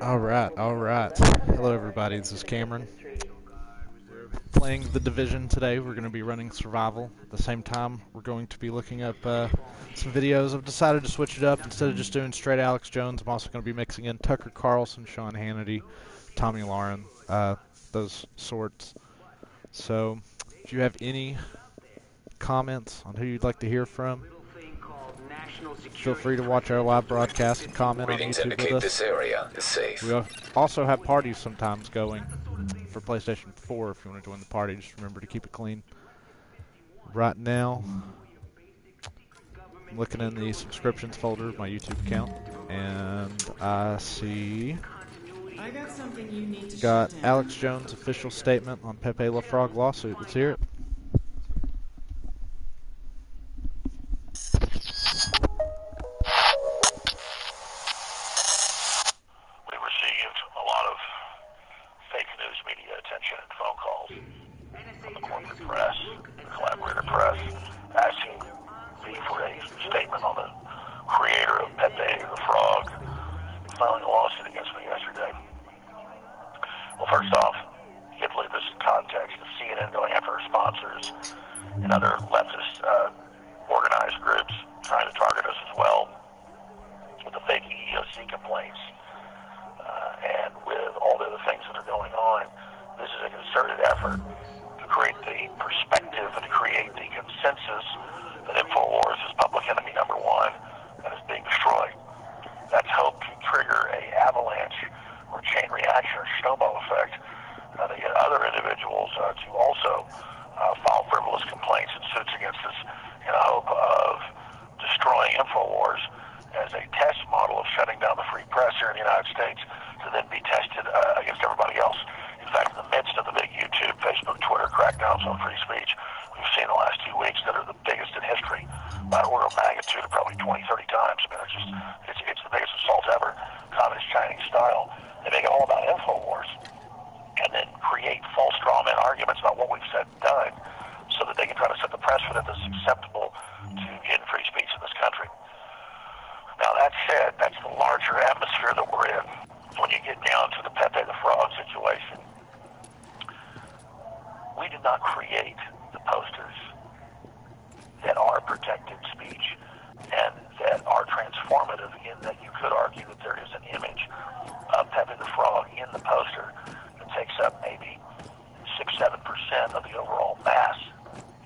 All right. Hello, everybody. This is Cameron. Playing The Division today. We're going to be running Survival. At the same time, we're going to be looking up some videos. I've decided to switch it up. Instead of just doing straight Alex Jones, I'm also going to be mixing in Tucker Carlson, Sean Hannity, Tommy Lauren, those sorts. So, if you have any comments on who you'd like to hear from, feel free to watch our live broadcast and comment on Readings YouTube with indicate us. this area is safe. We also have parties sometimes going for PlayStation 4 if you want to join the party. Just remember to keep it clean. Right now, I'm looking in the subscriptions folder of my YouTube account, and I see got Alex Jones' official statement on Pepe Le Frog lawsuit. Let's hear it. We received a lot of fake news media attention and phone calls from the corporate press, the collaborator press, asking me for a statement on the creator of Pepe the Frog filing a lawsuit against me yesterday. Well, first off, you have to look at this in context of CNN going after our sponsors and other leftist organized groups trying to target us as well with the fake EEOC complaints. And with all the other things that are going on, this is a concerted effort to create the perspective and to create the consensus that InfoWars is public enemy number one and is being destroyed. That's hoped to trigger a avalanche or chain reaction or snowball effect to get other individuals to also file frivolous complaints and suits against us in the hope of destroying InfoWars as a test model of shutting down the free press here in the United States to then be tested against everybody else. In fact, in the midst of the big YouTube, Facebook, Twitter crackdowns on free speech, we've seen the last 2 weeks that are the biggest in history by an order of magnitude of probably 20, 30 times. I mean, it's the biggest assault ever, communist Chinese style. They make it all about InfoWars and then create false straw man arguments about what we've said and done so that they can try to set the precedent that's acceptable to get free speech in this country. Now, that said, that's the larger atmosphere that we're in. When you get down to the Pepe the Frog situation, we did not create the posters that are protected speech and that are transformative in that you could argue that there is an image of Pepe the Frog in the poster that takes up maybe 6-7% of the overall mass,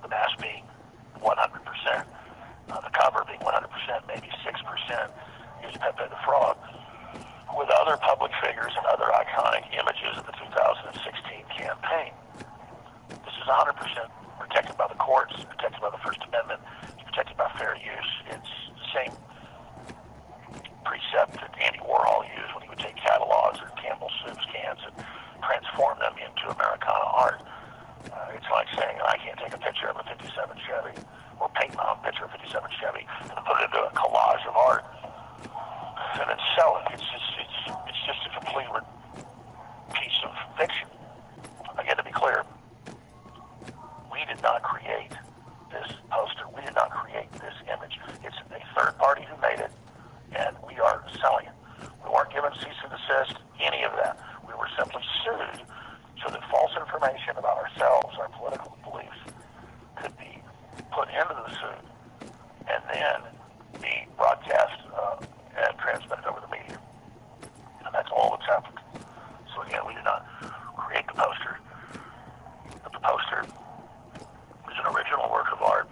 the mass being 100%. The cover being 100%, maybe 6% is Pepe the Frog, with other public figures and other iconic images of the 2016 campaign. This is 100% protected by the courts, protected by the First Amendment, it's protected by fair use. It's the same precept that Andy Warhol used when he would take catalogs or Campbell Soup's cans and transform them into Americana art. It's like saying, I can't take a picture of a 57 Chevy or paint my own picture of a 57 Chevy and put it into a collage of art and then sell it. It's just a complete piece of fiction. Again, to be clear, we did not create this poster. We did not create this image. It's a third party who made it, and we are selling it. We weren't given cease and desist, any of that. We were simply sued so that false information about ourselves, our political beliefs, could be put into the suit and then be broadcast and transmitted over the media. And that's all that's happened. So again, we did not create the poster, but the poster is an original work of art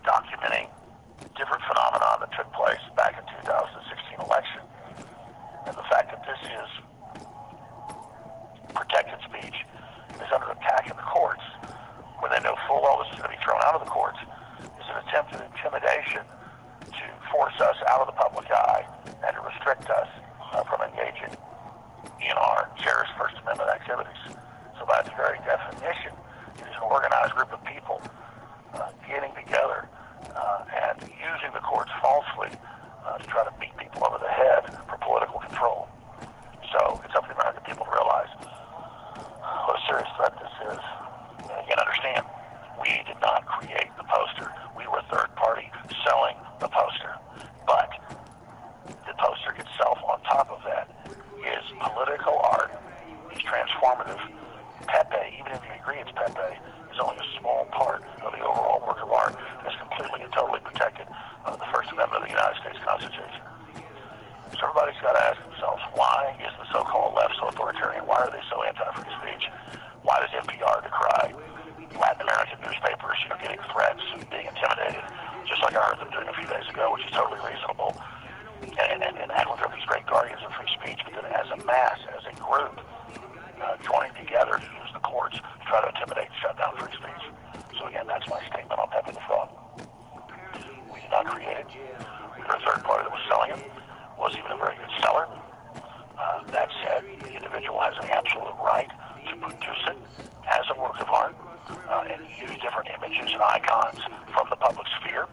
documenting different phenomena that took place back in 2016 election. And the fact that this is protected speech is under attack in the courts, when they know full well this is going to be thrown out of the courts, is an attempt at intimidation to force us out of the public eye and to restrict us from engaging in our cherished First Amendment activities. So by its very definition, it is an organized group of people getting together and using the courts falsely to try to beat people over the head for political control. So it's up to the American people to realize what a serious threat this is. And again, understand, we did not create the poster. We were third party selling the poster. But the poster itself, on top of that, protected under the First Amendment of the United States Constitution. So everybody's got to ask themselves, why is the so-called left so authoritarian? Why are they so anti-free speech? Why does NPR decry Latin American newspapers, getting threats and being intimidated, just like I heard them doing a few days ago, which is totally reasonable, and act like they're these great guardians of free speech, but then as a mass, as a group, joining together to use the courts to try to intimidate and shut down free speech. So again, that's my statement on Pepe the Frog. We did not create it. We were a third party that was selling it. Wasn't even a very good seller. That said, the individual has an absolute right to produce it as a work of art and use different images and icons from the public sphere.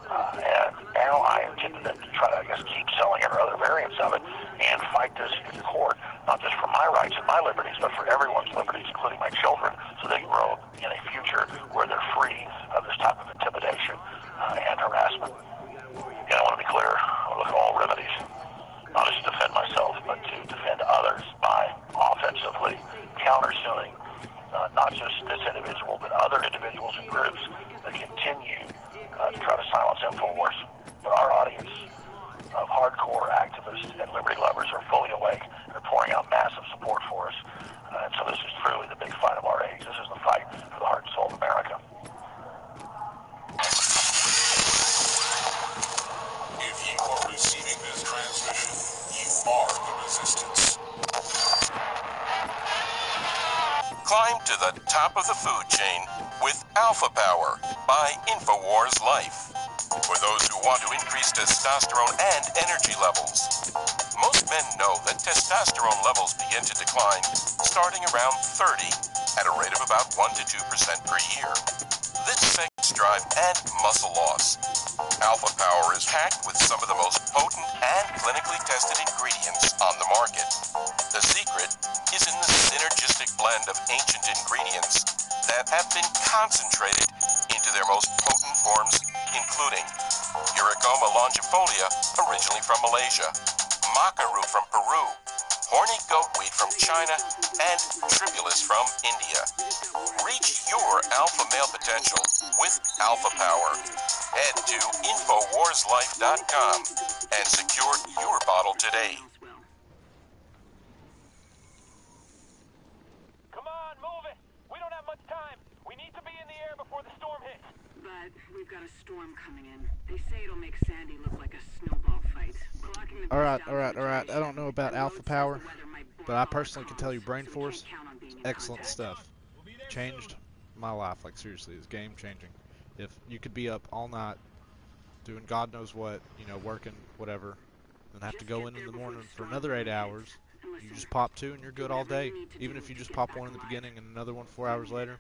And now I intend to try to, keep selling it or other variants of it and fight this in court, not just for my rights and my liberties, but for everyone's liberties, including my children, so they can grow in a future where they're free of this type of intimidation and harassment. And I want to be clear, I look at all remedies, not just to defend myself, but to defend others by offensively countersuing not just this individual, but other individuals and groups that continue to try to silence InfoWars. But our audience of hardcore activists and liberty lovers are fully awake and are pouring out massive support for us. And so this is truly the big fight of our age. This is the fight for the heart and soul of America. If you are receiving this transmission, you are the resistance. Climb to the top of the food chain with Alpha Power by InfoWars Life. For those who want to increase testosterone and energy levels. Most men know that testosterone levels begin to decline starting around 30 at a rate of about 1 to 2% per year. This affects drive and muscle loss. Alpha Power is packed with some of the most potent and clinically tested ingredients on the market. The secret is in the synergistic blend of ancient ingredients that have been concentrated into their most potent forms, including Uricoma longifolia, originally from Malaysia, maca root from Peru, horny goatweed from China, and tribulus from India. Reach your alpha male potential with Alpha Power. Head to InfoWarsLife.com and secure your bottle today. Come on, move it! We don't have much time. We need to be in the air before the storm hits. But we've got a storm coming in. They say it'll make Sandy look like a snowball fight. We're locking the Alright. I don't know about Alpha Power, but I personally can tell you Brain Force, excellent stuff. Changed my life, like seriously, it's game changing. If you could be up all night doing God knows what, working, whatever, and have to go in the morning for another 8 hours, you just pop 2 and you're good all day. Even if you just pop 1 in the beginning and another one 4 hours later,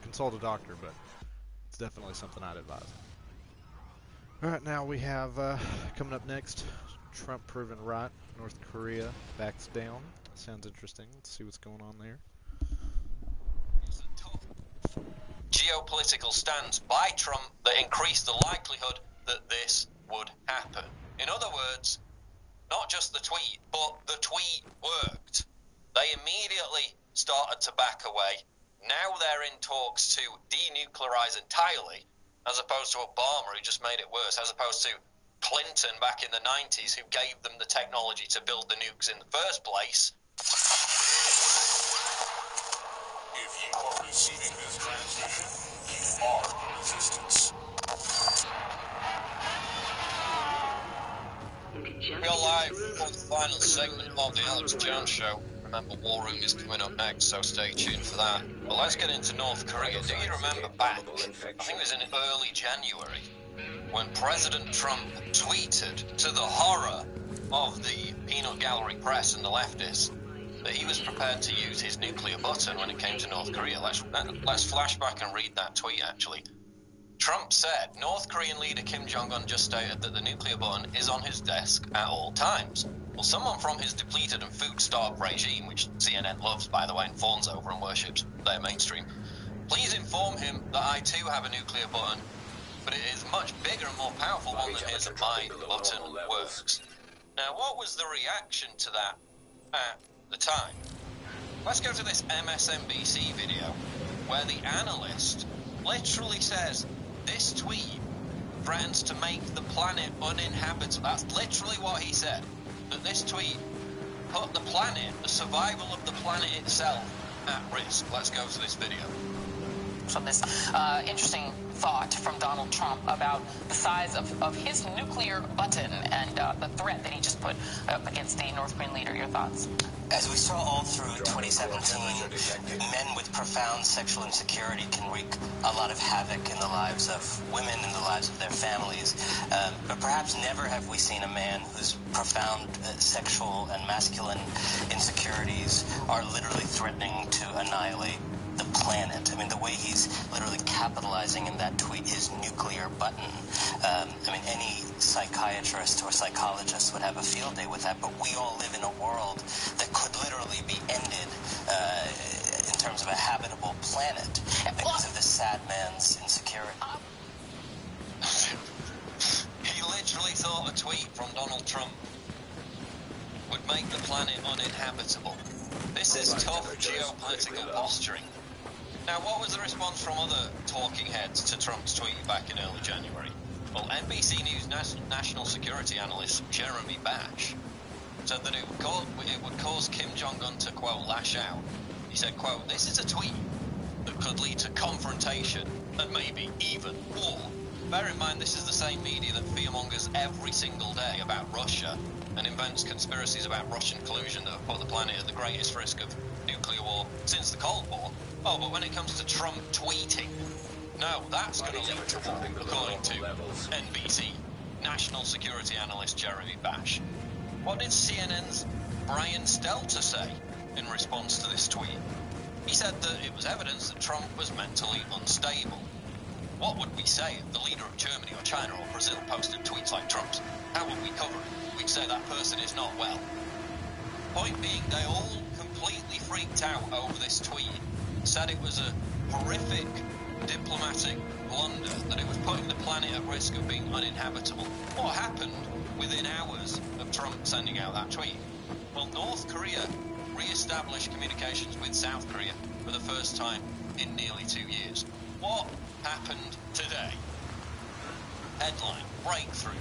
consult a doctor, but it's definitely something I'd advise. Alright, now we have, coming up next, Trump proven right, North Korea backs down. Sounds interesting. Let's see what's going on there. Geopolitical stance by Trump that increased the likelihood that this would happen. In other words, not just the tweet, but the tweet worked. They immediately started to back away. Now they're in talks to denuclearize entirely, as opposed to Obama, who just made it worse, as opposed to Clinton back in the 90s, who gave them the technology to build the nukes in the first place. If you are receiving this transmission, you are the resistance. We are live for the final segment of the Alex Jones Show. Remember, War Room is coming up next, so stay tuned for that. But let's get into North Korea. Do you remember back, I think it was in early January, when President Trump tweeted to the horror of the peanut gallery press and the leftists that he was prepared to use his nuclear button when it came to North Korea. Let's flash back and read that tweet, actually. Trump said, North Korean leader Kim Jong-un just stated that the nuclear button is on his desk at all times. Well, someone from his depleted and food-starved regime, which CNN loves, by the way, and fawns over and worships their mainstream, please inform him that I too have a nuclear button, but it is much bigger and more powerful one than his, and my button works. Now, what was the reaction to that at the time? Let's go to this MSNBC video where the analyst literally says, This tweet threatens to make the planet uninhabitable. That's literally what he said. That this tweet put the planet, the survival of the planet itself, at risk. Let's go to this video. From this interesting thought from Donald Trump about the size of his nuclear button and the threat that he just put up against the North Korean leader. Your thoughts? As we saw all through 2017, men with profound sexual insecurity can wreak a lot of havoc in the lives of women and the lives of their families. But perhaps never have we seen a man whose profound sexual and masculine insecurities are literally threatening to annihilate the planet. I mean, the way he's literally capitalizing in that tweet, his nuclear button. I mean, any psychiatrist or psychologist would have a field day with that, but we all live in a world that could literally be ended in terms of a habitable planet because of this sad man's insecurity. He literally thought a tweet from Donald Trump would make the planet uninhabitable. This is tough geopolitical posturing. Now, what was the response from other talking heads to Trump's tweet back in early January? Well, NBC News national security analyst Jeremy Bash said that it would cause Kim Jong-un to, quote, lash out. He said, quote, "This is a tweet that could lead to confrontation and maybe even war." Bear in mind, this is the same media that fearmongers every single day about Russia and invents conspiracies about Russian collusion that have put the planet at the greatest risk of nuclear war since the Cold War. Oh, but when it comes to Trump tweeting, no, that's going to lead to war, according to NBC national security analyst Jeremy Bash. What did CNN's Brian Stelter say in response to this tweet? He said that it was evidence that Trump was mentally unstable. What would we say if the leader of Germany or China or Brazil posted tweets like Trump's? How would we cover it? We'd say that person is not well. Point being, they all completely freaked out over this tweet, said it was a horrific diplomatic blunder, that it was putting the planet at risk of being uninhabitable. What happened within hours of Trump sending out that tweet? Well, North Korea re-established communications with South Korea for the first time in nearly 2 years. What happened today? Headline, breakthrough.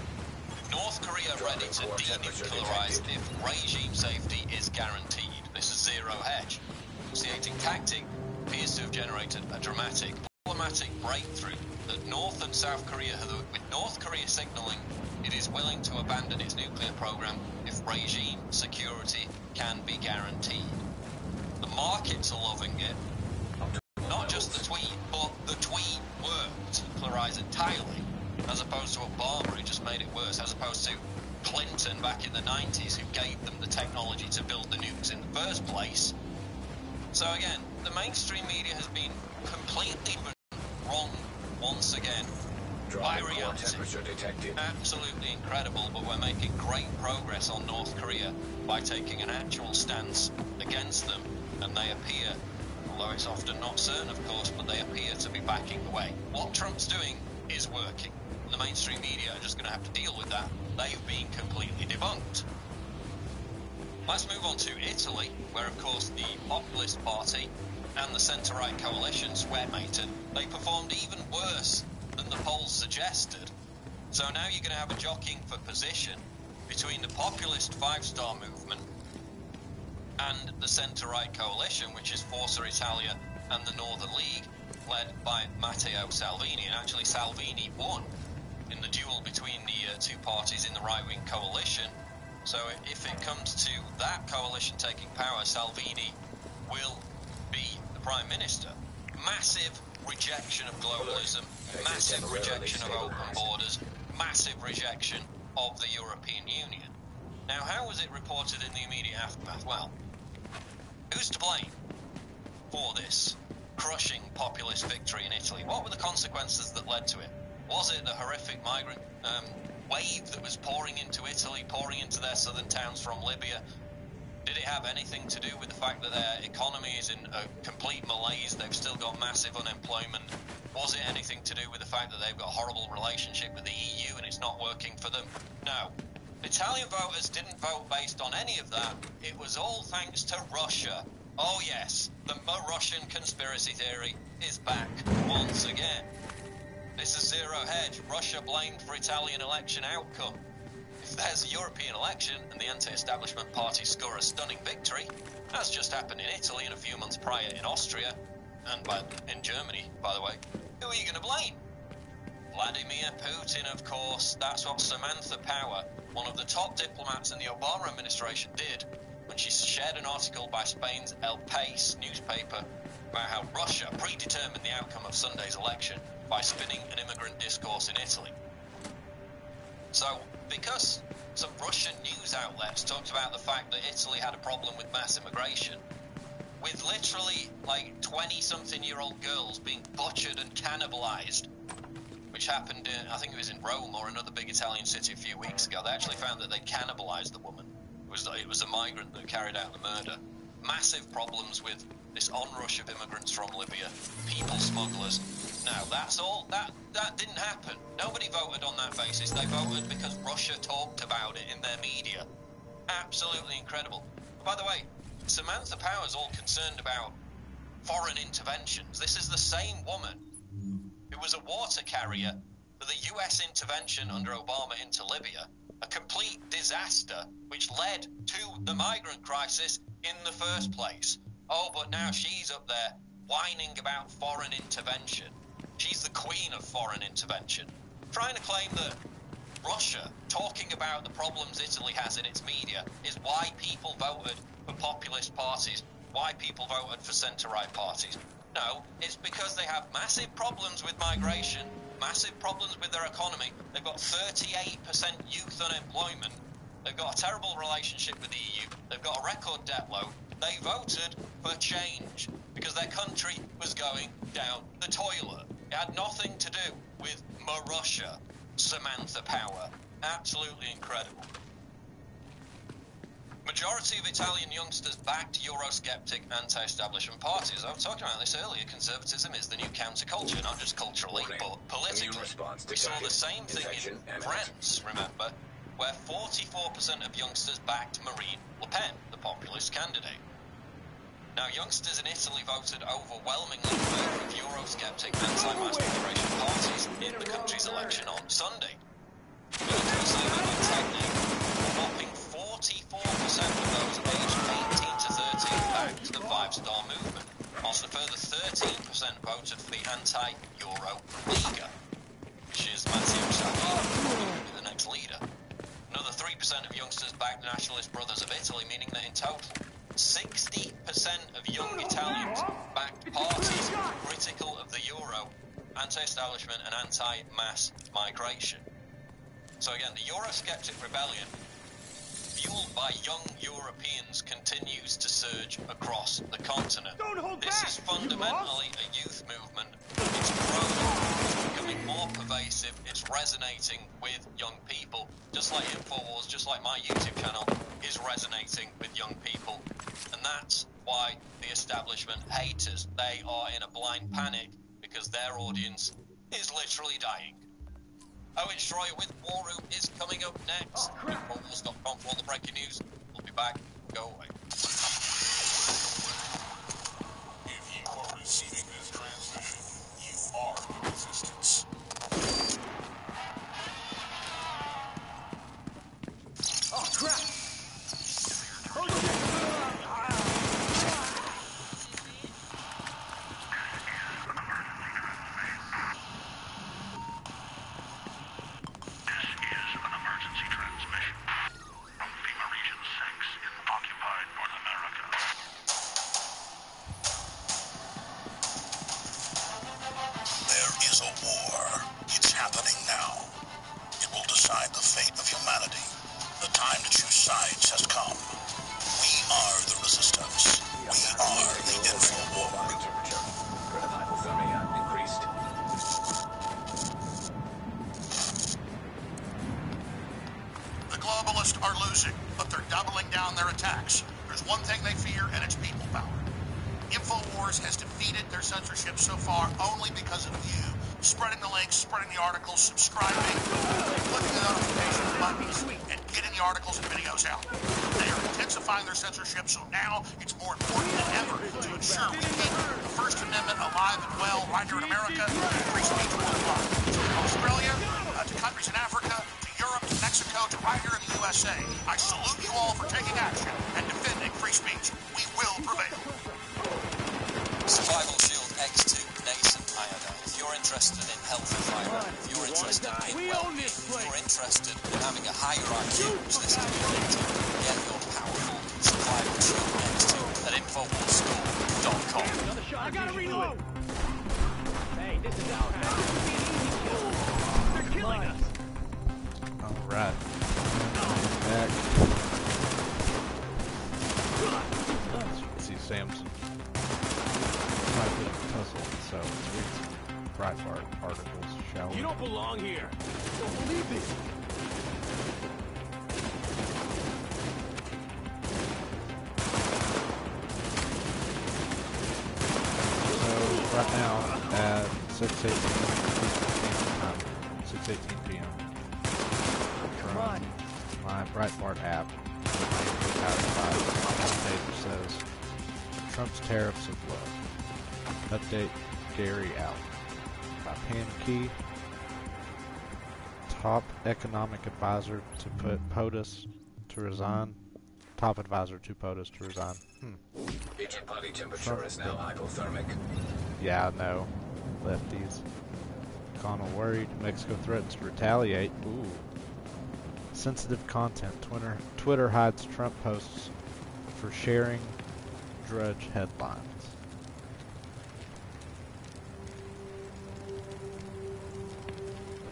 North Korea ready to denuclearize if regime safety is guaranteed. This is zero hedge. Negotiating tactic appears to have generated a dramatic diplomatic breakthrough that North and South Korea, with North Korea signaling it is willing to abandon its nuclear program if regime security can be guaranteed. The markets are loving it. Not just the tweet, but the tweet worked. Nuclearize entirely, as opposed to Obama, who just made it worse, as opposed to Clinton back in the 90s, who gave them the technology to build the nukes in the first place. So again, the mainstream media has been completely wrong once again by reality. Absolutely incredible, but we're making great progress on North Korea by taking an actual stance against them, and they appear, although it's often not certain of course, but they appear to be backing away. What Trump's doing is working. The mainstream media are just going to have to deal with that. They've been completely debunked. Let's move on to Italy, where of course the Populist Party and the centre-right coalition square-mated. They performed even worse than the polls suggested. So now you're going to have a jockeying for position between the populist five-star movement and the centre-right coalition, which is Forza Italia and the Northern League, led by Matteo Salvini. And actually Salvini won in the duel between the two parties in the right-wing coalition. So if it comes to that coalition taking power, Salvini will be the Prime Minister. Massive rejection of globalism, massive rejection of open borders, massive rejection of the European Union. Now, how was it reported in the immediate aftermath? Well, who's to blame for this crushing populist victory in Italy? What were the consequences that led to it? Was it the horrific migrant wave that was pouring into Italy, pouring into their southern towns from Libya? Did it have anything to do with the fact that their economy is in a complete malaise? They've still got massive unemployment. Was it anything to do with the fact that they've got a horrible relationship with the EU and it's not working for them? No. Italian voters didn't vote based on any of that. It was all thanks to Russia. Oh yes, the Russian conspiracy theory is back once again. This is zero hedge. Russia blamed for Italian election outcome. If there's a European election and the anti-establishment parties score a stunning victory, as just happened in Italy and a few months prior in Austria, and in Germany, by the way, who are you going to blame? Vladimir Putin, of course. That's what Samantha Power, one of the top diplomats in the Obama administration, did when she shared an article by Spain's El País newspaper about how Russia predetermined the outcome of Sunday's election by spinning an immigrant discourse in Italy. So, because some Russian news outlets talked about the fact that Italy had a problem with mass immigration, with literally like 20-something-year-old girls being butchered and cannibalized, which happened in, I think it was in Rome or another big Italian city a few weeks ago. They actually found that they cannibalized the woman. It was a migrant that carried out the murder. Massive problems with this onrush of immigrants from Libya, people smugglers. Now, that's all. That didn't happen. Nobody voted on that basis. They voted because Russia talked about it in their media. Absolutely incredible. By the way, Samantha Power's all concerned about foreign interventions. This is the same woman who was a water carrier for the US intervention under Obama into Libya, a complete disaster which led to the migrant crisis in the first place. Oh, but now she's up there whining about foreign intervention. She's the queen of foreign intervention, trying to claim that Russia talking about the problems Italy has in its media is why people voted for populist parties, why people voted for centre-right parties. No, it's because they have massive problems with migration, massive problems with their economy. They've got 38% youth unemployment. They've got a terrible relationship with the EU. They've got a record debt load. They voted for change because their country was going down the toilet. It had nothing to do with Russia. Samantha Power. Absolutely incredible. Majority of Italian youngsters backed Eurosceptic anti-establishment parties. I was talking about this earlier. Conservatism is the new counterculture, not just culturally, but politically. We saw the same thing in France, remember, where 44% of youngsters backed Marine Le Pen, the populist candidate. Now, youngsters in Italy voted overwhelmingly in favour of Eurosceptic anti-mass migration parties in the country's election on Sunday. According to a survey by Technic, a whopping 44% of those aged 18 to 30 backed the Five-Star Movement, whilst a further 13% voted for the anti-Euro Liga, which is Matteo Salvini, the next leader. Another 3% of youngsters backed the Nationalist Brothers of Italy, meaning that in total, 60% of young Italians backed parties critical of the euro, anti-establishment and anti-mass migration. So again, the Eurosceptic rebellion, fueled by young Europeans, continues to surge across the continent. This is fundamentally a youth movement. It's growing, it's becoming more pervasive, it's resonating with young people, just like InfoWars, just like my YouTube channel is resonating with young people. And that's why the establishment hate us. They are in a blind panic because their audience is literally dying. Owen Schroyer with War Room is coming up next. InfoWars.com for all the breaking news. We'll be back. Go away. If you are receiving this transmission, you are the resistance. Oh, crap! Are losing, but they're doubling down their attacks. There's one thing they fear, and it's people power. InfoWars has defeated their censorship so far only because of you. Spreading the links, spreading the articles, subscribing, clicking the notification buttons, and getting the articles articles and videos out. They are intensifying their censorship, so now it's more important than ever to ensure we keep the First Amendment alive and well right here in America and free speech worldwide. So from Australia to countries in Africa to Europe to Mexico to right here in the USA, I salute you all for taking action and defending free speech. We will prevail. Survival Shield X2 nascent iodine. If you're interested in healthy fiber, if you're interested in well-being, if you're interested in having a higher IQ, which this is built to, get your powerful Survival Shield X2 at InfoWarsStore.com. Another shot. I gotta reload. Hey, this is our house. They're killing us. Alright. Back. As you can see, Sam's quite a bit of a tussle, so let's read some Breitbart articles, shall we? You don't belong here. Don't believe this. So, right now, at 6:18 p.m. from my Breitbart app, the paper says, Trump's tariffs of love. Update Gary out. By Pam Key, top economic advisor to put POTUS to resign. Top advisor to POTUS to resign. Your body temperature is now hypothermic. Yeah, I know. Lefties. Connell worried. Mexico threatens to retaliate. Ooh. Sensitive content. Twitter hides Trump posts for sharing Drudge headlines.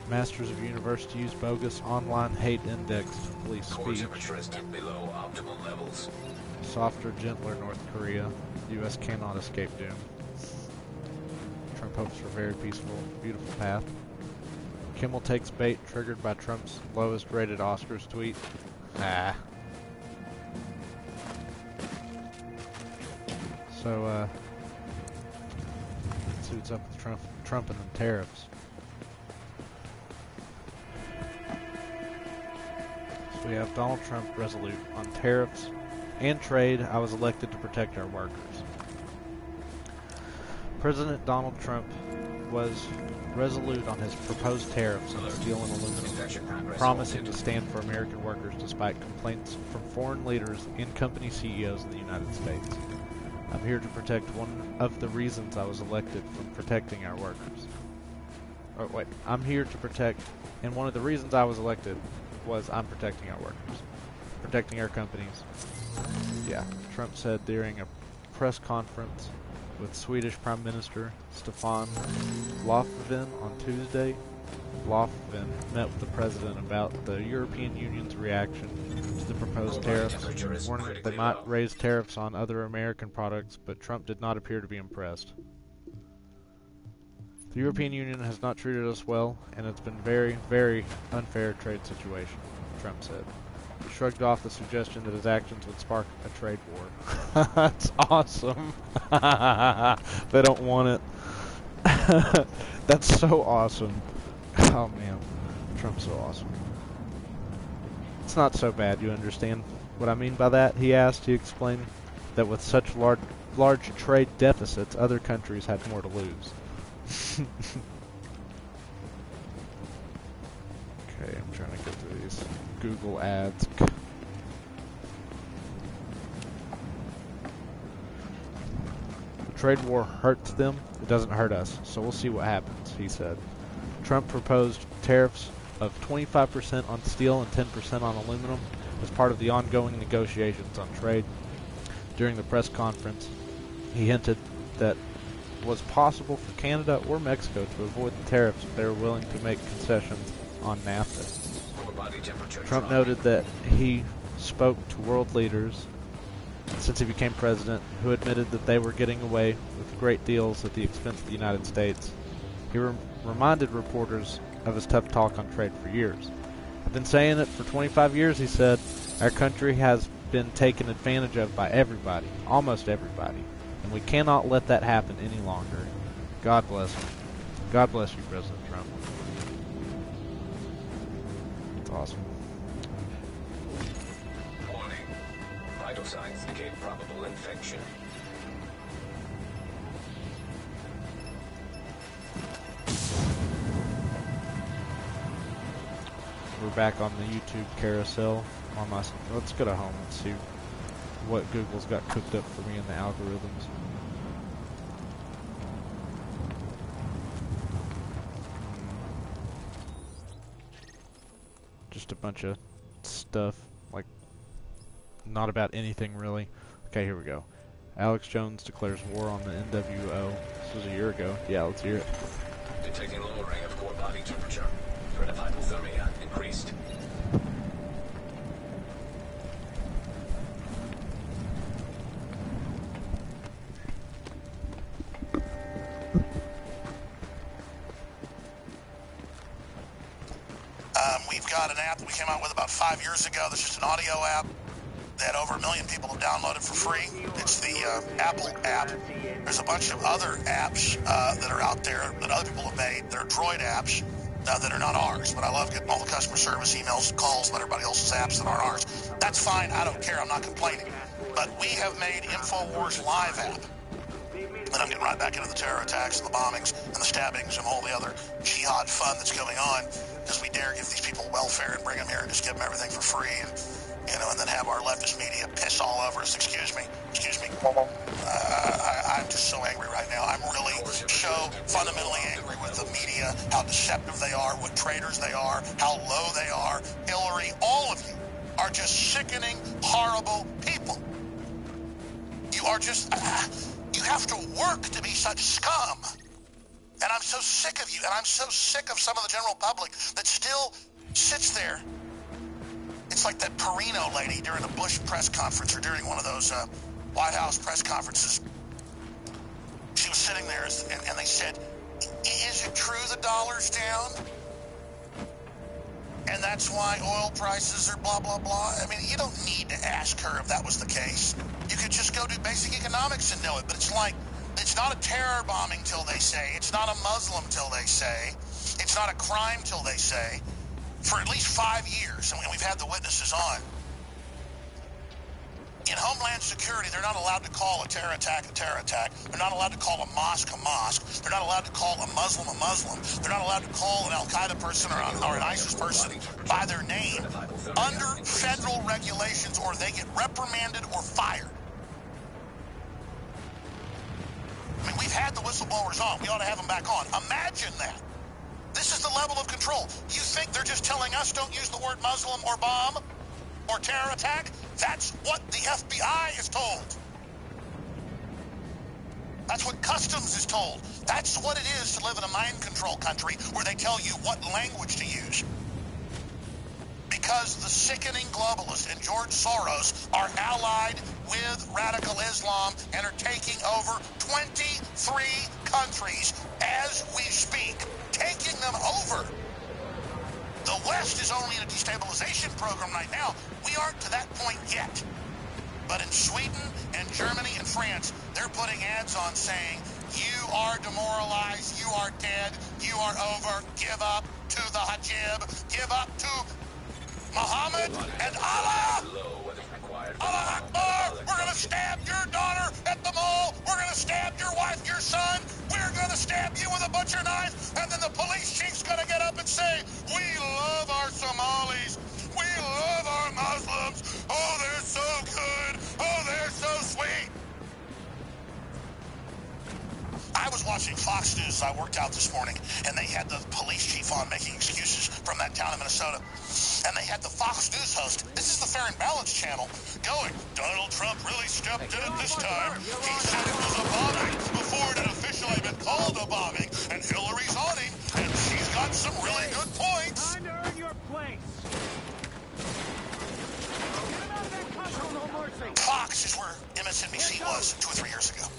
Masters of University use bogus online hate index to police Core speech. temperature is below optimal levels. Softer, gentler North Korea. U.S. cannot escape doom. Trump hopes for very peaceful, beautiful path. Kimmel takes bait triggered by Trump's lowest rated Oscars tweet. Ah. So, let's see what's up with Trump and the tariffs. So we have Donald Trump resolute on tariffs and trade. I was elected to protect our workers. President Donald Trump was resolute on his proposed tariffs on steel and aluminum, promising to stand for American workers despite complaints from foreign leaders and company CEOs in the United States. I'm here to protect one of the reasons I was elected from protecting our workers. Oh, wait. I'm here to protect, and one of the reasons I was elected was I'm protecting our workers. Protecting our companies. Yeah, Trump said during a press conference with Swedish Prime Minister Stefan Löfven on Tuesday. Löfven met with the president about the European Union's reaction to the proposed tariffs, warning that they might raise tariffs on other American products, but Trump did not appear to be impressed. The European Union has not treated us well, and it's been very, very unfair trade situation, Trump said. He shrugged off the suggestion that his actions would spark a trade war. That's awesome. They don't want it. That's so awesome. Oh man, Trump's so awesome. It's not so bad, you understand what I mean by that? He explained that with such large trade deficits, other countries had more to lose. Okay, I'm trying to get through these Google ads. The trade war hurts them, it doesn't hurt us, so we'll see what happens, he said. Trump proposed tariffs of 25% on steel and 10% on aluminum as part of the ongoing negotiations on trade. During the press conference, he hinted that it was possible for Canada or Mexico to avoid the tariffs if they were willing to make concessions on NAFTA. Trump noted that he spoke to world leaders since he became president who admitted that they were getting away with great deals at the expense of the United States. He reminded reporters of his tough talk on trade for years. I've been saying it for 25 years, he said. Our country has been taken advantage of by everybody, almost everybody, and we cannot let that happen any longer. God bless him. God bless you, President Trump. That's awesome. signs indicate probable infection. We're back on the YouTube carousel. Let's go to home and see what Google's got cooked up for me in the algorithms. Just a bunch of stuff, like, not about anything really. Okay, here we go. Alex Jones declares war on the NWO. This was a year ago. Yeah, let's hear it. Detecting lowering of core body temperature. Threat of hypothermia increased. We've got an app that we came out with about 5 years ago. That's just an audio app that over 1 million people have downloaded for free. It's the Apple app. There's a bunch of other apps that are out there that other people have made. They're Droid apps that are not ours. But I love getting all the customer service emails, calls about everybody else's apps that aren't ours. That's fine. I don't care. I'm not complaining. But we have made InfoWars Live app. And I'm getting right back into the terror attacks and the bombings and the stabbings and all the other jihad fun that's going on, because we dare give these people welfare and bring them here and just give them everything for free, and then have our leftist media piss all over us. Excuse me. I'm just so angry right now. I'm really so fundamentally angry with the media, how deceptive they are, what traitors they are, how low they are. Hillary, all of you are just sickening, horrible people. You are just... You have to work to be such scum. And I'm so sick of you, and I'm so sick of some of the general public that still sits there. It's like that Perino lady during a Bush press conference, or during one of those White House press conferences. She was sitting there, and they said, "Is it true the dollar's down? And that's why oil prices are blah, blah, blah." I mean, you don't need to ask her if that was the case. You could just go do basic economics and know it. But it's like, it's not a terror bombing till they say. It's not a Muslim till they say. It's not a crime till they say. For at least 5 years, and we've had the witnesses on. In Homeland Security, they're not allowed to call a terror attack a terror attack. They're not allowed to call a mosque a mosque. They're not allowed to call a Muslim a Muslim. They're not allowed to call an Al-Qaeda person or an ISIS person by their name under federal regulations, or they get reprimanded or fired. I mean, we've had the whistleblowers on. We ought to have them back on. Imagine that. This is the level of control. You think they're just telling us don't use the word Muslim or bomb or terror attack? That's what the FBI is told. That's what Customs is told. That's what it is to live in a mind control country where they tell you what language to use. Because the sickening globalists and George Soros are allied with radical Islam and are taking over 23 countries as we speak. Taking them over. The West is only in a destabilization program right now. We aren't to that point yet. But in Sweden and Germany and France, they're putting ads on saying, "You are demoralized, you are dead, you are over, give up to the hijab, give up to Muhammad and Allah! Allah Akbar! We're gonna stab your daughter at the mall! We're gonna stab your wife, your son! We're gonna stab you with a butcher knife!" And then the police chief's gonna get up and say, "We love our Somalis! We love our Muslims! Oh, they're so good! Oh, they're so sweet!" I was watching Fox News as I worked out this morning, and they had the police chief on making excuses from that town in Minnesota. And they had the Fox News host, this is the Fair and Balance channel, going, "Donald Trump really stepped in it this time. He said it was a bombing before it had officially been called a bombing, and Hillary's on him, and she's got some really good points." Time to earn your place. Get out of that console, no mercy. Fox is where MSNBC was 2 or 3 years ago.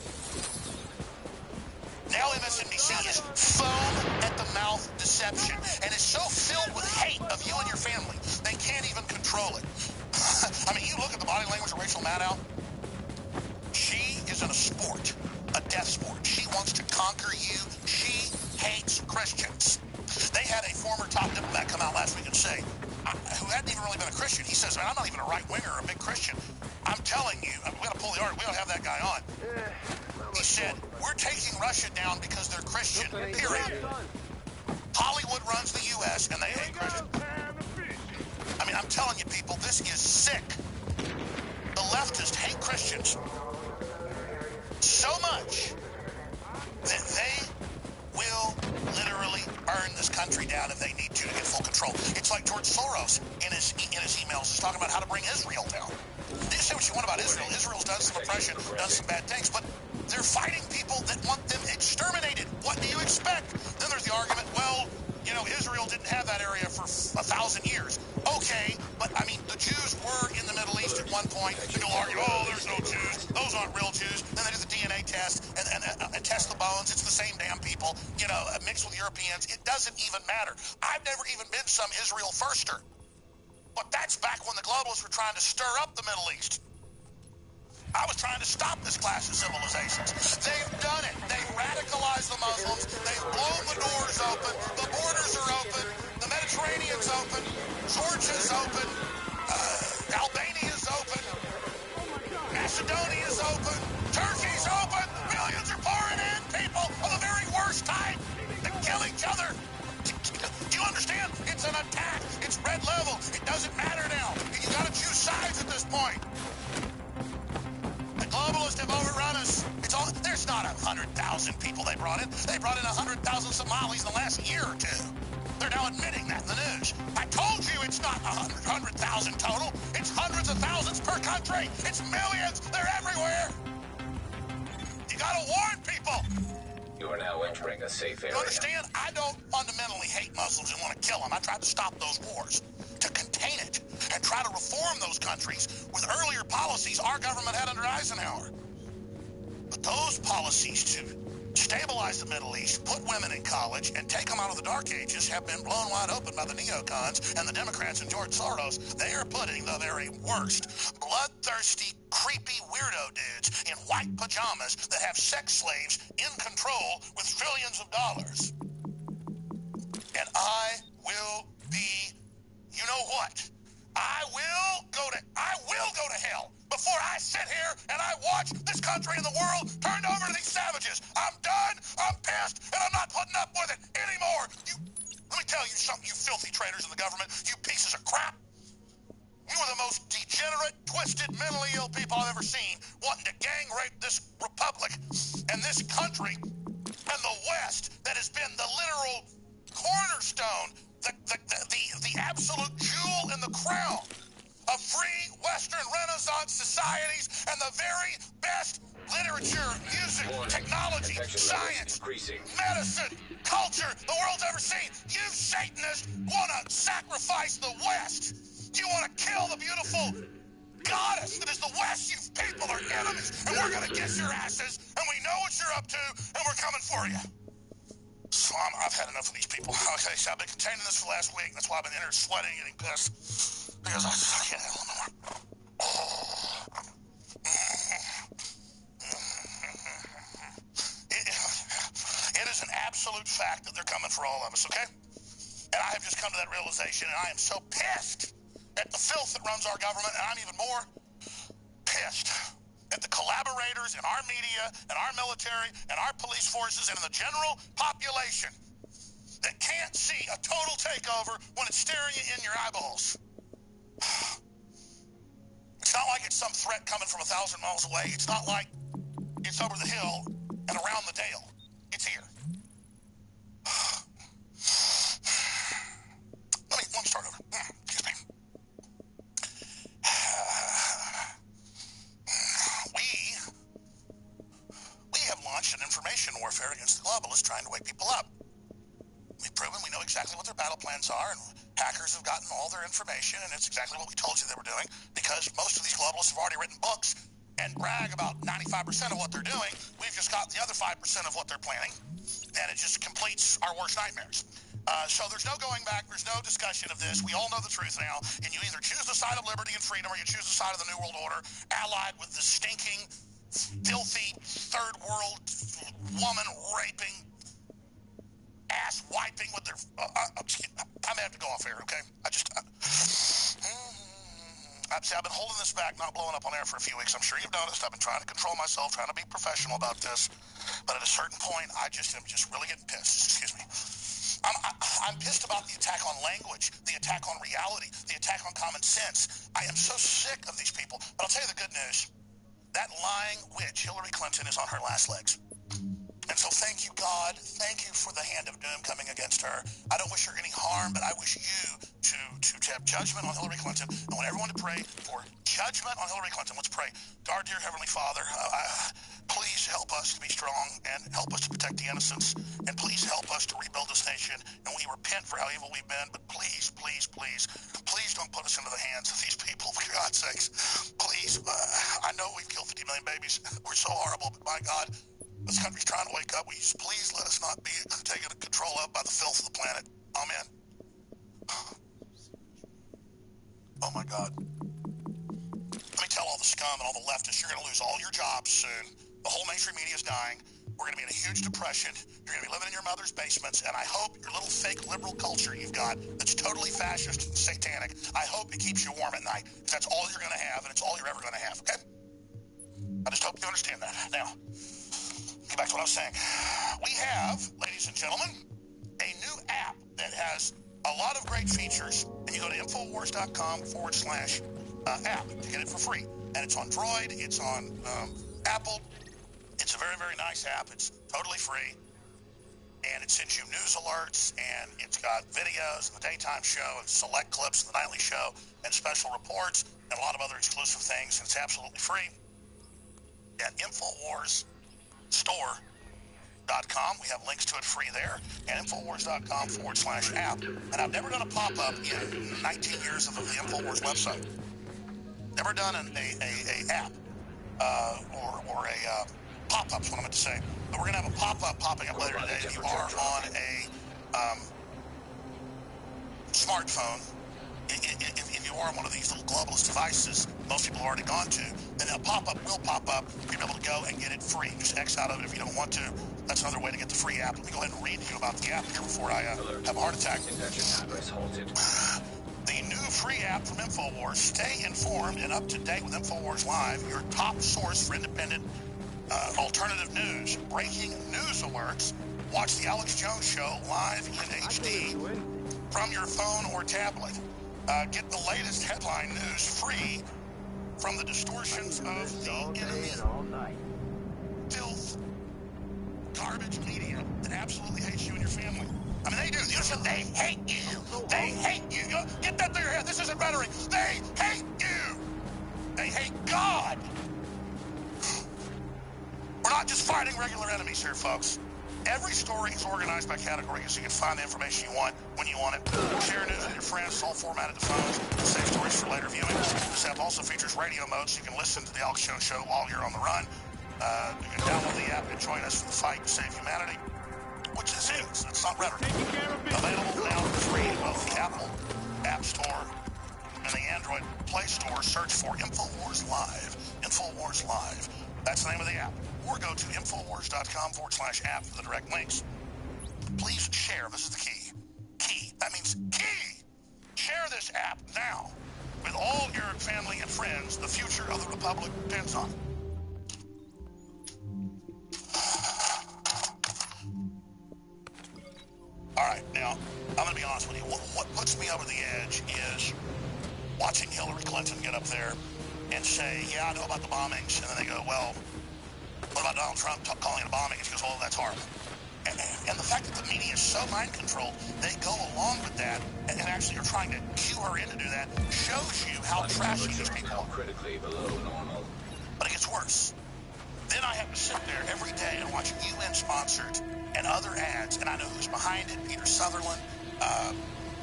Now MSNBC is foam-at-the-mouth deception, and is so filled with hate of you and your family, they can't even control it. I mean, you look at the body language of Rachel Maddow. She is in a sport, a death sport. She wants to conquer you. She hates Christians. They had a former top diplomat come out last week and say, who hadn't even really been a Christian, he says, "Man, I'm not even a right-winger or a big Christian. I'm telling you, we gotta pull the article. We don't have that guy on. He said, we're taking Russia down because they're Christian, period. Hollywood runs the U.S. and they hate Christians. I mean, I'm telling you, people, this is sick. The leftists hate Christians so much that they will literally burn this country down if they need to get full control. It's like George Soros in his emails is talking about how to bring Israel down. You say what you want about Israel. Israel's done some oppression, done some bad things, but they're fighting people that want them exterminated. What do you expect? Then there's the argument, well, you know, Israel didn't have that area for 1,000 years. Okay, but I mean, the Jews were in the Middle East at one point. People argue, oh, there's no Jews. Those aren't real Jews. Then they do the DNA test and test the bones. It's the same damn people, you know, mixed with Europeans. It doesn't even matter. I've never even been some Israel firster. But that's back when the globalists were trying to stir up the Middle East. I was trying to stop this clash of civilizations. They've done it. They've radicalized the Muslims. They've blown the doors open. The borders are open. The Mediterranean's open. Georgia's open. Albania's open. Macedonia's open. Turkey's open. Millions are pouring in, people of the very worst type that kill each other. Do you understand? It's an attack. It's red level. It doesn't matter now. You got to choose sides at this point. The globalists have overrun us. There's not 100,000 people they brought in. They brought in 100,000 Somalis in the last year or two. They're now admitting that in the news. I told you it's not 100,000 total. It's hundreds of thousands per country. It's millions. They're everywhere. You gotta warn people. You are now entering a safe area. You understand? I don't fundamentally hate Muslims and want to kill them. I tried to stop those wars, to contain it, and try to reform those countries with earlier policies our government had under Eisenhower. But those policies to stabilize the Middle East, put women in college, and take them out of the dark ages have been blown wide open by the neocons and the Democrats and George Soros. They are putting the very worst, bloodthirsty, creepy weirdo dudes in white pajamas that have sex slaves in control with trillions of dollars. And I will be, you know what? I will go to hell before I sit here and I watch this country and the world turned over to these savages. I'm done, I'm pissed, and I'm not putting up with it anymore. Let me tell you something, you filthy traitors in the government, you pieces of crap. You are the most degenerate, twisted, mentally ill people I've ever seen, wanting to gang rape this republic and this country and the West that has been the literal cornerstone, the absolute jewel in the crown of free Western Renaissance societies and the very best literature, music, technology, science, medicine, culture the world's ever seen. You Satanists want to sacrifice the West. You want to kill the beautiful goddess that is the West. You people are enemies, and we're going to get your asses, and we know what you're up to, and we're coming for you. So I've had enough of these people. Okay, so I've been containing this for the last week. That's why I've been in here sweating and getting pissed. Because I can't handle it no more. It is an absolute fact that they're coming for all of us, okay? And I have just come to that realization, and I am so pissed at the filth that runs our government, and I'm even more pissed at the collaborators in our media, and our military, and our police forces, and in the general population that can't see a total takeover when it's staring you in your eyeballs. It's not like it's some threat coming from 1,000 miles away. It's not like it's over the hill and around the dale. It's here. Let me start over. Excuse me. We have launched an information warfare against the globalists trying to wake people up. We've proven we know exactly what their battle plans are, and hackers have gotten all their information, and it's exactly what we told you they were doing, because most of these globalists have already written books and brag about 95% of what they're doing. We've just got the other 5% of what they're planning, and it just completes our worst nightmares. So there's no going back. There's no discussion of this. We all know the truth now, and you either choose the side of liberty and freedom, or you choose the side of the New World Order, allied with the stinking, filthy, third world, woman-raping, ass-wiping with their... I may have to go off air, okay? See, I've been holding this back, not blowing up on air for a few weeks. I'm sure you've noticed. I've been trying to control myself, trying to be professional about this. But at a certain point, I am just really getting pissed. Excuse me. I'm pissed about the attack on language, the attack on reality, the attack on common sense. I am so sick of these people. But I'll tell you the good news. That lying witch, Hillary Clinton, is on her last legs. And so thank you, God. Thank you for the hand of doom coming against her. I don't wish her any harm, but I wish you to have judgment on Hillary Clinton. I want everyone to pray for judgment on Hillary Clinton. Let's pray. Our dear Heavenly Father, please help us to be strong and help us to protect the innocents. And please help us to rebuild this nation. And we repent for how evil we've been. But please, please, please, please don't put us into the hands of these people, for God's sakes. Please, I know we've killed 50 million babies. We're so horrible, but my God, this country's trying to wake up. Please let us not be taken control of by the filth of the planet. Amen. Oh, my God. Let me tell all the scum and all the leftists, you're going to lose all your jobs soon. The whole mainstream media is dying. We're going to be in a huge depression. You're going to be living in your mother's basements, and I hope your little fake liberal culture you've got that's totally fascist and satanic, I hope it keeps you warm at night. That's all you're going to have, and it's all you're ever going to have, okay? I just hope you understand that. Now, get back to what I was saying. We have, ladies and gentlemen, a new app that has a lot of great features. And you go to Infowars.com/app to get it for free. And it's on Droid, it's on Apple. It's a very, very nice app. It's totally free. And it sends you news alerts, and it's got videos and the daytime show and select clips of the nightly show and special reports and a lot of other exclusive things. And it's absolutely free at InfoWarsStore.com. We have links to it free there, and Infowars.com/app. And I've never done a pop-up in 19 years of the Infowars website. Never done an app or a pop-up is what I meant to say. But we're going to have a pop-up popping up later today. If you are on a smartphone, if you are on one of these little globalist devices most people have already gone to, then a pop-up will pop up. You'll be able to go and get it free. Just X out of it if you don't want to. That's another way to get the free app. Let me go ahead and read to you about the app here before I have a heart attack. The new free app from InfoWars. Stay informed and up to date with InfoWars Live, your top source for independent alternative news. Breaking news alerts. Watch the Alex Jones Show live in HD from your phone or tablet. Get the latest headline news free from the distortions of the enemy. Filth. Garbage media that absolutely hates you and your family. I mean, they do. You know, they hate you. They hate you. Get that through your head. This isn't rhetoric. They hate you. They hate God. We're not just fighting regular enemies here, folks. Every story is organized by category so you can find the information you want when you want it. Share news with your friends. It's all formatted to phones. Save stories for later viewing. This app also features radio mode so you can listen to the Alex Jones Show while you're on the run. You can download the app and join us for the fight to save humanity, which this is. It's not rhetoric. Available now for free in both the Apple App Store and the Android Play Store. Search for InfoWars Live. InfoWars Live. That's the name of the app. Or go to Infowars.com/app for the direct links. Please share. This is the key. Key. That means key. Share this app now with all your family and friends. The future of the Republic depends on it. All right, now, I'm going to be honest with you. What puts me over the edge is watching Hillary Clinton get up there and say, yeah, I know about the bombings. And then they go, well, what about Donald Trump calling it a bombing? And she goes, oh, that's horrible. And the fact that the media is so mind-controlled, they go along with that and actually are trying to cue her in to do that, shows you how trashy these people are. Critically below normal. But it gets worse. Then I have to sit there every day and watch UN-sponsored and other ads, and I know who's behind it. Peter Sutherland,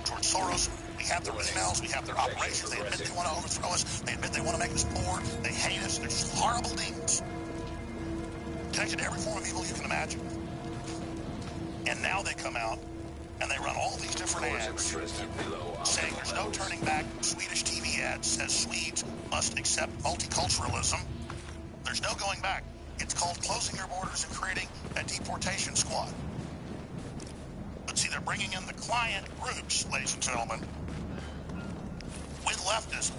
George Soros. We have their emails. We have their operations. They admit they want to overthrow us. They admit they want to make us poor. They hate us. They're just horrible demons. Connected to every form of evil you can imagine. And now they come out and they run all these different ads saying there's no turning back. Swedish TV ad says Swedes must accept multiculturalism. There's no going back. It's called closing your borders and creating a deportation squad. But see, they're bringing in the client groups, ladies and gentlemen, with leftism.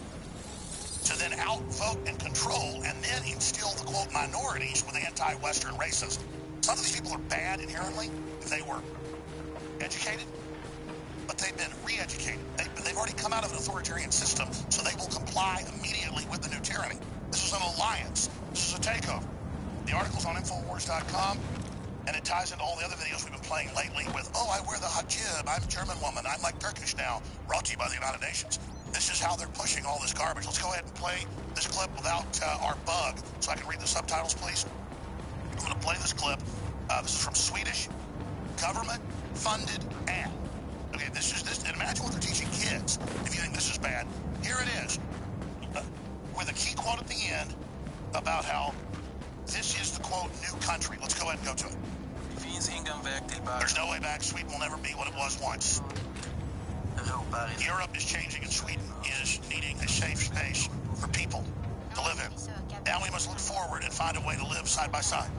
to then outvote and control and then instill the, quote, minorities with anti-Western racism. Some of these people are bad inherently if they were educated, but they've been re-educated. They've already come out of an authoritarian system, so they will comply immediately with the new tyranny. This is an alliance. This is a takeover. The article's on Infowars.com, and it ties into all the other videos we've been playing lately with, oh, I wear the hijab, I'm a German woman, I'm like Turkish now, brought to you by the United Nations. This is how they're pushing all this garbage. Let's go ahead and play this clip without our bug, so I can read the subtitles, please. I'm going to play this clip. This is from Swedish government-funded ad. Okay, this is this, and imagine what they're teaching kids. If you think this is bad, here it is, with a key quote at the end about how this is the, quote, new country. Let's go ahead and go to it. There's no way back. Sweden will never be what it was once. Europe is changing, and Sweden is needing a safe space for people to live in. Now we must look forward and find a way to live side by side.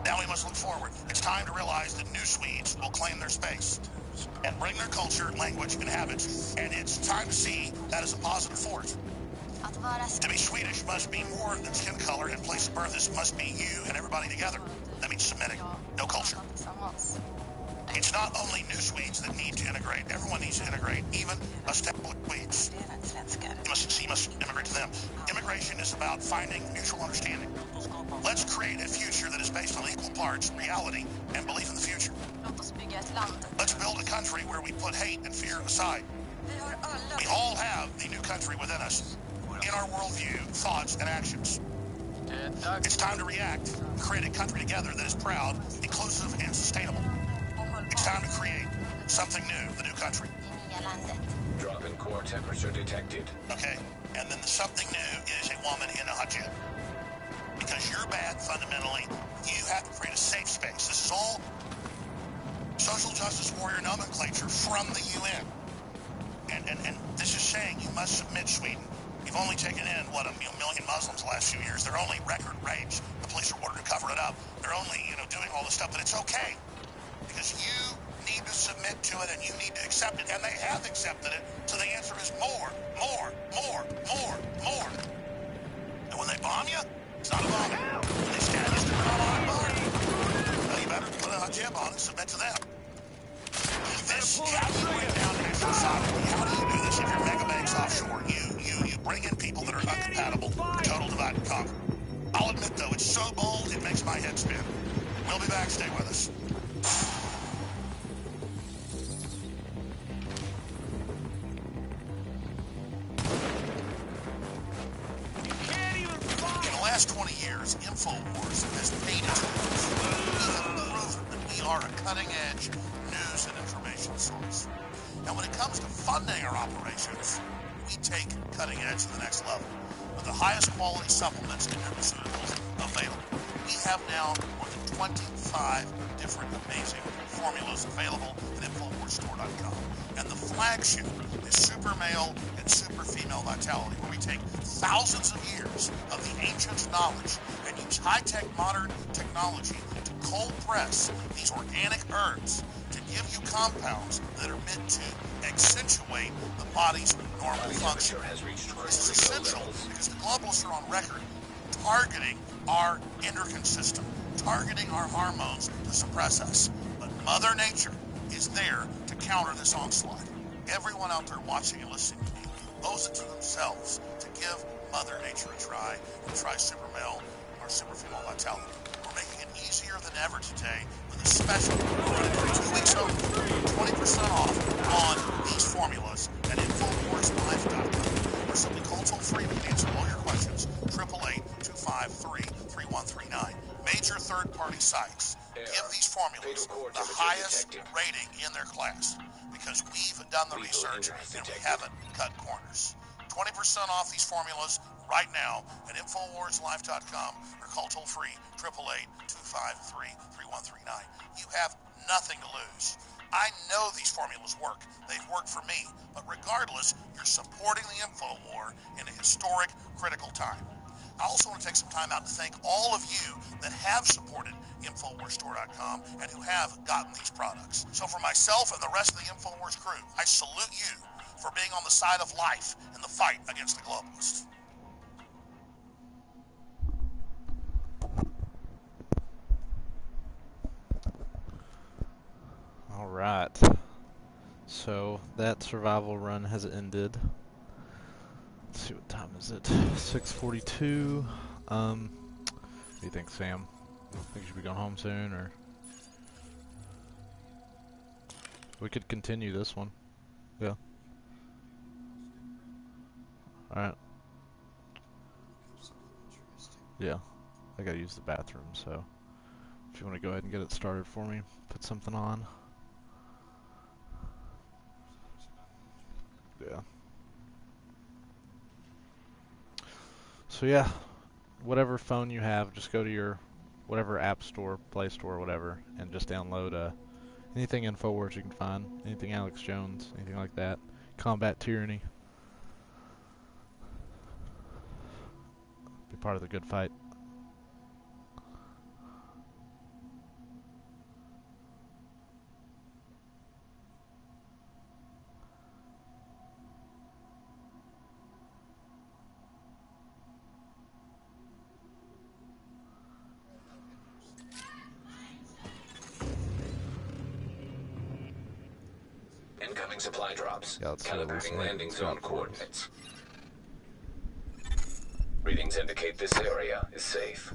Now we must look forward. It's time to realize that new Swedes will claim their space and bring their culture, language, and habits. And it's time to see that as a positive force. To be Swedish must be more than skin color, and place of birth must be you and everybody together. That means Semitic, no culture. It's not only new Swedes that need to integrate. Everyone needs to integrate, even established Swedes. You must immigrate to them. Immigration is about finding mutual understanding. Let's create a future that is based on equal parts reality and belief in the future. Let's build a country where we put hate and fear aside. We all have the new country within us, in our worldview, thoughts, and actions. It's time to react, create a country together that is proud, inclusive, and sustainable. It's time to create something new, the new country. Drop in core temperature detected. Okay, and then the something new is a woman in a hijab. Because you're bad fundamentally, you have to create a safe space. This is all social justice warrior nomenclature from the UN. And this is saying you must submit, Sweden. You've only taken in, what, a million Muslims the last few years. They're only record rapes. The police are ordered to cover it up. They're only, doing all this stuff, but it's okay. Because you need to submit to it and you need to accept it. And they have accepted it, so the answer is more, more, more, more, more. And when they bomb you, it's not a bomb. When they stand you, well, you better put a hijab on and submit to them. This, how do you bring down national sovereignty? How do you do this if you're mega banks offshore? You bring in people that are uncompatible. Total divide and conquer. I'll admit, though, it's so bold, it makes my head spin. We'll be back. Stay with us. In the last 20 years, InfoWars has made its moves. We have proven that we are a cutting-edge news and information source. And when it comes to funding our operations, we take cutting edge to the next level with the highest quality supplements and nutraceuticals available. We have now more than 25 different amazing formulas available at InfoWarsStore.com. And the flagship is Super Male and Super Female Vitality, where we take thousands of years of the ancient knowledge and use high-tech modern technology to cold press these organic herbs to give you compounds that are meant to accentuate the body's normal function. This is essential because the globalists are on record targeting our endocrine system, targeting our hormones to suppress us. But Mother Nature is there to counter this onslaught. Everyone out there watching and listening to me owes it to themselves to give Mother Nature a try and try Super Male or Super Female Vitality. We're making it easier than ever today with a special 2 weeks over, 20% off on these formulas at InfoWarsLife.com. Or simply call toll-free to answer all your questions, 888-253-3139. Major third-party sites give these formulas the highest rating in their class because we've done the research and we haven't cut corners. 20% off these formulas right now at InfoWarsLife.com or call toll-free 888-253-3139. You have nothing to lose. I know these formulas work. They've worked for me. But regardless, you're supporting the InfoWar in a historic, critical time. I also want to take some time out to thank all of you that have supported InfoWarsStore.com and who have gotten these products. So for myself and the rest of the InfoWars crew, I salute you for being on the side of life in the fight against the globalists. Alright. So that survival run has ended. Let's see, what time is it? 6:42. What do you think, Sam? Think you should be going home soon, or we could continue this one? Yeah. Alright. Yeah. I gotta use the bathroom, so if you want to go ahead and get it started for me, put something on. Yeah. So yeah, whatever phone you have, just go to your whatever app store, Play Store, whatever, and just download anything InfoWars you can find, anything Alex Jones, anything like that. Combat Tyranny. Be part of the good fight. Incoming supply drops. Yeah, let's see what we Calibrating say. landing zone coordinates. Readings indicate this area is safe.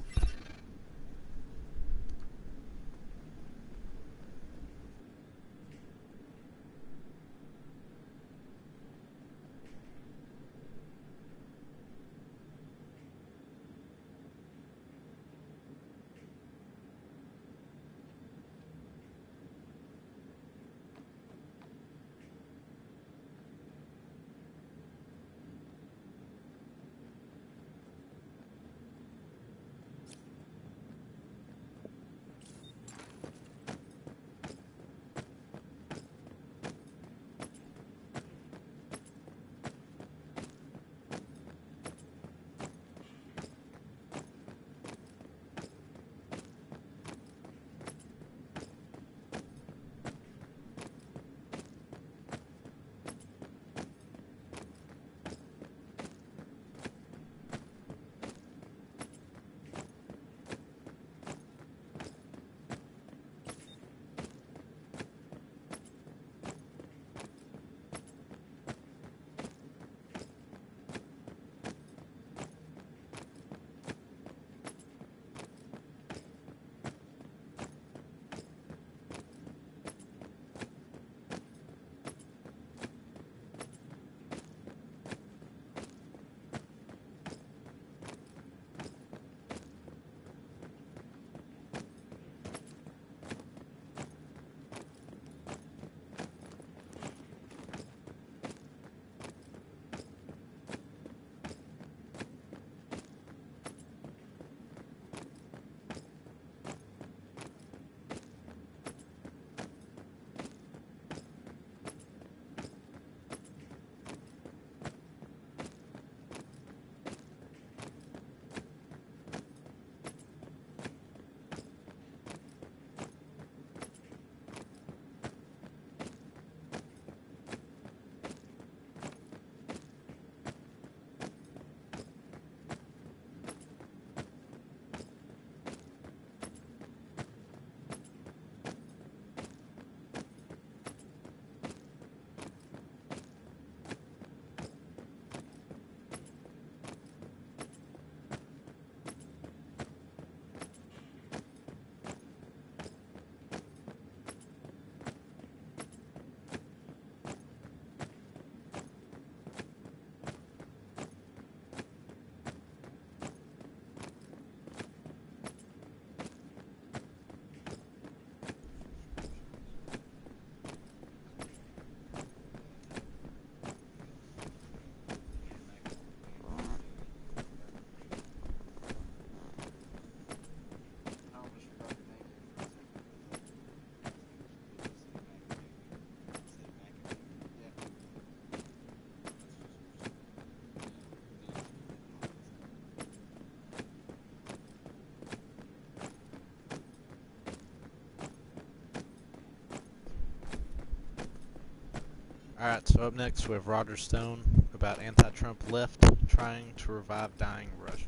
Alright, so up next we have Roger Stone about anti-Trump left trying to revive dying Russia.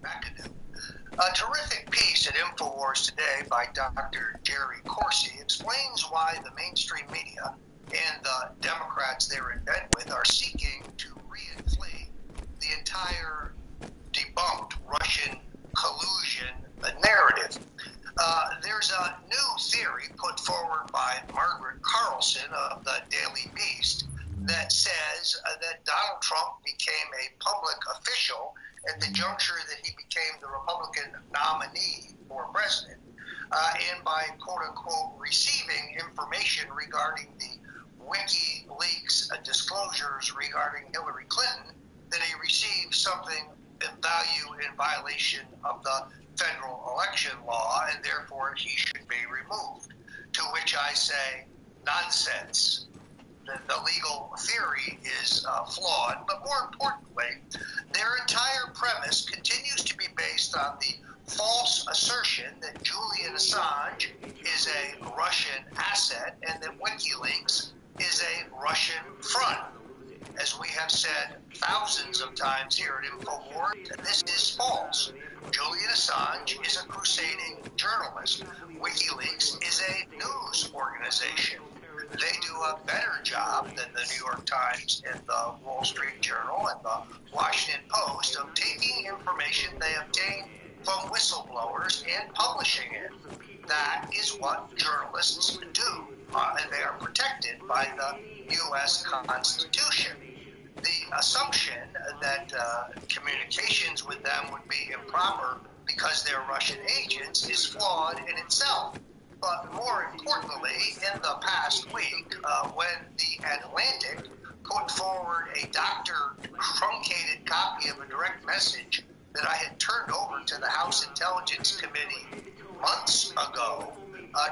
A terrific piece at InfoWars today by Dr. Jerry Corsi explains why the mainstream media and the Democrats they're in bed with are seeking to reinflate the entire debunked Russian collusion narrative. There's a new theory put forward by Margaret Carlson of the Daily Beast that says that Donald Trump became a public official at the juncture that he became the Republican nominee for president, and by quote-unquote receiving information regarding the WikiLeaks disclosures regarding Hillary Clinton, that he received something of value in violation of the federal election law, and therefore he should be removed. To which I say, nonsense. The legal theory is flawed, but more importantly, their entire premise continues to be based on the false assertion that Julian Assange is a Russian asset and that WikiLeaks is a Russian front. As we have said thousands of times here at InfoWars, this is false. Julian Assange is a crusading journalist. WikiLeaks is a news organization. They do a better job than the New York Times and the Wall Street Journal and the Washington Post of taking information they obtain from whistleblowers and publishing it. That is what journalists do, and they are protected by the U.S. Constitution. The assumption that communications with them would be improper because they're Russian agents is flawed in itself. But more importantly, in the past week, when The Atlantic put forward a truncated copy of a direct message that I had turned over to the House Intelligence Committee months ago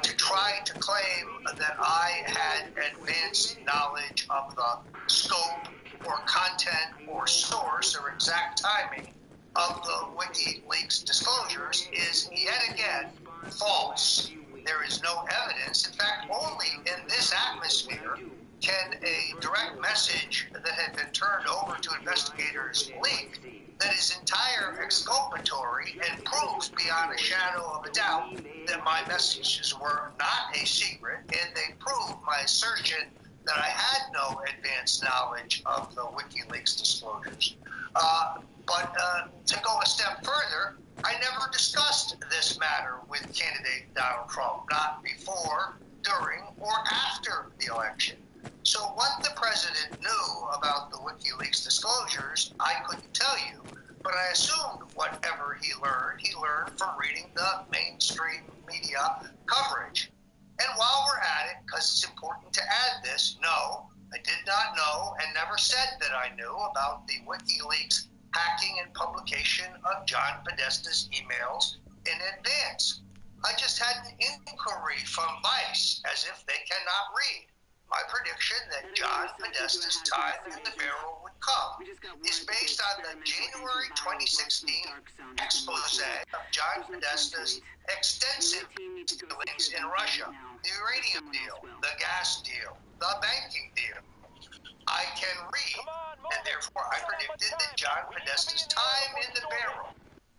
to try to claim that I had advanced knowledge of the scope or content or source or exact timing of the WikiLeaks disclosures is yet again false. There is no evidence. In fact, only in this atmosphere can a direct message that had been turned over to investigators leak that is entire exculpatory and proves beyond a shadow of a doubt that my messages were not a secret, and they prove my assertion that I had no advanced knowledge of the WikiLeaks disclosures. But to go a step further, I never discussed this matter with candidate Donald Trump, not before, during, or after the election. So what the president knew about the WikiLeaks disclosures, I couldn't tell you, but I assumed whatever he learned from reading the mainstream media coverage. And while we're at it, because it's important to add this, no, I did not know and never said that I knew about the WikiLeaks hacking and publication of John Podesta's emails in advance. I just had an inquiry from Vice, as if they cannot read. My prediction that John Podesta's time in the barrel would come is based on the January 2016 expose of John Podesta's extensive dealings in Russia, the uranium deal, the gas deal, the banking deal. I can read, and therefore I predicted that John Podesta's time in the barrel,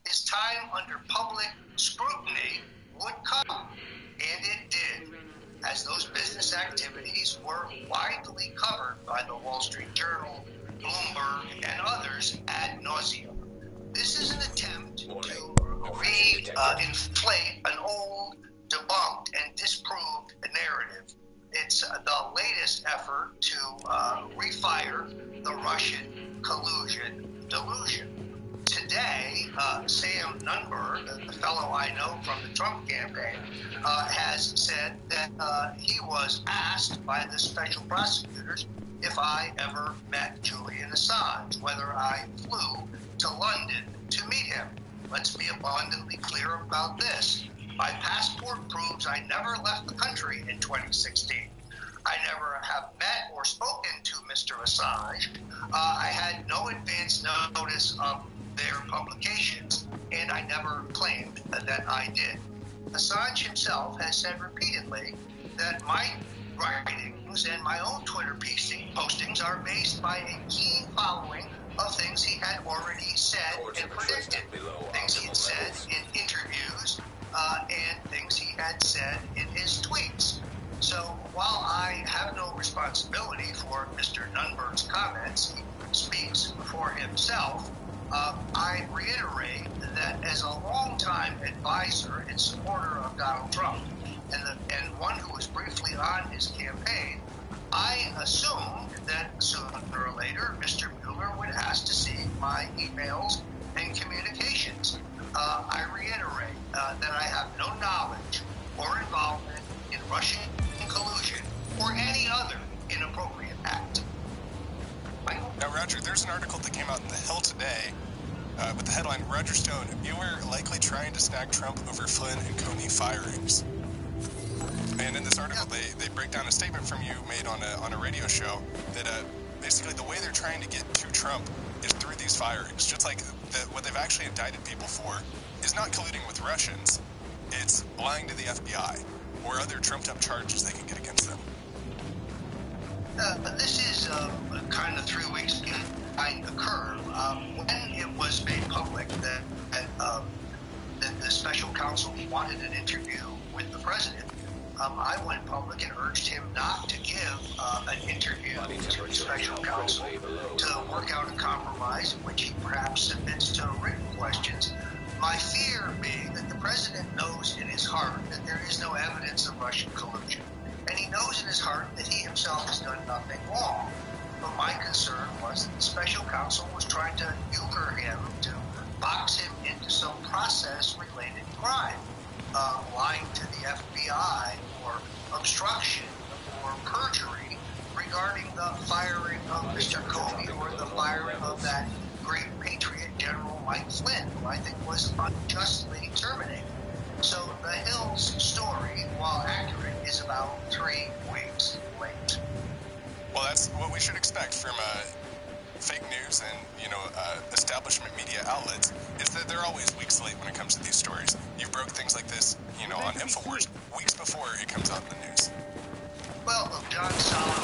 his time under public scrutiny, would come, and it did, as those business activities were widely covered by the Wall Street Journal, Bloomberg, and others ad nauseum. This is an attempt to inflate an old, debunked, and disproved narrative. It's the latest effort to refire the Russian collusion delusion. Today, Sam Nunberg, the fellow I know from the Trump campaign, has said that he was asked by the special prosecutors if I ever met Julian Assange, whether I flew to London to meet him. Let's be abundantly clear about this. My passport proves I never left the country in 2016. I never have met or spoken to Mr. Assange. I had no advance notice of their publications, and I never claimed that I did. Assange himself has said repeatedly that my writings and my own Twitter postings are based by a keen following of things he had already said and predicted. Things he had said in interviews and things he had said in his tweets. So while I have no responsibility for Mr. Nunberg's comments, he speaks for himself. I reiterate that as a longtime advisor and supporter of Donald Trump, and one who was briefly on his campaign, I assumed that sooner or later Mr. Mueller would ask to see my emails and communications. I reiterate that I have no knowledge or involvement in Russian collusion or any other inappropriate act. Now, Roger, there's an article that came out in The Hill today with the headline, Roger Stone, Mueller likely trying to snag Trump over Flynn and Comey firings. And in this article, they break down a statement from you made on a radio show that basically the way they're trying to get to Trump is through these firings. Just like what they've actually indicted people for is not colluding with Russians, it's lying to the FBI or other trumped-up charges they can get against them. This is kind of 3 weeks behind the curve. When it was made public that the special counsel wanted an interview with the president, I went public and urged him not to give an interview to the special counsel to work out a compromise in which he perhaps submits to written questions. My fear being that the president knows in his heart that there is no evidence of Russian collusion. And he knows in his heart that he himself has done nothing wrong. But my concern was that the special counsel was trying to euchre him to box him into some process-related crime, lying to the FBI or obstruction or perjury regarding the firing of Mr. Comey or the firing of that great patriot, General Mike Flynn, who I think was unjustly terminated. So the Hill's story, while accurate, is about 3 weeks late. Well, that's what we should expect from fake news and, establishment media outlets, is that they're always weeks late when it comes to these stories. You broke things like this, on InfoWars weeks before it comes out in the news. Well, John Solomon,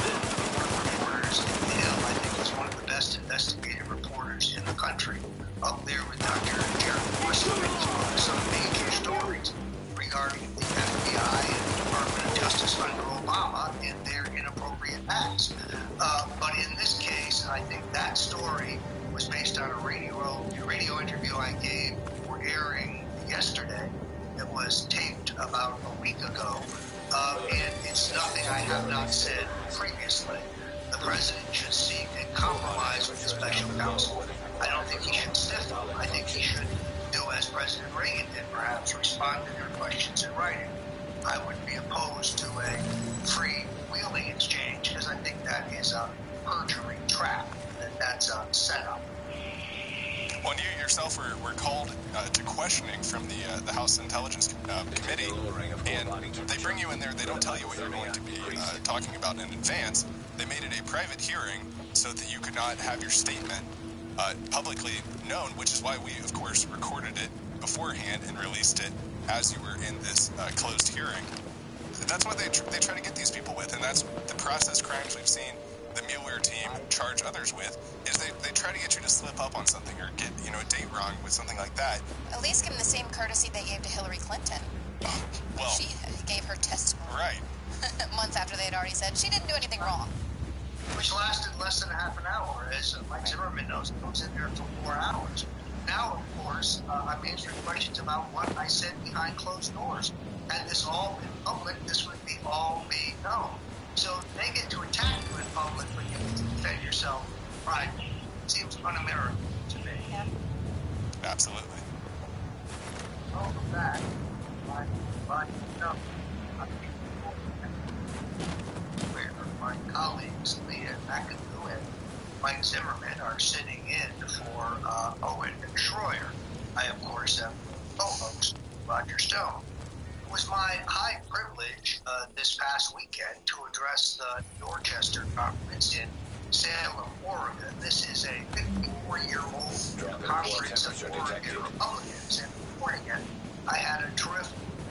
one of the reporters in the Hill, I think is one of the best investigative reporters in the country, up there with Dr. Jeremy Westwood, some major stories regarding the FBI and the Department of Justice under Obama and their inappropriate acts. But in this case, I think that story was based on a radio interview I gave for airing yesterday. It was taped about a week ago, and it's nothing I have not said previously. The president should seek a compromise with the special counsel. I don't think he should stiff them. I think he should do as President Reagan did, perhaps respond to their questions in writing. I would be opposed to a free-wheeling exchange because I think that is a perjury trap, that's a setup. Well, you yourself were called to questioning from the House Intelligence Committee, and they bring you in there. They don't tell you what you're going to be talking about in advance. They made it a private hearing so that you could not have your statement publicly known, which is why we, of course, recorded it beforehand and released it as you were in this closed hearing. That's what they try to get these people with, and that's the process crimes we've seen the Mueller team charge others with, is they try to get you to slip up on something or get, a date wrong with something like that. At least give them the same courtesy they gave to Hillary Clinton. Well, she gave her testimony. Right. Months after they had already said she didn't do anything wrong. Which lasted less than half an hour, as Mike Zimmerman knows. It was in there for 4 hours. Now, of course, I'm answering questions about what I said behind closed doors. Had this all been public, this would all be known. So they get to attack you in public, but you get to defend yourself privately. It seems un-American to me. Yeah. Absolutely. All of that, where my colleagues, Leah McAdoo and Mike Zimmerman, are sitting in for Owen Schroyer. I, of course, am co-host Roger Stone. It was my high privilege this past weekend to address the Dorchester Conference in Salem, Oregon. This is a 54-year-old conference of Oregon Republicans, and before it, I had a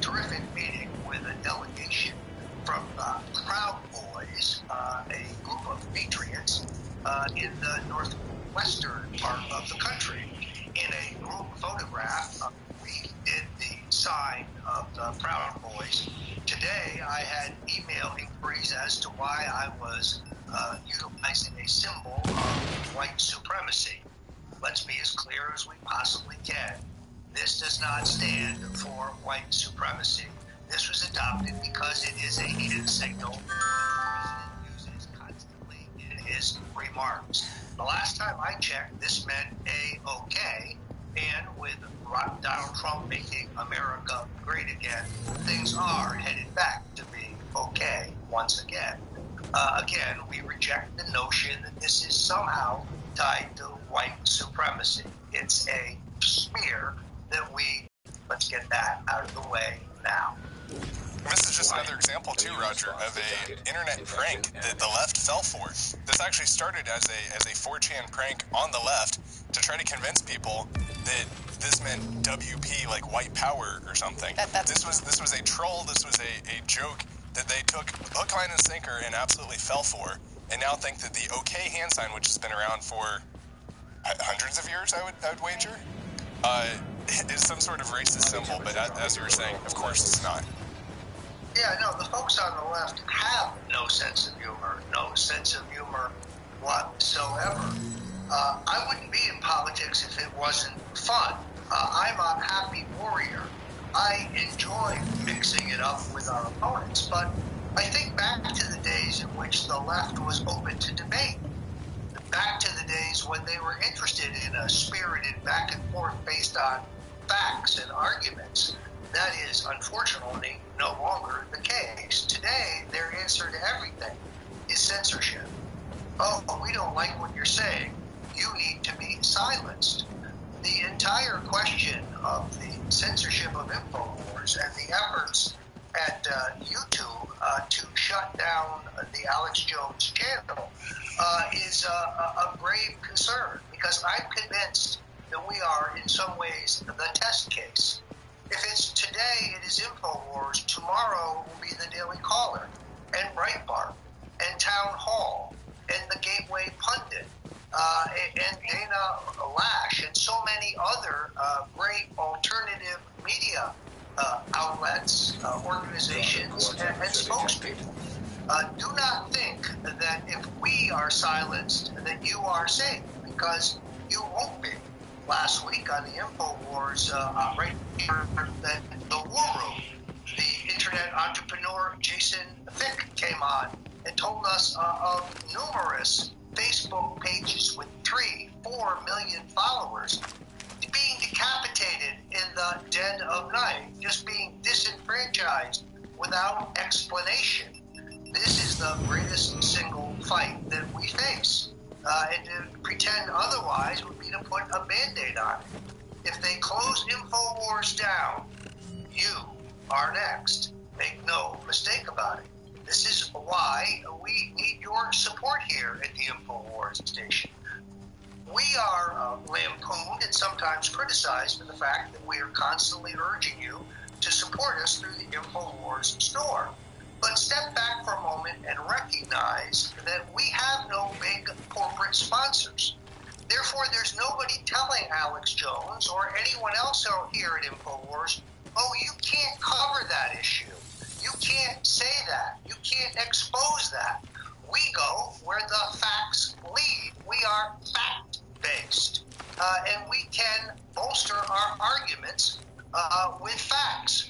terrific meeting with a delegation from proud in the northwestern part of the country. In a group photograph, we did the sign of the Proud Boys. Today, I had email inquiries as to why I was utilizing a symbol of white supremacy. Let's be as clear as we possibly can. This does not stand for white supremacy. This was adopted because it is a hidden signal the president uses constantly in his remarks. The last time I checked, this meant A-OK, and with Donald Trump making America great again, things are headed back to being okay once again. Again, we reject the notion that this is somehow tied to white supremacy. It's a smear that let's get that out of the way now. This is just another example, too, Roger, of a internet prank that the left fell for. This actually started as a 4chan prank on the left to try to convince people that this meant WP, like white power or something. This was a troll. This was a joke that they took hook, line, and sinker and absolutely fell for, and now think that the OK hand sign, which has been around for hundreds of years, I would wager, is some sort of racist symbol. But as you were saying, of course it's not. Yeah, no, the folks on the left have no sense of humor whatsoever. I wouldn't be in politics if it wasn't fun. I'm a happy warrior. I enjoy mixing it up with our opponents, but I think back to the days in which the left was open to debate, back to the days when they were interested in a spirited back and forth based on facts and arguments. That is, unfortunately, no longer the case. Today, their answer to everything is censorship. Oh, we don't like what you're saying. You need to be silenced. The entire question of the censorship of InfoWars and the efforts at YouTube to shut down the Alex Jones channel is a grave concern, because I'm convinced that we are, in some ways, the test case. If it's today, it is InfoWars. Tomorrow will be the Daily Caller and Breitbart and Town Hall and the Gateway Pundit and Dana Lash and so many other great alternative media outlets, organizations, and spokespeople. Do not think that if we are silenced, that you are safe, because you won't be. Last week on the InfoWars, right here, the War Room, the internet entrepreneur Jason Fick came on and told us of numerous Facebook pages with 3-4 million followers being decapitated in the dead of night, just being disenfranchised without explanation. This is the greatest single fight that we face. And to pretend otherwise would be to put a Band-Aid on it. If they close InfoWars down, you are next. Make no mistake about it. This is why we need your support here at the InfoWars station. We are lampooned and sometimes criticized for the fact that we are constantly urging you to support us through the InfoWars store. But step back for a moment and recognize that we have no big corporate sponsors. Therefore, there's nobody telling Alex Jones or anyone else out here at InfoWars, oh, you can't cover that issue. You can't say that. You can't expose that. We go where the facts lead. We are fact-based. And we can bolster our arguments with facts.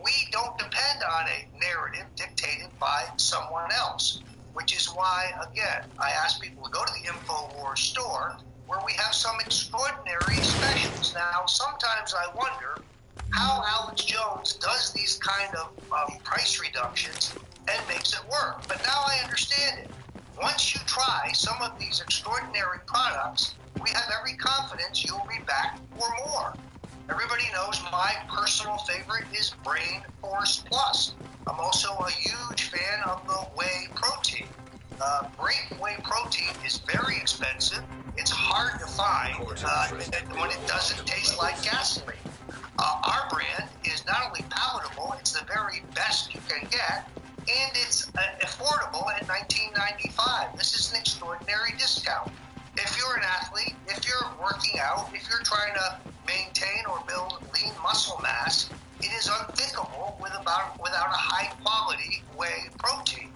We don't depend on a narrative dictated by someone else, which is why, again, I ask people to go to the InfoWars store where we have some extraordinary specials. Now, sometimes I wonder how Alex Jones does these kind of price reductions and makes it work. But now I understand it. Once you try some of these extraordinary products, we have every confidence you'll be back for more. Everybody knows my personal favorite is Brain Force Plus. I'm also a huge fan of the whey protein. Great whey protein is very expensive. It's hard to find when it doesn't taste like gasoline. Our brand is not only palatable, it's the very best you can get, and it's affordable at $19.95. This is an extraordinary discount. If you're an athlete, if you're working out, if you're trying to maintain or build lean muscle mass, it is unthinkable without a high-quality whey protein.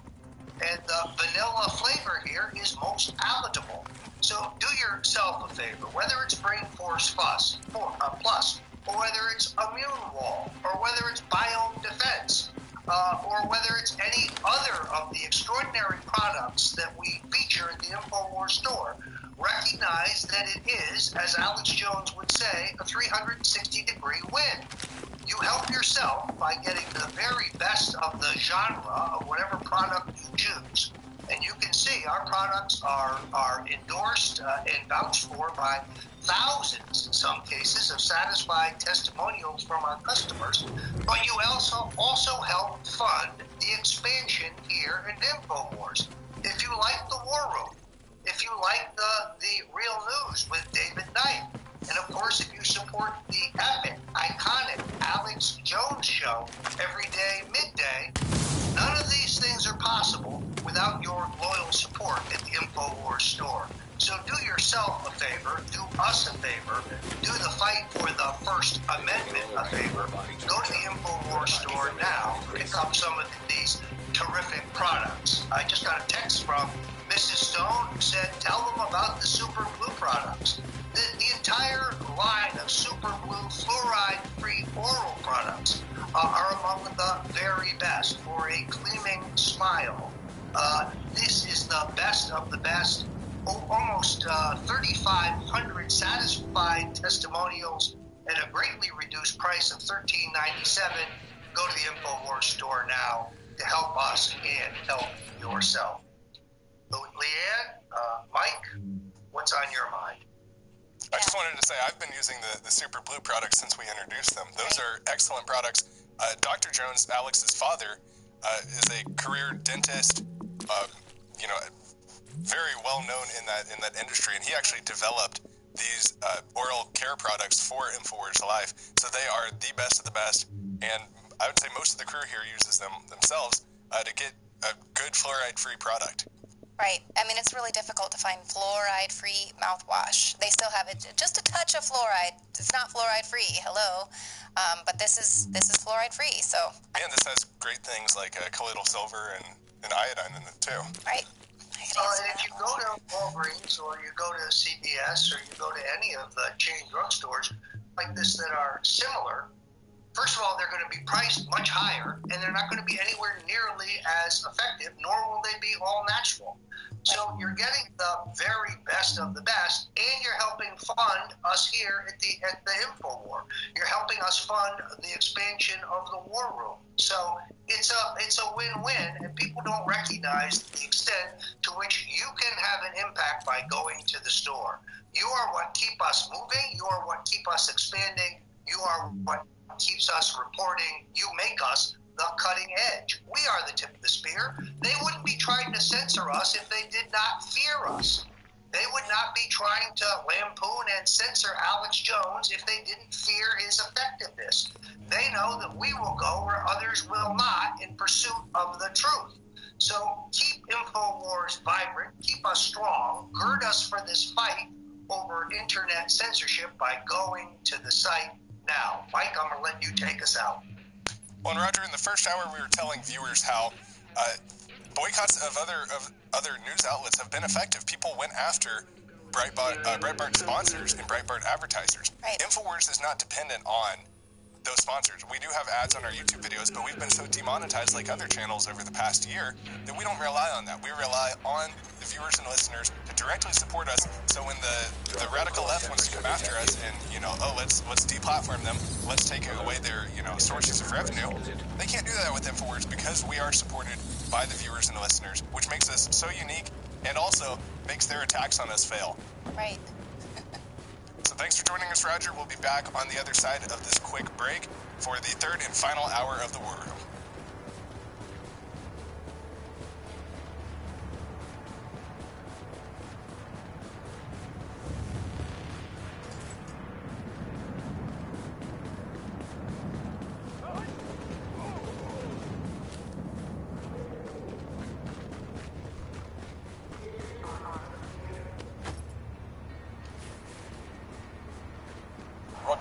And the vanilla flavor here is most palatable. So do yourself a favor, whether it's Brain Force Plus, or whether it's Immune Wall, or whether it's Biome Defense, or whether it's any other of the extraordinary products that we feature at the InfoWars store, recognize that it is, as Alex Jones would say, a 360-degree win. You help yourself by getting the very best of the genre of whatever product you choose. And you can see our products are endorsed and vouched for by thousands, in some cases, of satisfied testimonials from our customers. But you also help fund the expansion here at InfoWars. If you like the War Room, if you like the Real News with David Knight, and of course, if you support the epic, iconic Alex Jones show every day, midday, none of these things are possible without your loyal support at the InfoWars store. So do yourself a favor, do us a favor, do the fight for the First Amendment a favor. Go to the InfoWars store now, pick up some of these terrific products. I just got a text from Mrs. Stone who said, tell them about the Super Blue products. The entire line of Super Blue fluoride-free oral products are among the very best for a gleaming smile. This is the best of the best. Almost 3,500 satisfied testimonials at a greatly reduced price of $13.97. Go to the InfoWars store now to help us and help yourself. Leanne, Mike, what's on your mind? I just wanted to say I've been using the Super Blue products since we introduced them. Those are excellent products. Dr. Jones, Alex's father, is a career dentist, very well known in that industry, and he actually developed these oral care products for InfoWars Life. So they are the best of the best, and I would say most of the crew here uses them themselves to get a good fluoride-free product. Right. I mean, it's really difficult to find fluoride-free mouthwash. They still have it, just a touch of fluoride. It's not fluoride-free. Hello, but this is fluoride-free. So. And this has great things like colloidal silver and iodine in it too. Right. And if you go to Walgreens or you go to CVS or you go to any of the chain drugstores like this that are similar, first of all, they're going to be priced much higher, and they're not going to be anywhere nearly as effective, nor will they be all natural. So you're getting the very best of the best, and you're helping fund us here at the InfoWar. You're helping us fund the expansion of the War Room. So it's a win-win, and people don't recognize the extent to which you can have an impact by going to the store. You are what keep us moving. You are what keep us expanding. You are what keeps us reporting. You make us the cutting edge. We are the tip of the spear. They wouldn't be trying to censor us if they did not fear us. They would not be trying to lampoon and censor Alex Jones if they didn't fear his effectiveness. They know that we will go where others will not in pursuit of the truth. So keep InfoWars vibrant, keep us strong, gird us for this fight over internet censorship by going to the site now. Mike, I'm going to let you take us out. Well, and Roger, in the first hour, we were telling viewers how boycotts of other news outlets have been effective. People went after Breitbart sponsors and Breitbart advertisers. Right. InfoWars is not dependent on those sponsors. We do have ads on our YouTube videos, but we've been so demonetized like other channels over the past year that we don't rely on that. We rely on the viewers and listeners to directly support us. So when the radical left wants to come after us and, let's deplatform them, let's take away their, sources of revenue, they can't do that with InfoWars because we are supported by the viewers and listeners, which makes us so unique and also makes their attacks on us fail. Right. So thanks for joining us, Roger. We'll be back on the other side of this quick break for the third and final hour of the War Room.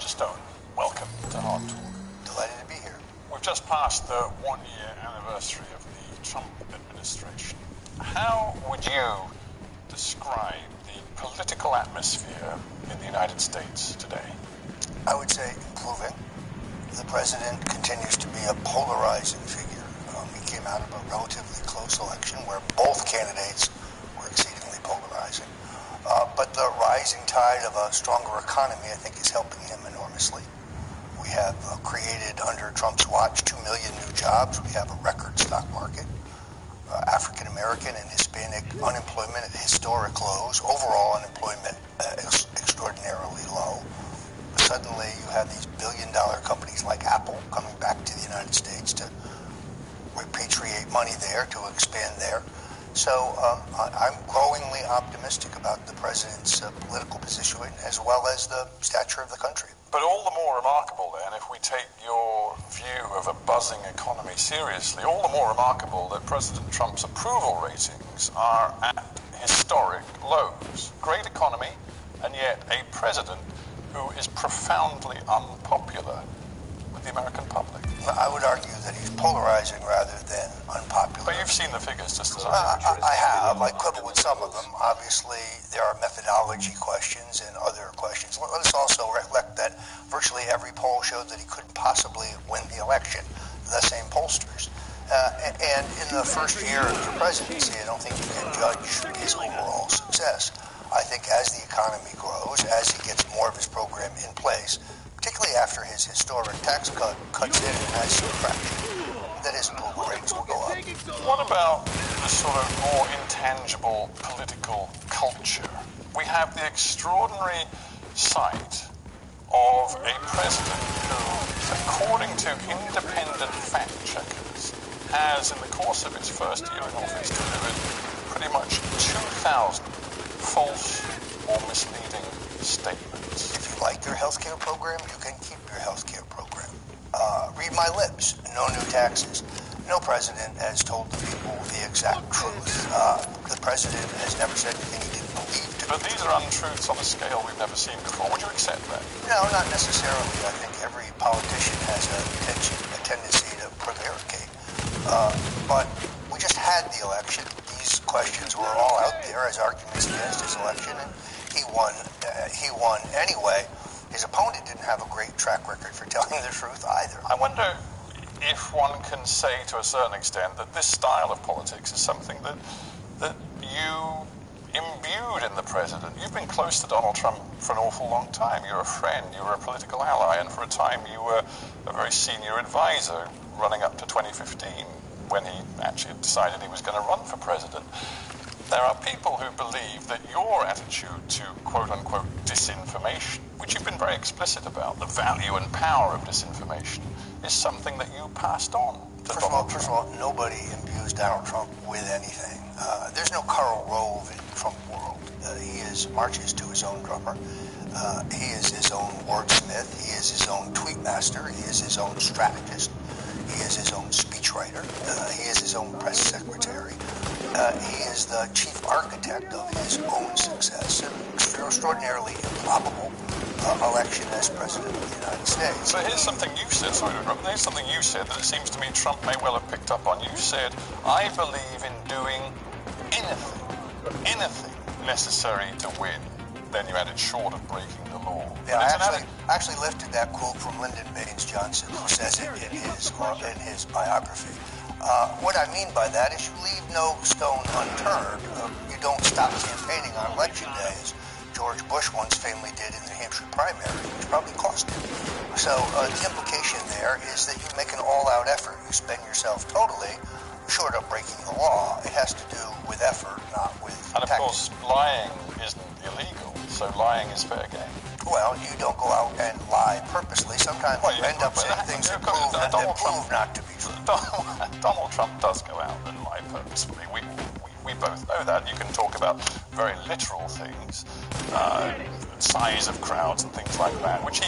Roger Stone, welcome to Hard Talk. Delighted to be here. We've just passed the one-year anniversary of the Trump administration. How would you describe the political atmosphere in the United States today? I would say improving. The president continues to be a polarizing figure. He came out of a relatively close election where both candidates were exceedingly polarizing. But the rising tide of a stronger economy, I think, is helping him enormously. We have created, under Trump's watch, 2 million new jobs. We have a record stock market. African American and Hispanic unemployment at historic lows. Overall unemployment extraordinarily low. Suddenly you have these billion-dollar companies like Apple coming back to the United States to repatriate money there, to expand there. So I'm growingly optimistic about the president's political position as well as the stature of the country. But all the more remarkable then, if we take your view of a buzzing economy seriously, all the more remarkable that President Trump's approval ratings are at historic lows. Great economy, and yet a president who is profoundly unpopular with the American public. I would argue that he's polarizing rather than unpopular. But you've seen the figures just as I have. I have. I quibble with some of them. Obviously, there are methodology questions and other questions. Let us also recollect that virtually every poll showed that he couldn't possibly win the election. The same pollsters. And in the first year of the presidency, I don't think you can judge his overall success. I think as the economy grows, as he gets more of his program in place, particularly after his historic tax cut cuts in and has some traction, that his approval ratings will go up. What about the sort of more intangible political culture? We have the extraordinary sight of a president who, according to independent fact checkers, has, in the course of his first year in office, delivered pretty much 2,000 false or misleading statements. If you like your health care program, you can keep your health care program. Read my lips. No new taxes. No president has told the people the exact truth. The president has never said anything he didn't believe to. But these are untruths on a scale we've never seen before. Would you accept that? No, not necessarily. I think every politician has a tendency to prevaricate. But we just had the election. These questions were all out there as arguments against his election, and he won. He won anyway. His opponent didn't have a great track record for telling the truth either. I wonder if one can say to a certain extent that this style of politics is something that you imbued in the president. You've been close to Donald Trump for an awful long time. You're a friend, you were a political ally, and for a time you were a very senior advisor running up to 2015 when he actually decided he was going to run for president. There are people who believe that your attitude to quote-unquote disinformation, which you've been very explicit about, the value and power of disinformation, is something that you passed on to Donald Trump. First of all, nobody imbues Donald Trump with anything. There's no Karl Rove in the Trump world. He marches to his own drummer. He is his own wordsmith. He is his own tweetmaster. He is his own strategist. He is his own speechwriter. He is his own press secretary. He is the chief architect of his own success and extraordinarily improbable election as president of the United States. So here's something you said, here's something you said that it seems to me Trump may well have picked up on. You said, I believe in doing anything necessary to win. Then you added short of breaking the law. Yeah, I actually lifted that quote from Lyndon Baines Johnson, who says it in his biography. What I mean by that is you leave no stone unturned. You don't stop campaigning on election day, as George Bush once famously did in the New Hampshire primary, which probably cost him. So the implication there is that you make an all-out effort. You spend yourself totally short of breaking the law. It has to do with effort, not with And of course, lying isn't illegal, so lying is fair game. Well, you don't go out and lie purposely. Sometimes you end up saying things that prove not to be true. Donald Trump does go out and lie purposefully. We both know that. You can talk about very literal things, size of crowds and things like that, which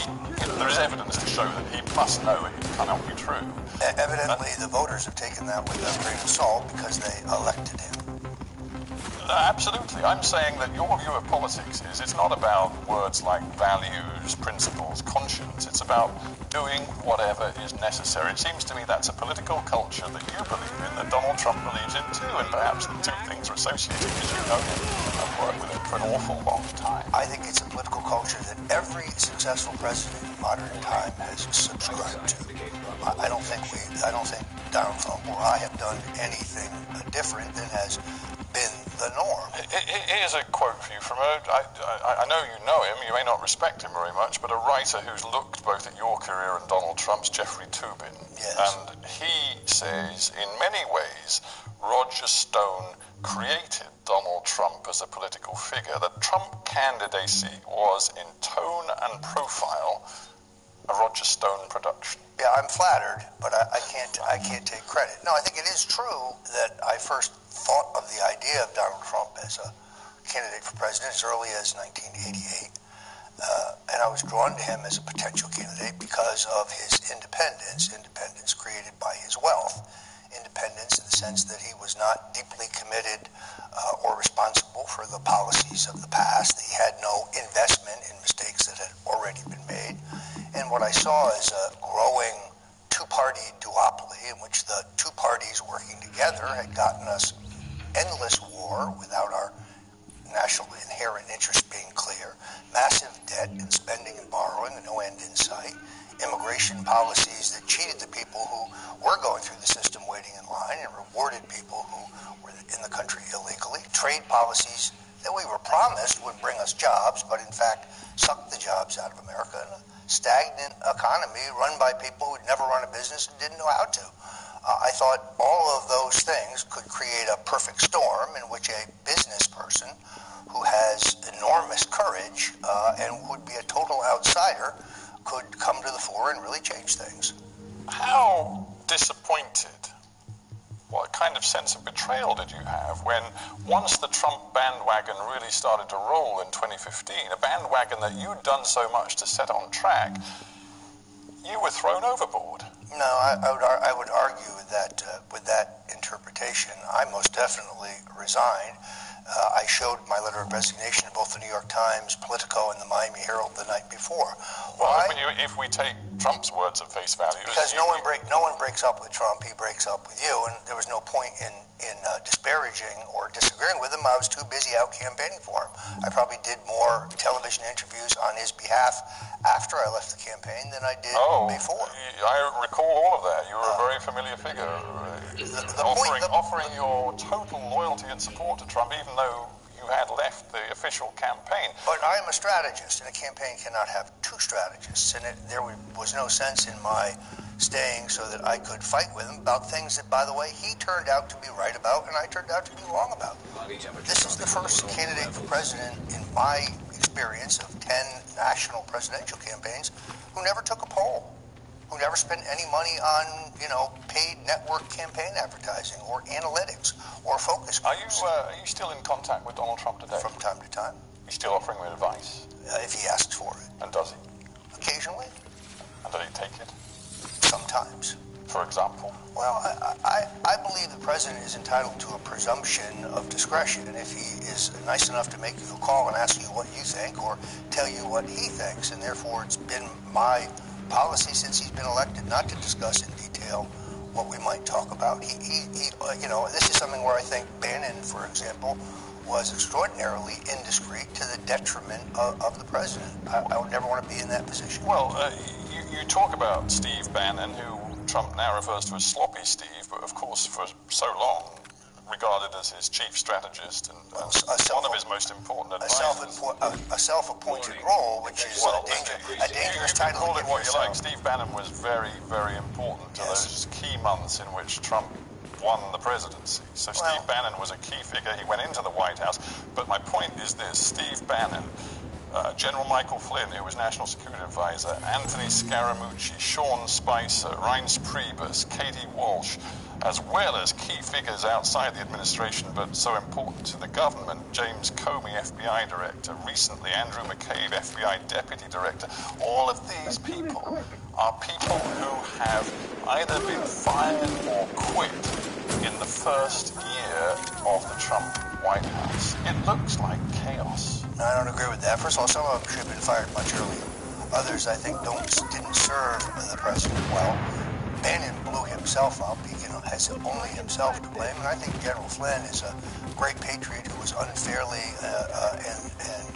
there is evidence to show that he must know it cannot be true. Evidently, the voters have taken that with a grain of salt because they elected him. Absolutely. I'm saying that your view of politics is it's not about words like values, principles, conscience. It's about doing whatever is necessary. It seems to me that's a political culture that you believe in, that Donald Trump believes in too, and perhaps the two things are associated because you know him and worked with him for an awful long time. I think it's a political culture that every successful president in modern time has subscribed to. I don't think Donald Trump or I have done anything different than has been the norm. Here's a quote for you from I know you know him, you may not respect him very much, but a writer who's looked both at your career and Donald Trump's, Jeffrey Toobin. Yes. And he says, in many ways, Roger Stone created Donald Trump as a political figure. The Trump candidacy was, in tone and profile, a Roger Stone production. Yeah, I'm flattered, but I can't take credit. No, I think it is true that I first thought of the idea of Donald Trump as a candidate for president as early as 1988. And I was drawn to him as a potential candidate because of his independence created by his wealth. Independence in the sense that he was not deeply committed or responsible for the policies of the past. He had no investment in mistakes that had already been made. And what I saw is a growing two-party duopoly in which the two parties working together had gotten us endless war without our national inherent interest being clear, massive debt and spending and borrowing with no end in sight, immigration policies that cheated the people who were going through the system waiting in line and rewarded people who were in the country illegally, trade policies that we were promised would bring us jobs, but in fact sucked the jobs out of America, and a stagnant economy run by people who'd never run a business and didn't know how to. I thought all of those things could create a perfect storm in which a business person who has enormous courage and would be a total outsider could come to the fore and really change things. How disappointed, what kind of sense of betrayal did you have when once the Trump bandwagon really started to roll in 2015, a bandwagon that you'd done so much to set on track, you were thrown overboard? No, I would argue that with that interpretation, I most definitely resigned. I showed my letter of resignation to both the New York Times, Politico, and the Miami Herald the night before. Well, if we take Trump's words at face value, because no one breaks up with Trump, he breaks up with you, and there was no point in disparaging or disagreeing with him. I was too busy out campaigning for him. I probably did more television interviews on his behalf after I left the campaign than I did before. I recall all of that. You were a very familiar figure, offering your total loyalty and support to Trump, even though you had left the official campaign. But I am a strategist, and a campaign cannot have two strategists, and there was no sense in my staying so that I could fight with him about things that, by the way, he turned out to be right about and I turned out to be wrong about. This is the first candidate for president in my experience of 10 national presidential campaigns who never took a poll, who never spent any money on, paid network campaign advertising or analytics or focus groups. Are you still in contact with Donald Trump today? From time to time. He's still offering me advice? If he asks for it. And does he? Occasionally. And does he take it? Sometimes. For example? Well, I believe the president is entitled to a presumption of discretion, and if he is nice enough to make you a call and ask you what you think or tell you what he thinks, and therefore it's been my policy since he's been elected not to discuss in detail what we might talk about. He this is something where I think Bannon, for example, was extraordinarily indiscreet to the detriment of the president. I would never want to be in that position. Well, you talk about Steve Bannon, who Trump now refers to as Sloppy Steve, but of course for so long regarded as his chief strategist and one of his most important advisors. A self-appointed role, which is a dangerous title. Call it what you like. Steve Bannon was very, very important to those key months in which Trump won the presidency. So Steve Bannon was a key figure. He went into the White House. But my point is this: Steve Bannon, General Michael Flynn, who was National Security Advisor, Anthony Scaramucci, Sean Spicer, Reince Priebus, Katie Walsh, as well as key figures outside the administration but so important to the government, James Comey, FBI Director, recently Andrew McCabe, FBI Deputy Director. All of these people are people who have either been fired or quit in the first year of the Trump White House, it looks like chaos. No, I don't agree with that. First of all, some of them should have been fired much earlier. Others, I think, didn't serve the president well. Bannon blew himself up. He has only himself to blame. And I think General Flynn is a great patriot who was unfairly and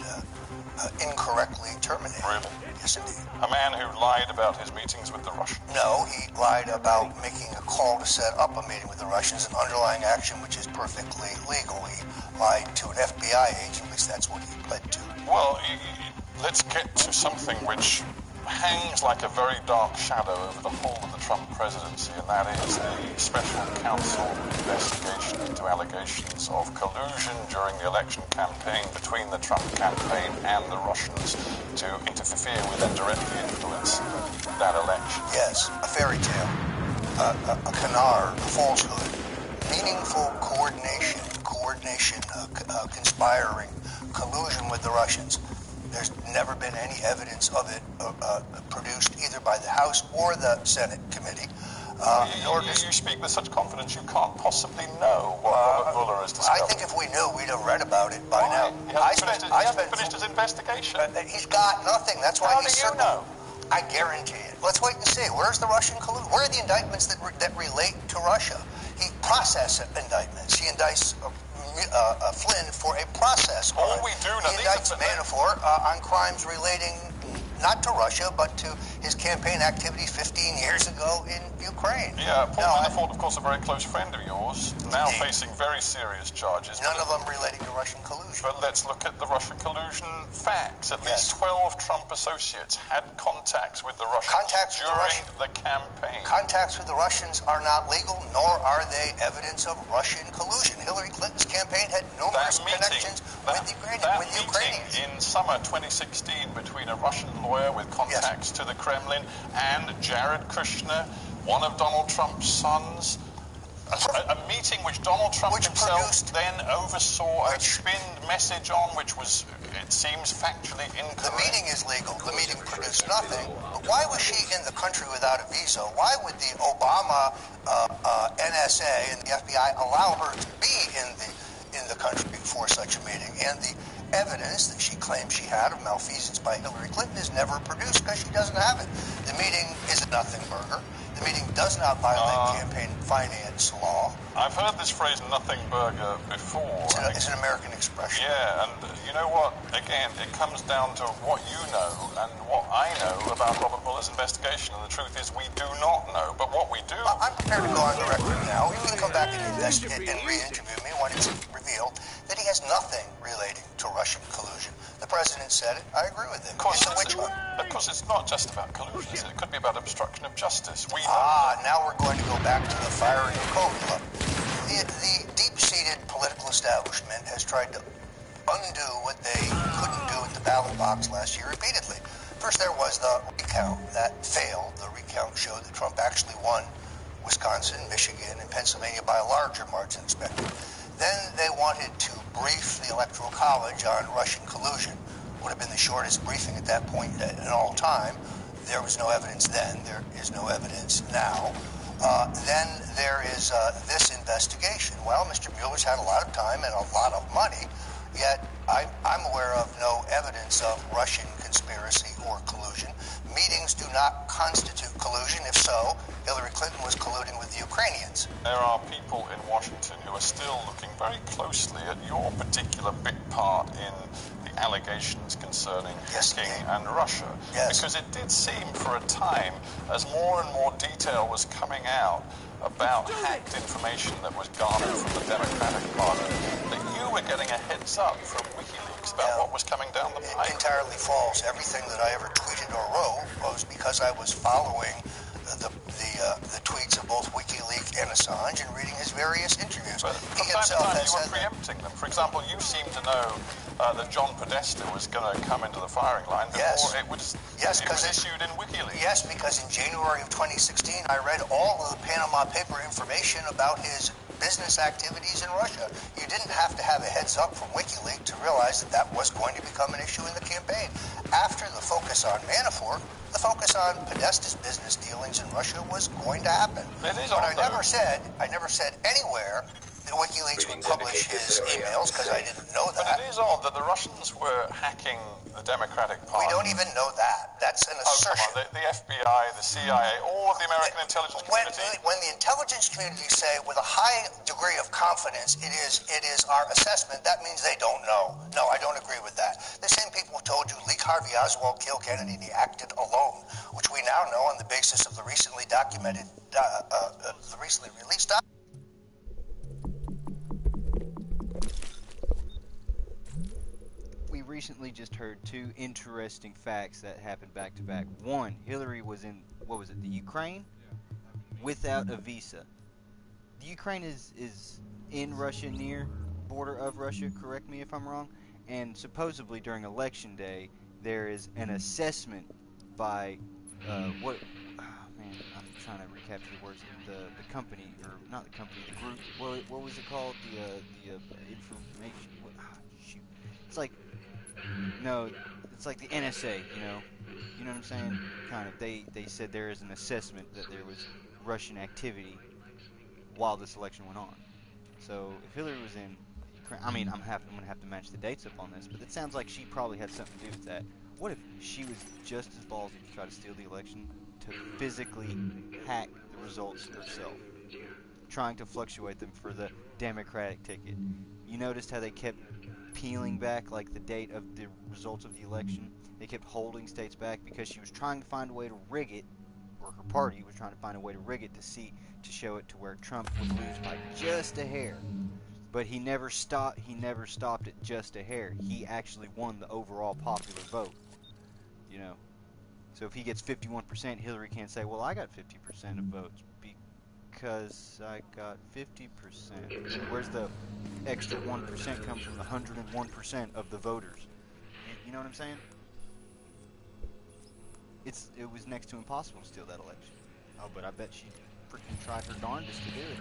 incorrectly terminated. Really? Yes, indeed. A man who lied about his meetings with the Russians? No, he lied about making a call to set up a meeting with the Russians, an underlying action which is perfectly legal. He lied to an FBI agent, at least that's what he pled to. Well, let's get to something which hangs like a very dark shadow over the whole of the Trump presidency, and that is the special counsel investigation into allegations of collusion during the election campaign between the Trump campaign and the Russians to interfere with and directly influence that election. Yes, a fairy tale, a canard, a falsehood, meaningful coordination, conspiring, collusion with the Russians. There's never been any evidence of it produced either by the House or the Senate committee. You speak with such confidence you can't possibly know what Robert Mueller has discovered. I think if we knew, we'd have read about it by now. He hasn't finished his investigation. He's got nothing. That's why How do you know? I guarantee it. Let's wait and see. Where's the Russian collusion? Where are the indictments that relate to Russia? He processes indictments. He indicts Flynn for a process crime. All we do know, he indicts Manafort on crimes relating not to Russia, but to his campaign activities 15 years ago in Ukraine. Yeah, Paul Manafort, of course, a very close friend of yours, now facing very serious charges. None of them relating to Russian collusion. But let's look at the Russian collusion facts. At least 12 Trump associates had contacts with the Russians during the campaign. Contacts with the Russians are not legal, nor are they evidence of Russian collusion. Hillary Clinton's campaign had numerous connections with the Ukrainians. In summer 2016 between a Russian lawyer with contacts to the Kremlin and Jared Kushner, one of Donald Trump's sons, a meeting which Donald Trump himself then oversaw a spinned message on, which was, it seems, factually incorrect. The meeting is legal. The meeting produced nothing. But why was she in the country without a visa? Why would the Obama NSA and the FBI allow her to be in the country for such a meeting? And the evidence that she claims she had of malfeasance by Hillary Clinton is never produced because she doesn't have it. The meeting is a nothing burger. The meeting does not violate campaign finance law. I've heard this phrase "nothing burger" before. It's an American expression. Yeah, and you know what? Again, it comes down to what you know and what I know about Robert Mueller's investigation. And the truth is, we do not know. But what we do... I'm prepared to go on the record now. You can come back and re-interview me when it's revealed that he has nothing relating to Russian collusion. The president said it. I agree with him. Of course, it's not just about collusion. It could be about obstruction of justice. Now we're going to go back to the firing of Coppola. The deep-seated political establishment has tried to undo what they couldn't do at the ballot box last year repeatedly. First, there was the recount that failed. The recount showed that Trump actually won Wisconsin, Michigan, and Pennsylvania by a larger margin than expected. Then they wanted to brief the Electoral College on Russian collusion. Would have been the shortest briefing at that point in all time. There was no evidence then. There is no evidence now. Then there is this investigation. Well, Mr. Mueller's had a lot of time and a lot of money, yet I'm aware of no evidence of Russian conspiracy or collusion. Meetings do not constitute collusion. If so, Hillary Clinton was colluding with the Ukrainians. There are people in Washington who are still looking very closely at your particular big part in the allegations concerning hacking and Russia. Because it did seem for a time, as more and more detail was coming out about hacked information that was garnered from the Democratic Party, that you were getting a heads up from WikiLeaks about what was coming down the pipe. Entirely false. Everything that I ever tweeted or wrote was because I was following the tweets of both WikiLeaks and Assange and reading his various interviews. But from time to time you were preempting them. For example, you seem to know that John Podesta was going to come into the firing line before it was issued in WikiLeaks. Yes, because in January of 2016 I read all of the Panama paper information about his business activities in Russia. You didn't have to have a heads up from WikiLeaks to realize that that was going to become an issue in the campaign. After the focus on Manafort, the focus on Podesta's business dealings in Russia was going to happen. It is but I never said anywhere WikiLeaks would publish his emails, because I didn't know that. But it is odd that the Russians were hacking the Democratic Party. We don't even know that. That's an assertion. Oh, come on. The FBI, the CIA, all of the American intelligence community. When the intelligence community say with a high degree of confidence it is our assessment, that means they don't know. No, I don't agree with that. The same people who told you Lee Harvey Oswald killed Kennedy and he acted alone, which we now know on the basis of the recently documented, the recently released document. We recently just heard two interesting facts that happened back to back. One, Hillary was in, what was it, the Ukraine? Without a visa. The Ukraine is in Russia, near border of Russia, correct me if I'm wrong, and supposedly during election day there is an assessment by I'm trying to recapture the words, the company, or not the company, the group, what was it called, the information, shoot, it's like, no, it's like the NSA, you know what I'm saying, kind of, they said there is an assessment that there was Russian activity while this election went on. So if Hillary was in Ukraine, I mean, I'm gonna have to match the dates up on this, but it sounds like she probably had something to do with that. What if she was just as ballsy to try to steal the election, to physically hack the results herself, trying to fluctuate them for the Democratic ticket? You noticed how they kept peeling back like the date of the results of the election? They kept holding states back because she was trying to find a way to rig it, or her party was trying to find a way to rig it to show it to where Trump would lose by just a hair. But he never stopped at just a hair. He actually won the overall popular vote. You know. So if he gets 51%, Hillary can't say, well, I got 50% of votes because I got 50%. Where's the extra 1% come from the 101% of the voters? You know what I'm saying? It was next to impossible to steal that election. Oh, but I bet she freaking tried her darndest to do it.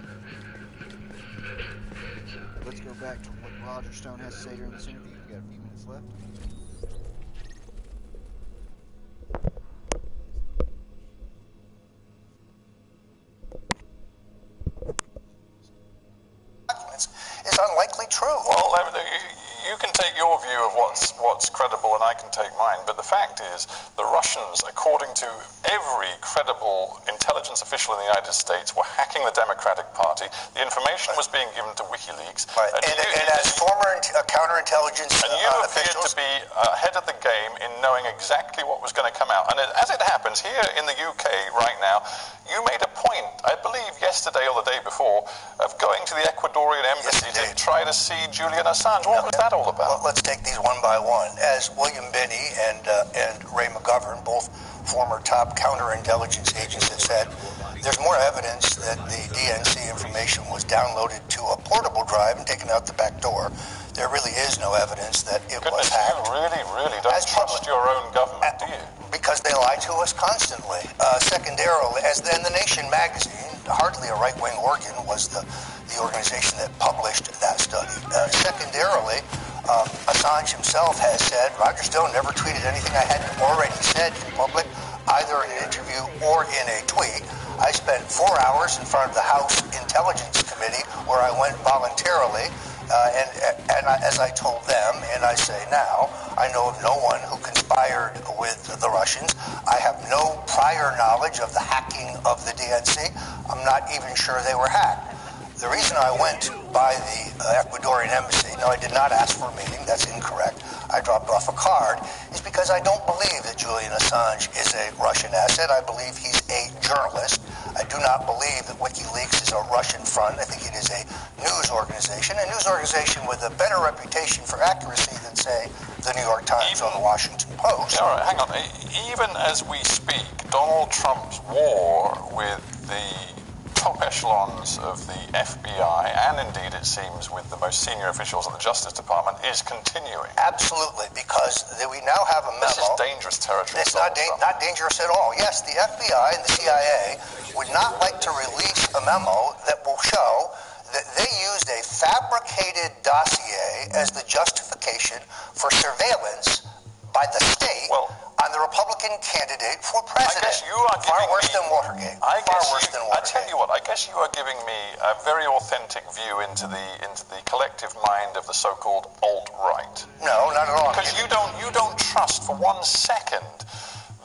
Let's go back to what Roger Stone has to say during this interview. We've got a few minutes left. Is unlikely true. Well, you can take your view of what's credible and I can take mine, but the fact is the Russians, according to every credible intelligence official in the United States, were hacking the Democratic Party. The information was being given to WikiLeaks. Right. And as former counterintelligence and you appeared to be ahead of the game in knowing exactly what was going to come out. And as it happens, here in the UK right now, you made a point, I believe yesterday or the day before, of going to the Ecuadorian embassy to try to see Julian Assange. What was that all about? Well, let's take these one by one. As William Binney and Ray McGovern, both former top counterintelligence agents, have said, there's more evidence that the DNC information was downloaded to a portable drive and taken out the back door. There really is no evidence that it was hacked. You really don't trust your own government, do you? Because they lie to us constantly. Secondarily, as in the Nation magazine, hardly a right-wing organ was the organization that published that study. Secondarily, Assange himself has said, Roger Stone never tweeted anything I hadn't already said in public, either in an interview or in a tweet. I spent 4 hours in front of the House Intelligence Committee where I went voluntarily, and as I told them, and I say now, I know of no one who conspired with the Russians. I have no prior knowledge of the hacking of the DNC. I'm not even sure they were hacked. The reason I went by the Ecuadorian embassy, no, I did not ask for a meeting, that's incorrect. I dropped off a card, is because I don't believe that Julian Assange is a Russian asset. I believe he's a journalist. I do not believe that WikiLeaks is a Russian front. I think it is a news organization with a better reputation for accuracy than, say, the New York Times or the Washington Post. All right, hang on. Even as we speak, Donald Trump's war with the top echelons of the FBI, and indeed it seems with the most senior officials of the Justice Department, is continuing. Absolutely, because we now have a memo. This is dangerous territory. It's not dangerous at all. Yes, the FBI and the CIA would not like to release a memo that will show that they used a fabricated dossier as the justification for surveillance by the state on the Republican Republican candidate for president. I guess you are far giving worse me, than Watergate. I tell you what, I guess you are giving me a very authentic view into the collective mind of the so-called alt-right. No, not at all. Because you don't trust for 1 second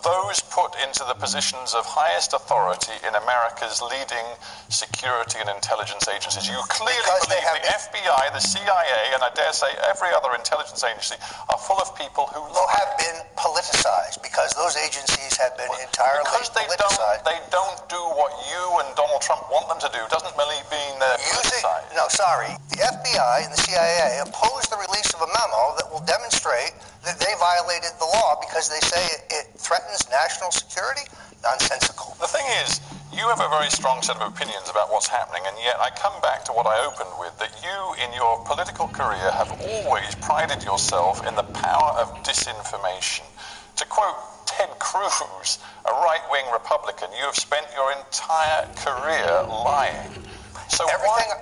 those put into the positions of highest authority in America's leading security and intelligence agencies. You clearly believe the FBI, the CIA, and I dare say every other intelligence agency are full of people who have been politicized, because those agencies have been entirely politicized. They don't do what you and Donald Trump want them to do. Doesn't really mean they're politicized. No, sorry. The FBI and the CIA opposed the release of a memo that will demonstrate that they violated the law because they say it threatens national security. Nonsensical. The thing is, you have a very strong set of opinions about what's happening, and yet I come back to what I opened with, that you, in your political career, have always prided yourself in the power of disinformation. To quote Ted Cruz, a right-wing Republican, you have spent your entire career lying. So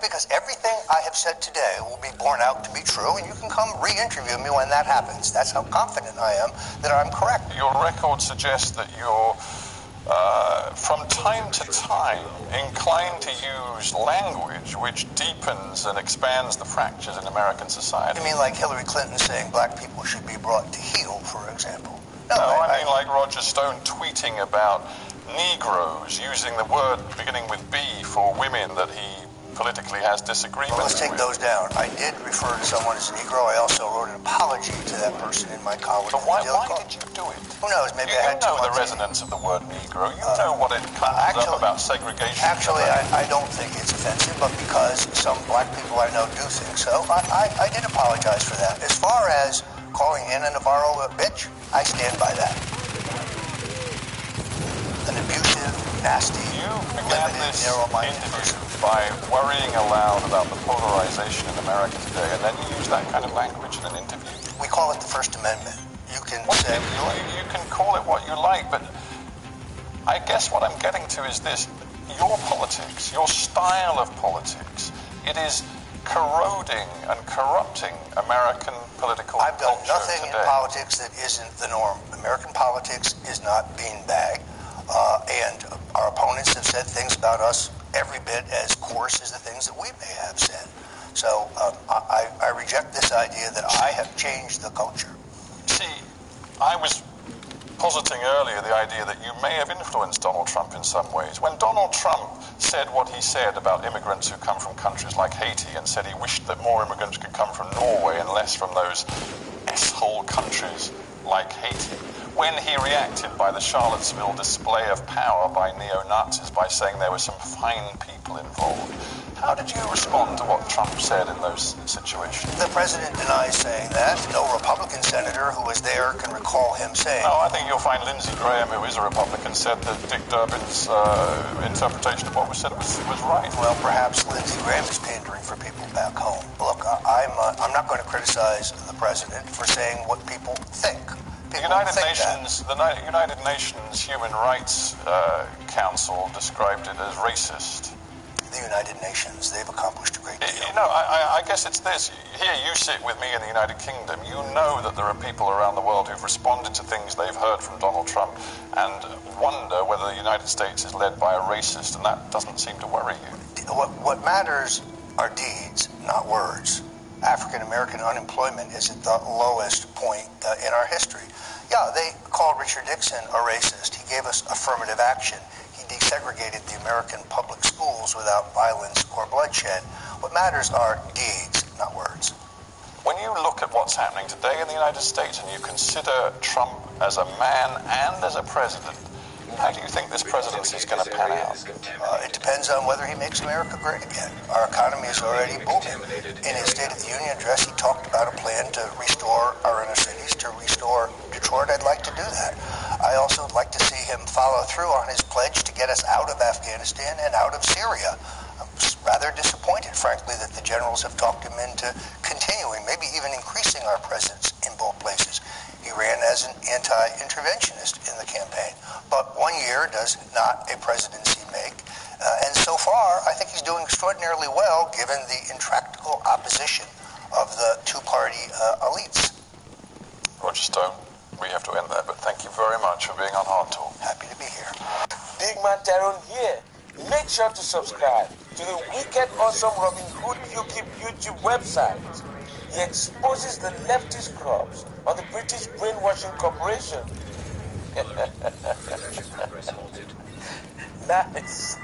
because everything I have said today will be borne out to be true, and you can come re-interview me when that happens. That's how confident I am that I'm correct. Your record suggests that you're, from time to time, inclined to use language which deepens and expands the fractures in American society. You mean like Hillary Clinton saying black people should be brought to heel, for example? No, I mean like Roger Stone tweeting about Negroes, using the word beginning with B for women that he politically has disagreements let's take those down. I did refer to someone as a Negro. I also wrote an apology to that person in my column. But why did you do it? Who knows? Maybe I had to. You know the resonance of the word Negro. You know what it comes up about segregation. Actually, I don't think it's offensive, but because some black people I know do think so, I did apologize for that. As far as calling Ana Navarro a bitch, I stand by that. An abusive, nasty, limited, narrow-minded person. By worrying aloud about the polarization in America today, and then you use that kind of language in an interview. We call it the First Amendment. You can say... You can call it what you like, but I guess what I'm getting to is this. Your politics, your style of politics, it is corroding and corrupting American political culture. I've done nothing today. In politics that isn't the norm. American politics is not beanbag, and our opponents have said things about us every bit as coarse as the things that we may have said. So I reject this idea that I have changed the culture. See, I was positing earlier the idea that you may have influenced Donald Trump in some ways. When Donald Trump said what he said about immigrants who come from countries like Haiti, and said he wished that more immigrants could come from Norway and less from those S-hole countries like Haiti, when he reacted by the Charlottesville display of power by neo-Nazis by saying there were some fine people involved, how did you respond to what Trump said in those situations? The president denies saying that. No Republican senator who was there can recall him saying... No, I think you'll find Lindsey Graham, who is a Republican, said that Dick Durbin's interpretation of what was said was right. Well, perhaps Lindsey Graham is pandering for people back home. Look, I'm not going to criticize the president for saying what people think. The United Nations Human Rights Council described it as racist. The United Nations, they've accomplished a great deal. You know, I guess it's this. Here you sit with me in the United Kingdom. You know that there are people around the world who've responded to things they've heard from Donald Trump and wonder whether the United States is led by a racist, and that doesn't seem to worry you. What matters are deeds, not words. African-American unemployment is at the lowest point in our history. Yeah, they called Richard Nixon a racist. He gave us affirmative action. He desegregated the American public schools without violence or bloodshed. What matters are deeds, not words. When you look at what's happening today in the United States and you consider Trump as a man and as a president, how do you think this presidency is going to pan out? It depends on whether he makes America great again. Our economy is already booming. In his State of the Union address, he talked about a plan to restore our inner cities, to restore Detroit. I'd like to do that. I also would like to see him follow through on his pledge to get us out of Afghanistan and out of Syria. I'm rather disappointed, frankly, that the generals have talked him into continuing, maybe even increasing our presence in both places. He ran as an anti-interventionist in the campaign. But 1 year does not a presidency make. And so far, I think he's doing extraordinarily well, given the intractable opposition of the two-party elites. Roger Stone. we have to end there, but thank you very much for being on Hard Talk. Happy to be here. Big Man Tyrone here. Make sure to subscribe to the wicked, awesome Robin Hood UKIP YouTube website. He exposes the leftist crops on the British brainwashing corporation. Nice.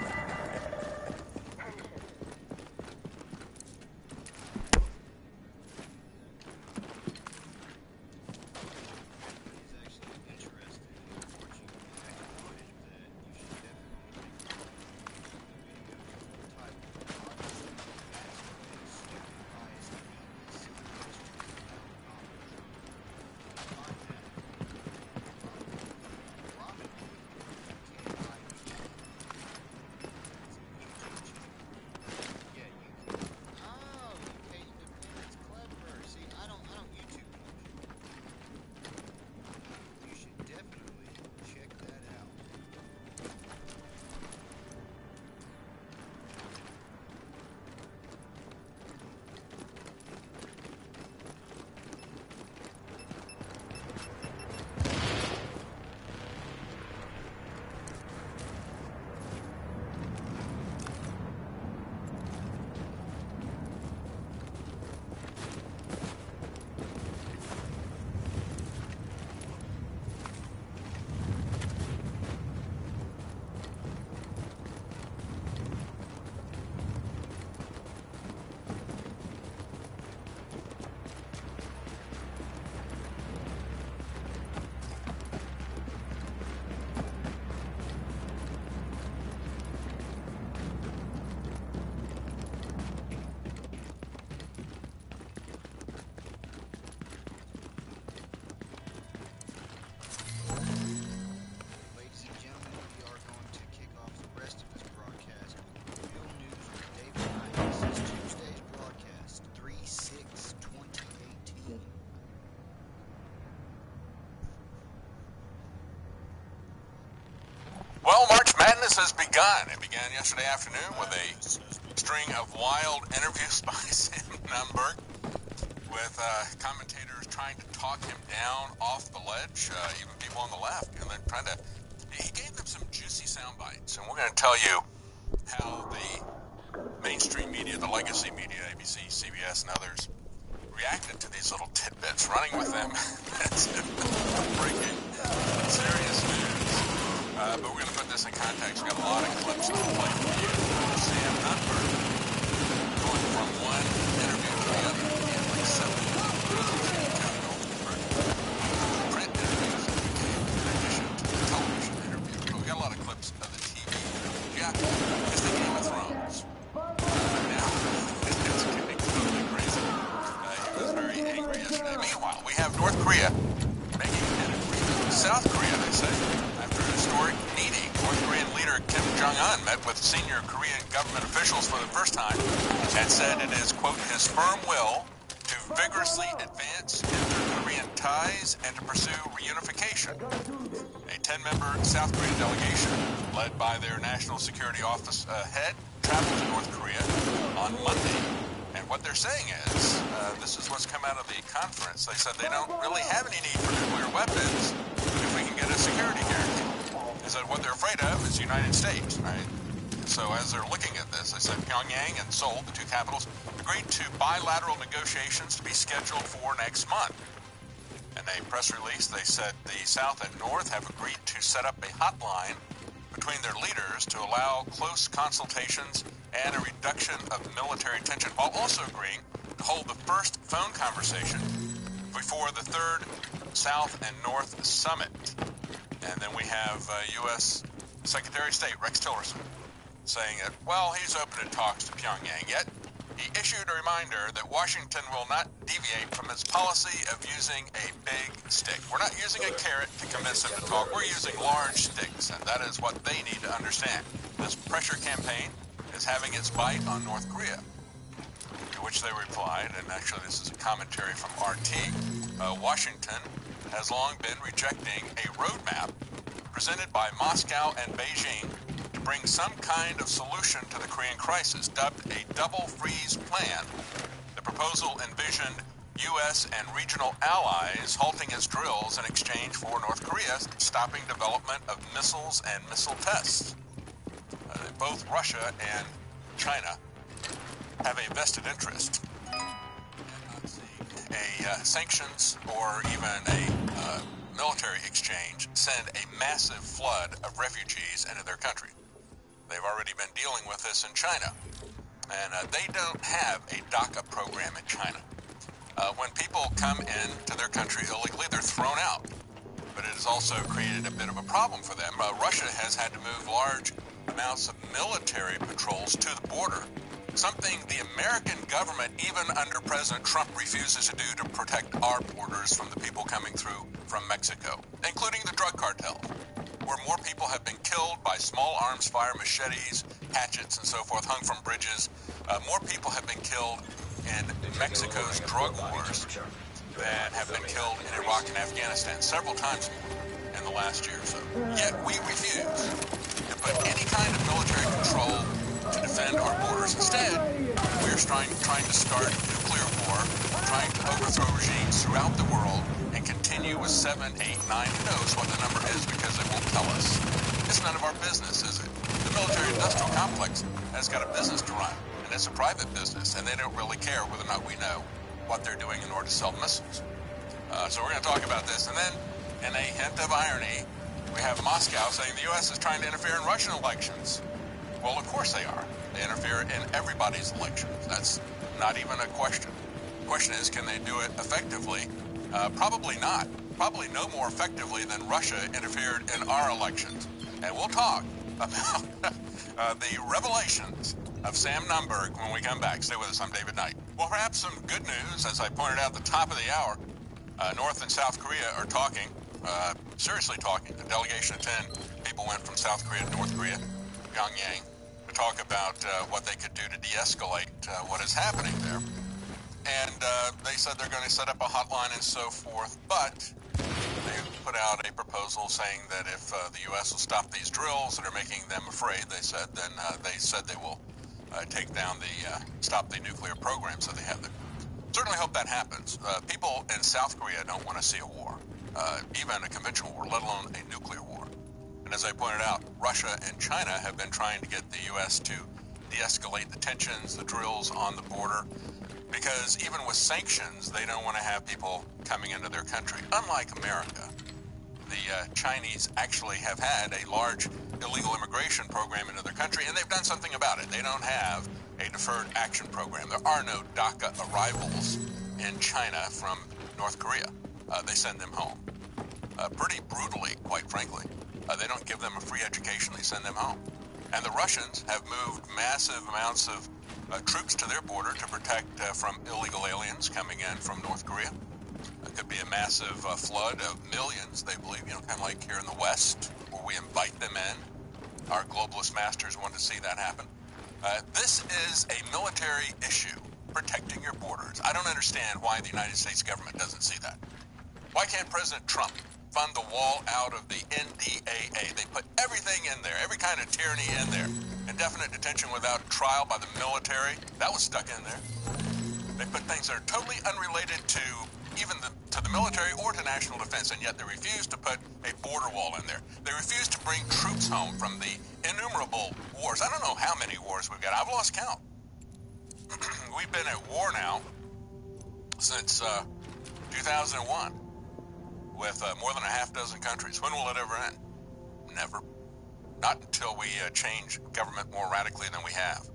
Well, March Madness has begun. It began yesterday afternoon with a string of wild interviews by Sam Nunberg with commentators trying to talk him down off the ledge, even people on the left, and then trying to... He gave them some juicy sound bites, and we're going to tell you how the mainstream media, the legacy media, ABC, CBS, and others, reacted to these little tidbits, running with them as if breaking serious news. But we're going to put this in context. We've got a lot of clips to play for you. Sam Nunberg going from one interview to the other. He had like 7 print interviews in addition to the television interview. But we got a lot of clips of the TV. Yeah, it's the Game of Thrones. Now, it's getting totally crazy. He was very angry yesterday. Meanwhile, we have North Korea making an agreement with South Korea, they say. After a historic meeting, North Korean leader Kim Jong-un met with senior Korean government officials for the first time and said it is, quote, his firm will to vigorously advance inter-Korean ties and to pursue reunification. A 10-member South Korean delegation, led by their National Security Office head, traveled to North Korea on Monday. And what they're saying is, this is what's come out of the conference. They said they don't really have any need for nuclear weapons if we can get a security guarantee. They said what they're afraid of is the United States, right? So as they're looking at this, they said Pyongyang and Seoul, the two capitals, agreed to bilateral negotiations to be scheduled for next month. In a press release, they said the South and North have agreed to set up a hotline between their leaders to allow close consultations and a reduction of military tension, while also agreeing to hold the first phone conversation before the third South and North Summit. And then we have U.S. Secretary of State Rex Tillerson saying that, well, he's open to talks to Pyongyang, yet he issued a reminder that Washington will not deviate from its policy of using a big stick. We're not using a carrot to convince them to talk. We're using large sticks, and that is what they need to understand. This pressure campaign is having its bite on North Korea, to which they replied, and actually this is a commentary from RT, Washington has long been rejecting a roadmap presented by Moscow and Beijing to bring some kind of solution to the Korean crisis, dubbed a double freeze plan. The proposal envisioned U.S. and regional allies halting its drills in exchange for North Korea stopping development of missiles and missile tests. Both Russia and China have a vested interest in not seeing sanctions or even a military exchange send a massive flood of refugees into their country. They've already been dealing with this in China, and they don't have a DACA program in China. When people come into their country illegally, they're thrown out. But it has also created a bit of a problem for them. Russia has had to move large amounts of military patrols to the border, something the American government, even under President Trump, refuses to do to protect our borders from the people coming through from Mexico, including the drug cartels, where more people have been killed by small arms fire, machetes, hatchets, and so forth, hung from bridges. More people have been killed in Mexico's drug wars than have been killed in Iraq and Afghanistan, several times more in the last year or so. Yet we refuse to put any kind of military control to defend our borders. Instead, we are trying to start nuclear war, trying to overthrow regimes throughout the world, and continue with 7, 8, 9, who knows what the number is because they won't tell us. It's none of our business, is it? The military-industrial complex has got a business to run, and it's a private business, and they don't really care whether or not we know what they're doing in order to sell missiles. So we're going to talk about this, and then, in a hint of irony, we have Moscow saying the U.S. is trying to interfere in Russian elections. Well, of course they are. They interfere in everybody's elections. That's not even a question. The question is, can they do it effectively? Probably not. Probably no more effectively than Russia interfered in our elections. And we'll talk about the revelations of Sam Nunberg when we come back. Stay with us. I'm David Knight. Well, perhaps some good news, as I pointed out at the top of the hour. North and South Korea are talking, seriously talking. A delegation of 10 people went from South Korea to North Korea, Pyongyang, to talk about what they could do to de-escalate what is happening there. And they said they're going to set up a hotline and so forth, but they put out a proposal saying that if the U.S. will stop these drills that are making them afraid, they said, then they will take down stop the nuclear programs that they have there. Certainly hope that happens. People in South Korea don't want to see a war, even a conventional war, let alone a nuclear war. And as I pointed out, Russia and China have been trying to get the U.S. to de-escalate the tensions, the drills on the border, because even with sanctions, they don't want to have people coming into their country. Unlike America, the Chinese actually have had a large illegal immigration program into their country, and they've done something about it. They don't have a deferred action program. There are no DACA arrivals in China from North Korea. They send them home. Pretty brutally, quite frankly. They don't give them a free education. They send them home. And the Russians have moved massive amounts of troops to their border to protect from illegal aliens coming in from North Korea. It could be a massive flood of millions, they believe, kind of like here in the West, where we invite them in. Our globalist masters want to see that happen. This is a military issue, protecting your borders. I don't understand why the United States government doesn't see that. Why can't President Trump fund the wall out of the NDAA? They put everything in there, every kind of tyranny in there. Indefinite detention without trial by the military, that was stuck in there. They put things that are totally unrelated to even to the military or to national defense, and yet they refuse to put a border wall in there. They refuse to bring troops home from the innumerable wars. I don't know how many wars we've got. I've lost count. We've been at war now since 2001 with more than a half dozen countries. When will it ever end? Never. Not until we change government more radically than we have.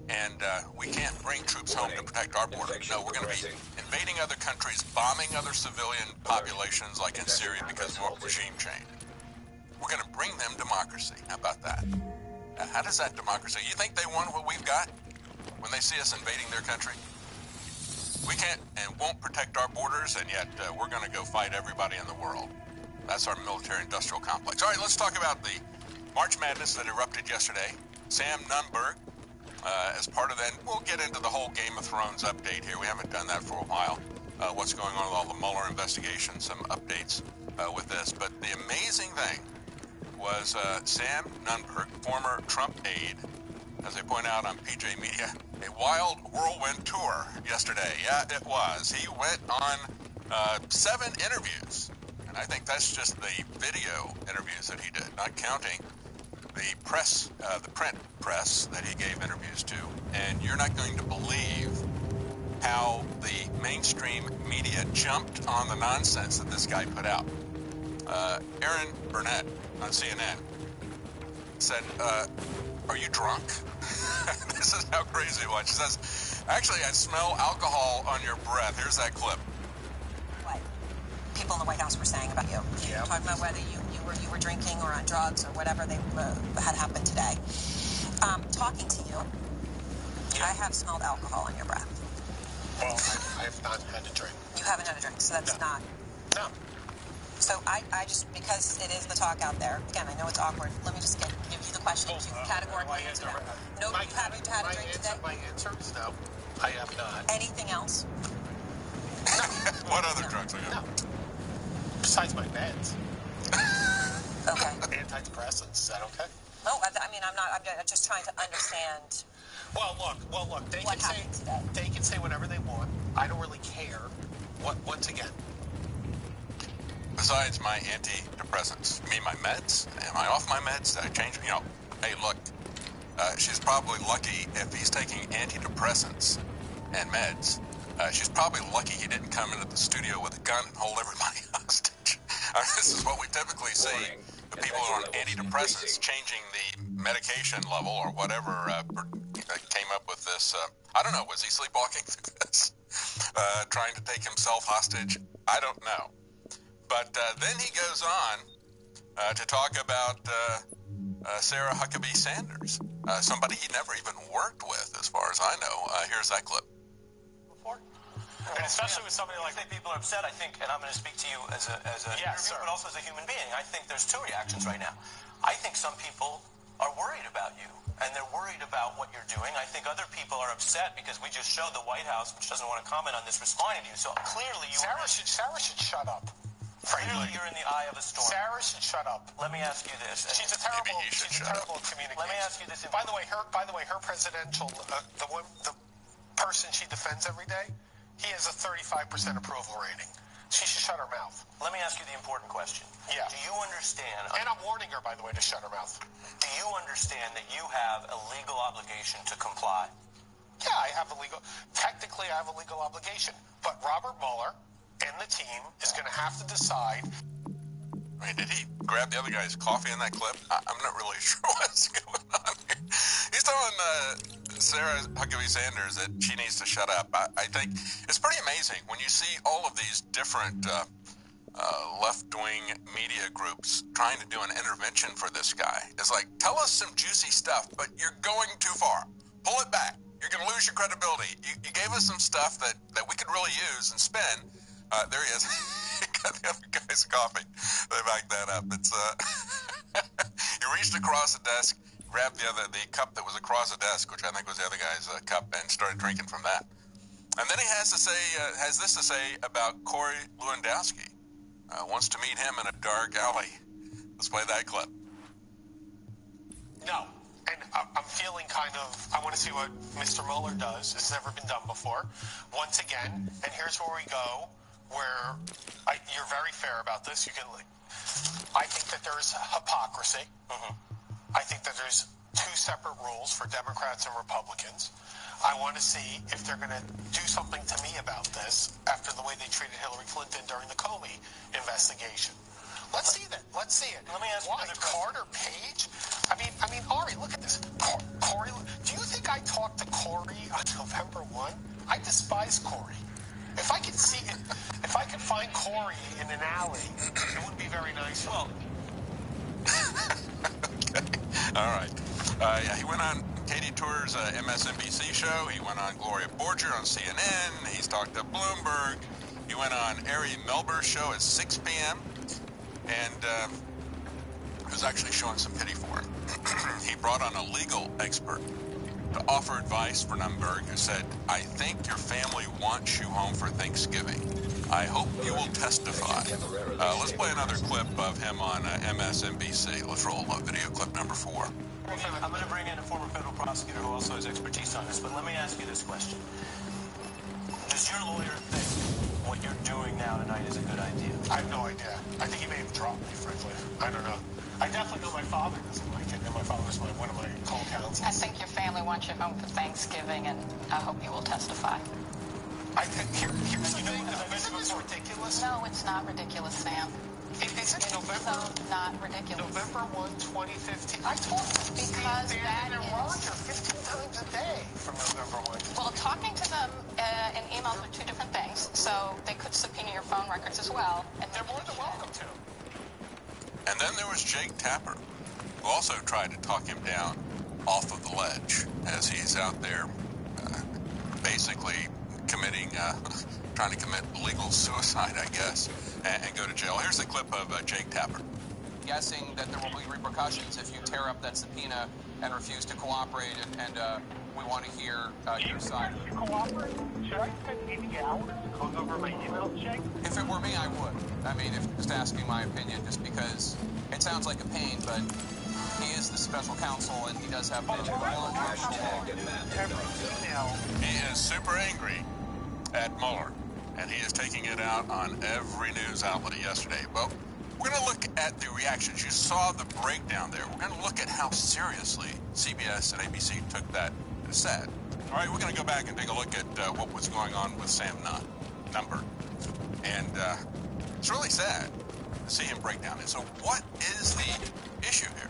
And we can't bring troops home to protect our border. No, we're going to be invading other countries, bombing other civilian populations like in Syria because of regime change. We're going to bring them democracy. How about that? How does that democracy? You think they want what we've got when they see us invading their country? We can't and won't protect our borders, and yet we're going to go fight everybody in the world. That's our military-industrial complex. All right, let's talk about the March Madness that erupted yesterday. Sam Nunberg, as part of that, we'll get into the whole Game of Thrones update here. We haven't done that for a while. What's going on with all the Mueller investigation, some updates with this. But the amazing thing was Sam Nunberg, former Trump aide, as I point out on PJ Media, a wild whirlwind tour yesterday. Yeah, it was. He went on 7 interviews, and I think that's just the video interviews that he did, not counting the press, the print press that he gave interviews to. And you're not going to believe how the mainstream media jumped on the nonsense that this guy put out. Aaron Burnett on CNN said, are you drunk? This is how crazy it was. She says, actually, I smell alcohol on your breath. Here's that clip. What people in the White House were saying about you. Yeah. Talking about whether you were drinking or on drugs or whatever they had happened today. Talking to you, yeah. I have smelled alcohol on your breath. Well, I have not had a drink. You haven't had a drink, so that's not. No. So I just, because it is the talk out there, again, I know it's awkward, let me just give you the questions. You can categorically answer them. No, you haven't had a drink today? My answer is no. I have not. Anything else? No. What other drugs are you? No. Besides my meds. Okay. Antidepressants, is that okay? No, I mean, I'm just trying to understand. Well, look, they can say whatever they want. I don't really care. Once again. Besides my antidepressants, you mean my meds? Am I off my meds? Did I change? You know, hey, look, she's probably lucky if he's taking antidepressants and meds. She's probably lucky he didn't come into the studio with a gun and hold everybody hostage. This is what we typically see. The people who are on antidepressants changing the medication level or whatever came up with this. I don't know. Was he sleepwalking through this? Trying to take himself hostage? I don't know. But then he goes on to talk about Sarah Huckabee Sanders, somebody he never even worked with, as far as I know. Here's that clip. And especially with somebody like people are upset, I think, and I'm going to speak to you as an interviewer, but also as a human being. I think there's 2 reactions right now. I think some people are worried about you, and they're worried about what you're doing. I think other people are upset because we just showed the White House, which doesn't want to comment on this, responding to you. So clearly you Sarah should shut up. Clearly you're in the eye of a storm. Sarah should shut up. Let me ask you this. She's a terrible communicator. Let me ask you this. By the way, her presidential, the person she defends every day, he has a 35% approval rating. She should shut her mouth. Let me ask you the important question. Yeah. Do you understand... And I'm warning her, by the way, to shut her mouth. Do you understand that you have a legal obligation to comply? Yeah, technically I have a legal obligation. But Robert Mueller and the team is going to have to decide... I mean, did he grab the other guy's coffee in that clip? I'm not really sure what's going on here. He's telling Sarah Huckabee Sanders that she needs to shut up. I think it's pretty amazing when you see all of these different left-wing media groups trying to do an intervention for this guy. It's like, tell us some juicy stuff, but you're going too far. Pull it back. You're going to lose your credibility. You gave us some stuff that we could really use and spin. There he is. He got the other guy's coffee. They backed that up. It's he reached across the desk, grabbed the cup that was across the desk, which I think was the other guy's cup, and started drinking from that. And then he has this to say about Corey Lewandowski. Wants to meet him in a dark alley. Let's play that clip. No. And I'm feeling I want to see what Mr. Mueller does. It's never been done before. Once again, and here's where we go, where you're very fair about this. I think that there is hypocrisy. Mm-hmm. I think that there's 2 separate rules for Democrats and Republicans. I want to see if they're going to do something to me about this after the way they treated Hillary Clinton during the Comey investigation. Let's see that. Let's see it. Let me ask you another question. Carter Page? I mean, Ari, look at this. Corey, do you think I talked to Corey on November 1? I despise Corey. If I could find Corey in an alley, it would be very nice. Well, okay. All right. Yeah, he went on Katie Tour's MSNBC show. He went on Gloria Borger on CNN. He's talked to Bloomberg. He went on Ari Melber's show at 6 p.m. And he was actually showing some pity for him. He brought on a legal expert to offer advice for Nunberg, who said, I think your family wants you home for Thanksgiving. I hope you will testify. Let's play another clip of him on MSNBC. Let's roll video clip number 4. I'm going to bring in a former federal prosecutor who also has expertise on this, but let me ask you this question. Does your lawyer think what you're doing now tonight is a good idea? I have no idea. I think he may have dropped me, frankly. I don't know. I definitely know my father doesn't like it, and my father's one of my co-counsels. I think your family wants you home for Thanksgiving, and I hope you will testify. Here's the thing. Isn't this ridiculous? No, it's not ridiculous, Sam. Is it November? So not ridiculous. November 1, 2015. I told you. Because that is... Roger 15 times a day from November 1. Well, talking to them in emails are two different things, so they could subpoena your phone records as well. And they're more than welcome to. And then there was Jake Tapper, who also tried to talk him down off of the ledge as he's out there basically trying to commit legal suicide, I guess, and go to jail. Here's a clip of Jake Tapper. Guessing that there will be repercussions if you tear up that subpoena and refuse to cooperate, and we want to hear your side. You cooperate? Should I spend 80 hours going over my emails, Jake? If it were me, I would. I mean, if just asking my opinion, just because it sounds like a pain, but he is the special counsel, and he does have the He is super angry at Mueller, and he is taking it out on every news outlet yesterday. But we're going to look at the reactions. You saw the breakdown there. We're going to look at how seriously CBS and ABC took that and said. All right, we're going to go back and take a look at what was going on with Sam Number. And it's really sad to see him break down. And so what is the issue here?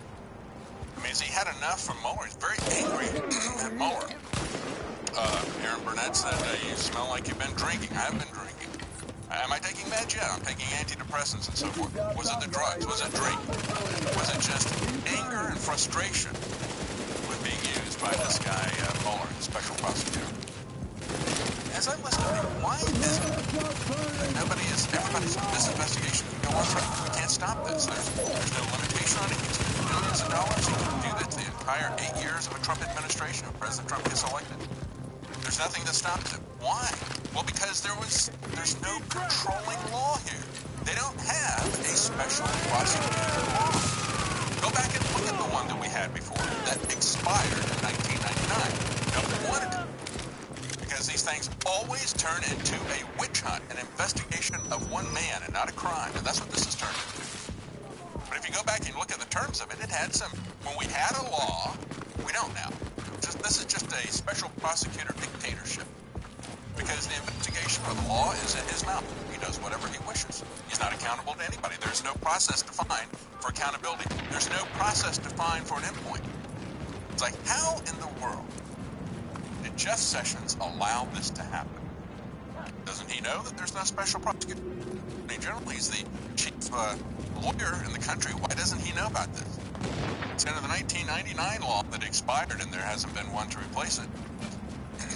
I mean, has he had enough from Mueller? He's very angry at Mueller. Aaron Burnett said, you smell like you've been drinking. I have been drinking. Am I taking meds? Yeah, I'm taking antidepressants and so forth. Was it the drugs? Was it drink? Was it just anger and frustration with being used by this guy, Mueller, the special prosecutor? As I listen to him, why is it everybody's this investigation can go on forever? We can't stop this. There's no limitation on it. He can spend billions of dollars. He can do this the entire 8 years of a Trump administration if President Trump gets elected. There's nothing that stops it. Why? Well, because there's no controlling law here. They don't have a special prosecutor law. Go back and look at the one that we had before that expired in 1999. Nobody wanted it. Because these things always turn into a witch hunt, an investigation of one man and not a crime. And that's what this has turned into. But if you go back and look at the terms of it, it had some, when we had a law, we don't now. This is just a special prosecutor dictatorship. Because the investigation of the law is in his mouth. He does whatever he wishes. He's not accountable to anybody. There's no process defined for accountability. There's no process defined for an endpoint. It's like, how in the world did Jeff Sessions allow this to happen? Doesn't he know that there's no special prosecutor? In general, he's the chief lawyer in the country. Why doesn't he know about this? It's kind of the 1999 law that expired, and there hasn't been one to replace it.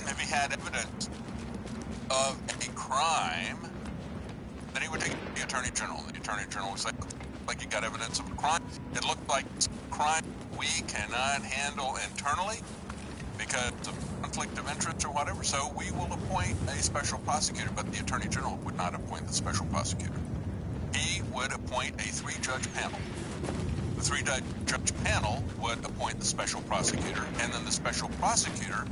If he had evidence of a crime, then he would take it to the Attorney General. The Attorney General would say, like you got evidence of a crime. It looked like a crime we cannot handle internally because of conflict of interest or whatever, so we will appoint a special prosecutor, but the Attorney General would not appoint the special prosecutor. He would appoint a 3-judge panel. The 3-judge panel would appoint the special prosecutor, and then the special prosecutor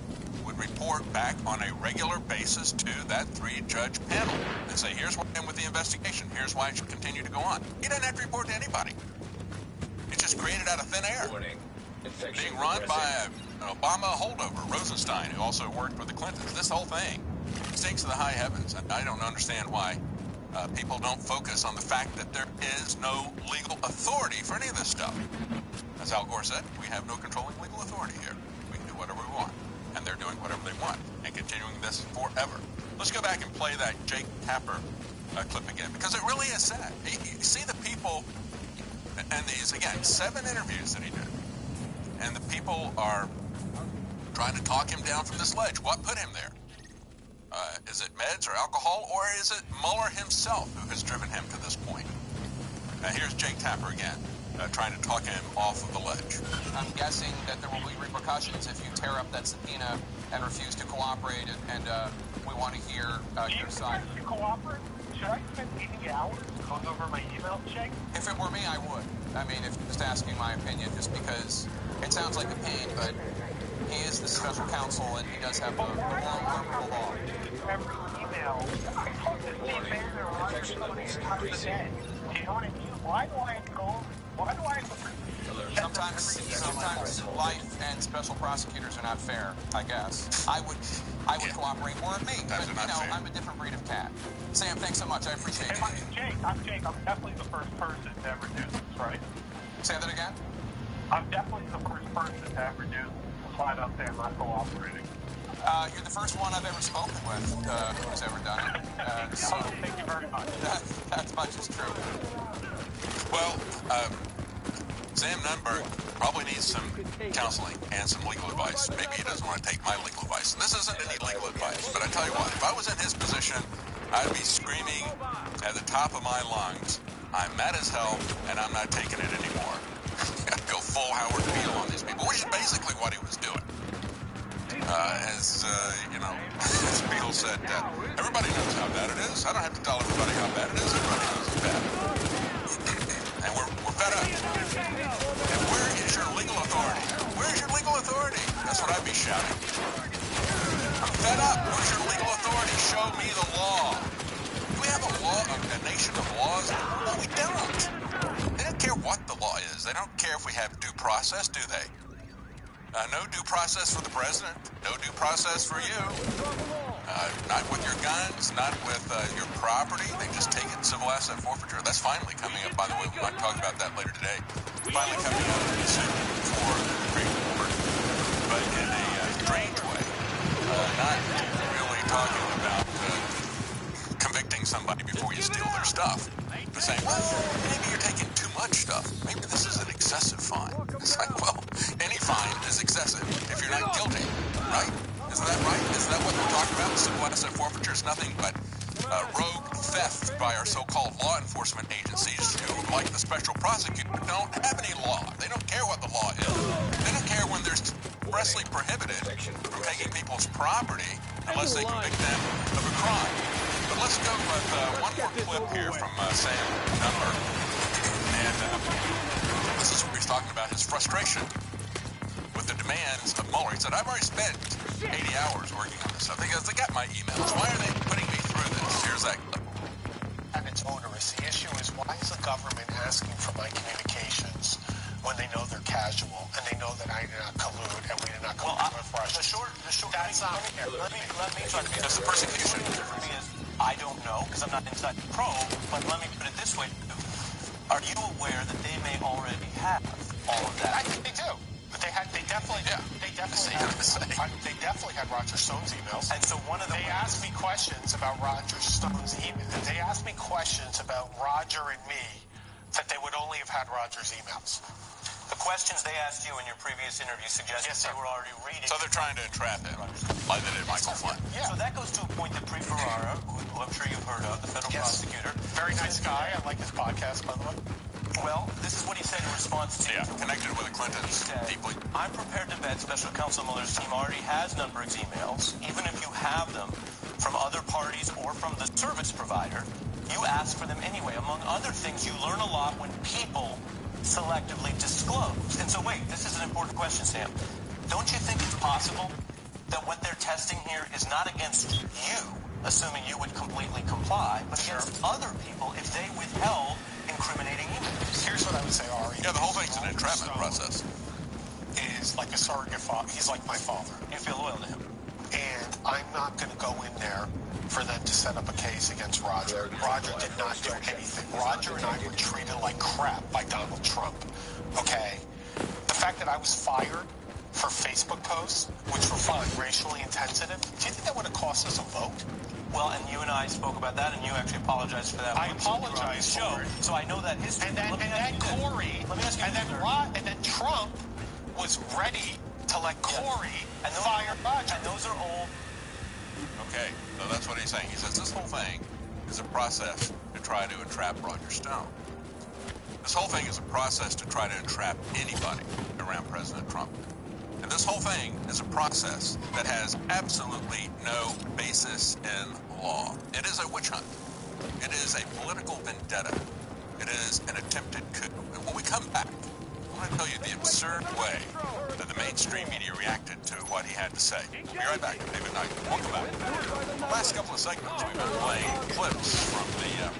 would report back on a regular basis to that 3-judge panel and say, here's what happened with the investigation, here's why it should continue to go on. He doesn't have to report to anybody. It's just created out of thin air. Being run by an Obama holdover, Rosenstein, who also worked with the Clintons. This whole thing stinks to the high heavens. And I don't understand why people don't focus on the fact that there is no legal authority for any of this stuff. As Al Gore said, we have no controlling legal authority here. We can do whatever we want. And they're doing whatever they want and continuing this forever. Let's go back and play that Jake Tapper clip again, because it really is sad. You see the people, and these, again, 7 interviews that he did, and the people are trying to talk him down from this ledge. What put him there? Is it meds or alcohol, or is it Mueller himself who has driven him to this point? Here's Jake Tapper again, trying to talk him off of the ledge. I'm guessing that there will be repercussions if you tear up that subpoena and refuse to cooperate, and we want to hear your side. You cooperate? Should should I spend 80 hours going over my email check? If it were me, I would. I mean, if just asking my opinion, just because it sounds like a pain, but he is the special counsel and he does have the law. Every email, I talk to Steve Banner on times a day. Do you know what I mean? Why do I have to Sometimes life and special prosecutors are not fair, I guess. I would cooperate more than me, but you know, I'm a different breed of cat. Sam, thanks so much. I appreciate it. I'm Jake. I'm definitely the first person to ever do this, right? Say that again? I'm definitely the first person to ever do flat out there not cooperating. You're the first one I've ever spoken with who's ever done it. So thank you very much. That much is true. Well, Sam Nunberg probably needs some counseling and some legal advice. Maybe he doesn't want to take my legal advice. And this isn't any legal advice, but I tell you what, if I was in his position, I'd be screaming at the top of my lungs, I'm mad as hell, and I'm not taking it anymore. I'd go full Howard Beale on these people, which is basically what he was doing. As Beale said, everybody knows how bad it is. I don't have to tell everybody how bad it is. Everybody knows it's bad. And we're fed up. And where is your legal authority? Where's your legal authority? That's what I'd be shouting. I'm fed up. Where's your legal authority? Show me the law. Do we have a nation of laws? No, we don't. They don't care what the law is. They don't care if we have due process, do they? No due process for the president. No due process for you. Not with your guns, not with your property. They just take it in civil asset forfeiture. That's finally coming up, by the way. We might talk about that later today. Finally coming up soon for the Supreme Court, but in a strange way. Not really talking about convicting somebody before you steal their stuff. But saying, well, maybe you're taking too much stuff. Maybe this is an excessive fine. It's like, well, any fine is excessive if you're not guilty, right? Isn't that right? Isn't that what we're talking about? Civil asset forfeiture is nothing but rogue theft by our so-called law enforcement agencies who, like the special prosecutor, don't have any law. They don't care what the law is. They don't care when they're expressly prohibited from taking people's property unless they convict them of a crime. But let's go with one more clip here from Sam Nunberg. And this is where he's talking about his frustration with the demands of Mueller. He said, I've already spent 80 hours working on this stuff. They got my emails. Why are they putting me through this? Here's that clip. And it's onerous. The issue is, why is the government asking for my communications when they know they're casual and they know that I did not collude and we did not collude with Russia? The short, that's not here. Let me try to be. That's the persecution. For me is, I don't know because I'm not inside the probe, but let me put it this way. Are you aware that they may already have all of that? I think they do. But they definitely had Roger Stone's emails. And so they asked me questions about Roger Stone's emails. They asked me questions about Roger and me that they would only have had Roger's emails. The questions they asked you in your previous interview suggested they were already reading. So they're trying to entrap him, like they did Michael Flynn. Yeah. So that goes to a point that Pre Ferrara, who I'm sure you've heard of, the federal prosecutor. Very nice guy. I like his podcast, by the way. Well, this is what he said in response to connected with the Clintons deeply. I'm prepared to bet Special Counsel Mueller's team already has Nunberg's emails, even if you have them from other parties or from the service provider. You ask for them anyway. Among other things, you learn a lot when people selectively disclose. And so wait, this is an important question, Sam. Don't you think it's possible that what they're testing here is not against you, assuming you would completely comply, but against other people if they withheld incriminating emails? Here's what I would say, Ari. Yeah, the whole thing's an entrapment process. Is like a surrogate father. He's like my father. You feel loyal to him. And I'm not going to go in there for them to set up a case against Roger. Roger did not do anything. Roger and I were treated like crap by Donald Trump. Okay? The fact that I was fired for Facebook posts, which were racially insensitive, do you think that would have cost us a vote? Well, and you and I spoke about that, and you actually apologized for that. I apologized for it. So I know that history. And then Corey, and then Trump was ready to let Corey fire Roger. And those are all. Okay, so that's what he's saying. He says this whole thing is a process to try to entrap Roger Stone. This whole thing is a process to try to entrap anybody around President Trump. And this whole thing is a process that has absolutely no basis in law. It is a witch hunt. It is a political vendetta. It is an attempted coup. And when we come back, I want to tell you the absurd way that the mainstream media reacted to what he had to say. We'll be right back. David Knight. Welcome back. The last couple of segments, we've been playing clips from the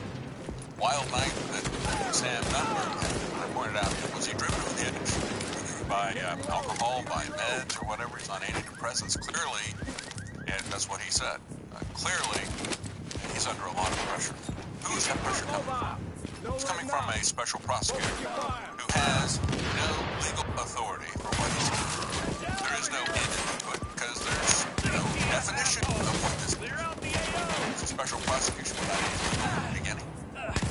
wild night that Sam Nunberg had pointed out. Was he driven over the edge by alcohol, by meds, or whatever? He's on antidepressants. Clearly, and that's what he said. Clearly, he's under a lot of pressure. Who's that pressure coming from? It's coming from a special prosecutor who has no legal authority for what he's doing. There is no end to it because there's no definition of what this is. It's a special prosecution without any legal beginning.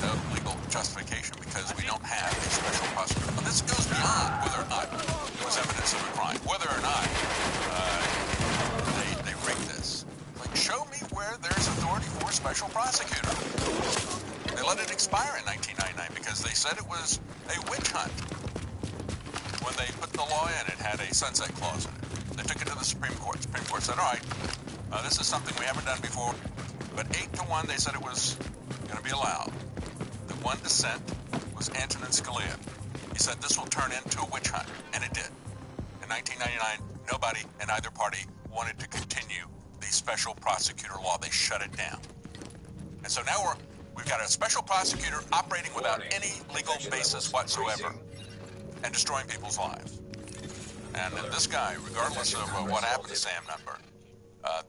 No legal justification because we don't have a special prosecutor. Now, this goes beyond whether or not there was evidence of a crime, whether or not they rigged this. Like, show me where there's authority for a special prosecutor. They let it expire in 1999 because they said it was a witch hunt. When they put the law in, it had a sunset clause in it. They took it to the Supreme Court. The Supreme Court said, all right, this is something we haven't done before. But 8-1, they said it was going to be allowed. The one dissent was Antonin Scalia. He said this will turn into a witch hunt, and it did. In 1999, nobody in either party wanted to continue the special prosecutor law. They shut it down. And so now we've got a special prosecutor operating without any legal basis whatsoever and destroying people's lives. And this guy, regardless of what happened to Sam Nunberg,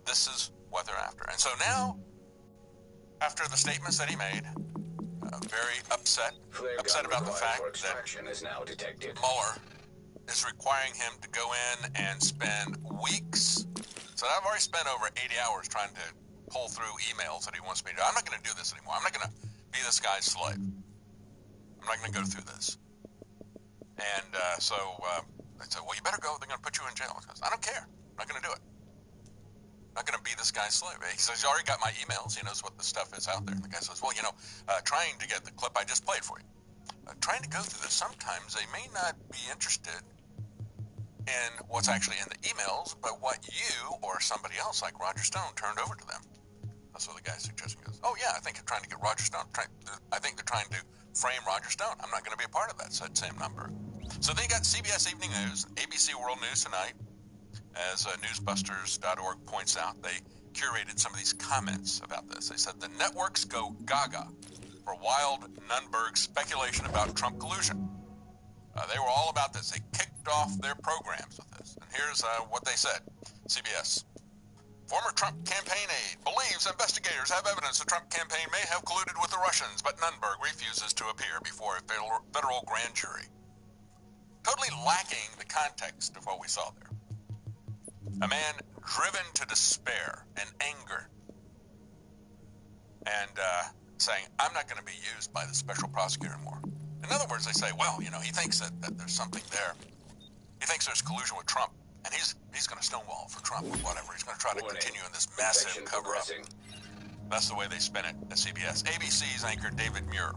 this is what they're after. And so now, after the statements that he made, very upset about the fact that Mueller is requiring him to go in and spend weeks. So I've already spent over 80 hours trying to pull through emails that he wants me to do. I'm not going to do this anymore. I'm not going to be this guy's slave. I'm not going to go through this. And so I said, well, you better go. They're going to put you in jail. He goes, I don't care. I'm not going to do it. I'm not going to be this guy's slave. He says, he's already got my emails. He knows what the stuff is out there. And the guy says, well, trying to get the clip I just played for you. Trying to go through this, sometimes they may not be interested in what's actually in the emails, but what you or somebody else like Roger Stone turned over to them. That's what the guy suggested. He goes, oh, yeah, I think they're trying to get Roger Stone. I think they're trying to frame Roger Stone. I'm not going to be a part of that, said Sam Nunberg. So then you got CBS Evening News, ABC World News Tonight. As newsbusters.org points out, they curated some of these comments about this. They said the networks go gaga for wild Nunberg speculation about Trump collusion. They were all about this. They kicked off their programs with this. And here's what they said. CBS. Former Trump campaign aide believes investigators have evidence the Trump campaign may have colluded with the Russians, but Nunberg refuses to appear before a federal grand jury. Totally lacking the context of what we saw there. A man driven to despair and anger and saying, I'm not going to be used by the special prosecutor anymore. In other words, they say, well, he thinks that there's something there. He thinks there's collusion with Trump, and he's going to stonewall for Trump or whatever. He's going to try to continue in this massive cover-up. That's the way they spin it at CBS. ABC's anchor David Muir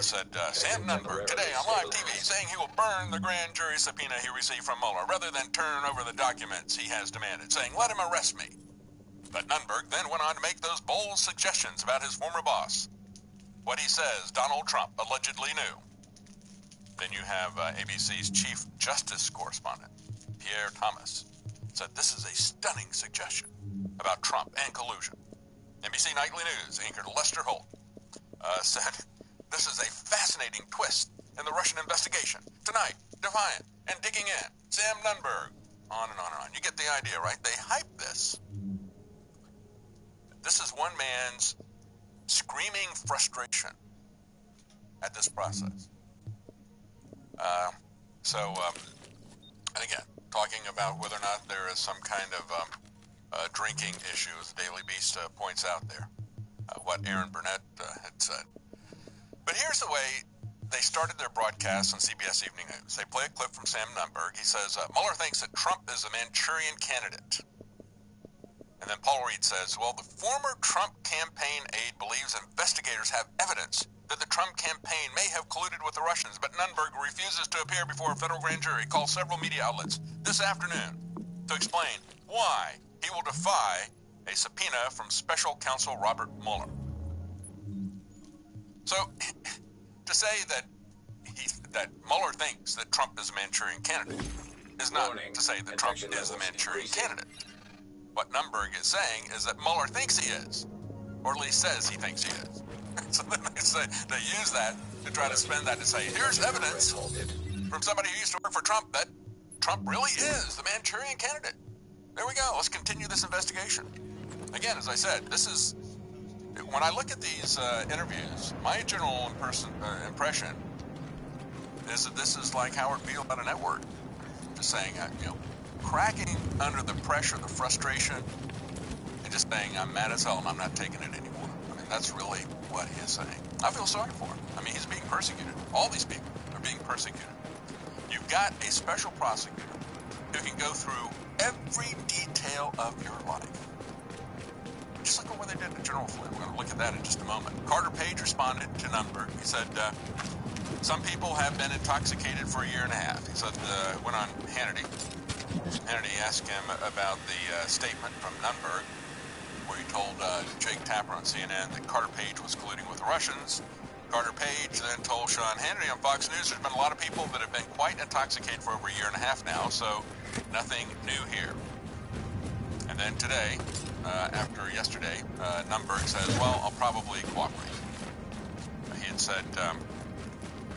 said, Sam Nunberg today on live TV saying he will burn the grand jury subpoena he received from Mueller rather than turn over the documents he has demanded, saying, let him arrest me. But Nunberg then went on to make those bold suggestions about his former boss. What he says Donald Trump allegedly knew. Then you have ABC's chief justice correspondent, Pierre Thomas, said this is a stunning suggestion about Trump and collusion. NBC Nightly News anchor Lester Holt said this is a fascinating twist in the Russian investigation. Tonight, defiant and digging in. Sam Nunberg. On and on and on. You get the idea, right? They hype this. This is one man's screaming frustration at this process. And again, talking about whether or not there is some kind of drinking issue, as Daily Beast points out there, what Aaron Burnett had said. But here's the way they started their broadcast on CBS Evening News. They play a clip from Sam Nunberg. He says, Mueller thinks that Trump is a Manchurian candidate. And then Paul Reed says, well, the former Trump campaign aide believes investigators have evidence that the Trump campaign may have colluded with the Russians, but Nunberg refuses to appear before a federal grand jury, calls several media outlets this afternoon to explain why he will defy a subpoena from special counsel Robert Mueller. So, to say that Mueller thinks that Trump is a Manchurian candidate is not to say that Trump is the Manchurian candidate. What Nunberg is saying is that Mueller thinks he is, or at least says he thinks he is. So they use that to try to spin that to say, here's evidence from somebody who used to work for Trump that Trump really is the Manchurian candidate. There we go. Let's continue this investigation. Again, as I said, this is, when I look at these interviews, my general impression is that this is like Howard Beale on a network. Just saying, cracking under the pressure, the frustration, and just saying, I'm mad as hell and I'm not taking it anymore. I mean, that's really what he is saying. I feel sorry for him. I mean, he's being persecuted. All these people are being persecuted. You've got a special prosecutor who can go through every detail of your life. Just look at what they did to General Flynn. We're going to look at that in just a moment. Carter Page responded to Nunberg. He said, some people have been intoxicated for a year and a half. He said, went on Hannity. Hannity asked him about the statement from Nunberg, where he told Jake Tapper on CNN that Carter Page was colluding with the Russians. Carter Page then told Sean Hannity on Fox News, there's been a lot of people that have been quite intoxicated for over a year and a half now, so nothing new here. And then today, after yesterday, Nunberg says, well, I'll probably cooperate. He had said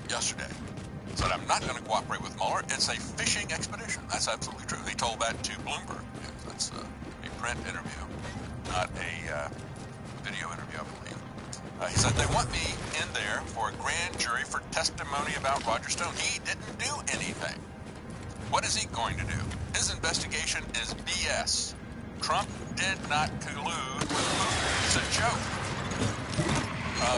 yesterday, said, I'm not going to cooperate with Mueller. It's a fishing expedition. That's absolutely true. He told that to Bloomberg. That's a print interview, not a video interview, I believe. He said, they want me in there for a grand jury for testimony about Roger Stone. He didn't do anything. What is he going to do? His investigation is BS. Trump did not collude with Putin. It's a joke.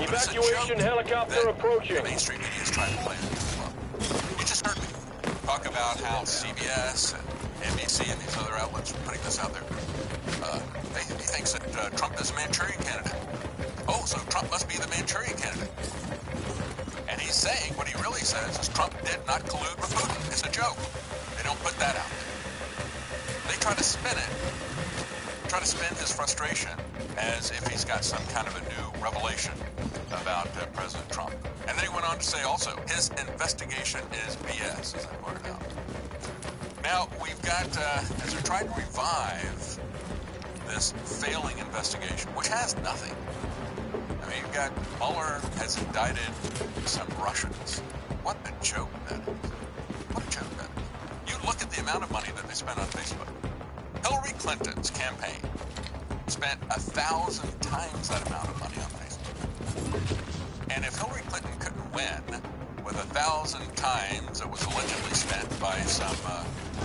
Evacuation helicopter approaching. The mainstream media is trying to play it as well. You just heard me talk about how CBS and NBC and these other outlets are putting this out there. He thinks that Trump is a Manchurian candidate. Oh, so Trump must be the Manchurian candidate. And he's saying, what he really says is Trump did not collude with Putin. It's a joke. They don't put that out there. They try to spin it, try to spin his frustration as if he's got some kind of a new revelation about President Trump. And then he went on to say also, his investigation is BS, as I pointed out. Now, we've got, as they're trying to revive this failing investigation, which has nothing. I mean, you've got Mueller has indicted some Russians. What a joke that is. What a joke that is. You look at the amount of money that they spent on Facebook. Hillary Clinton's campaign spent 1,000 times that amount of money on Facebook. And if Hillary Clinton couldn't win with 1,000 times that was allegedly spent by some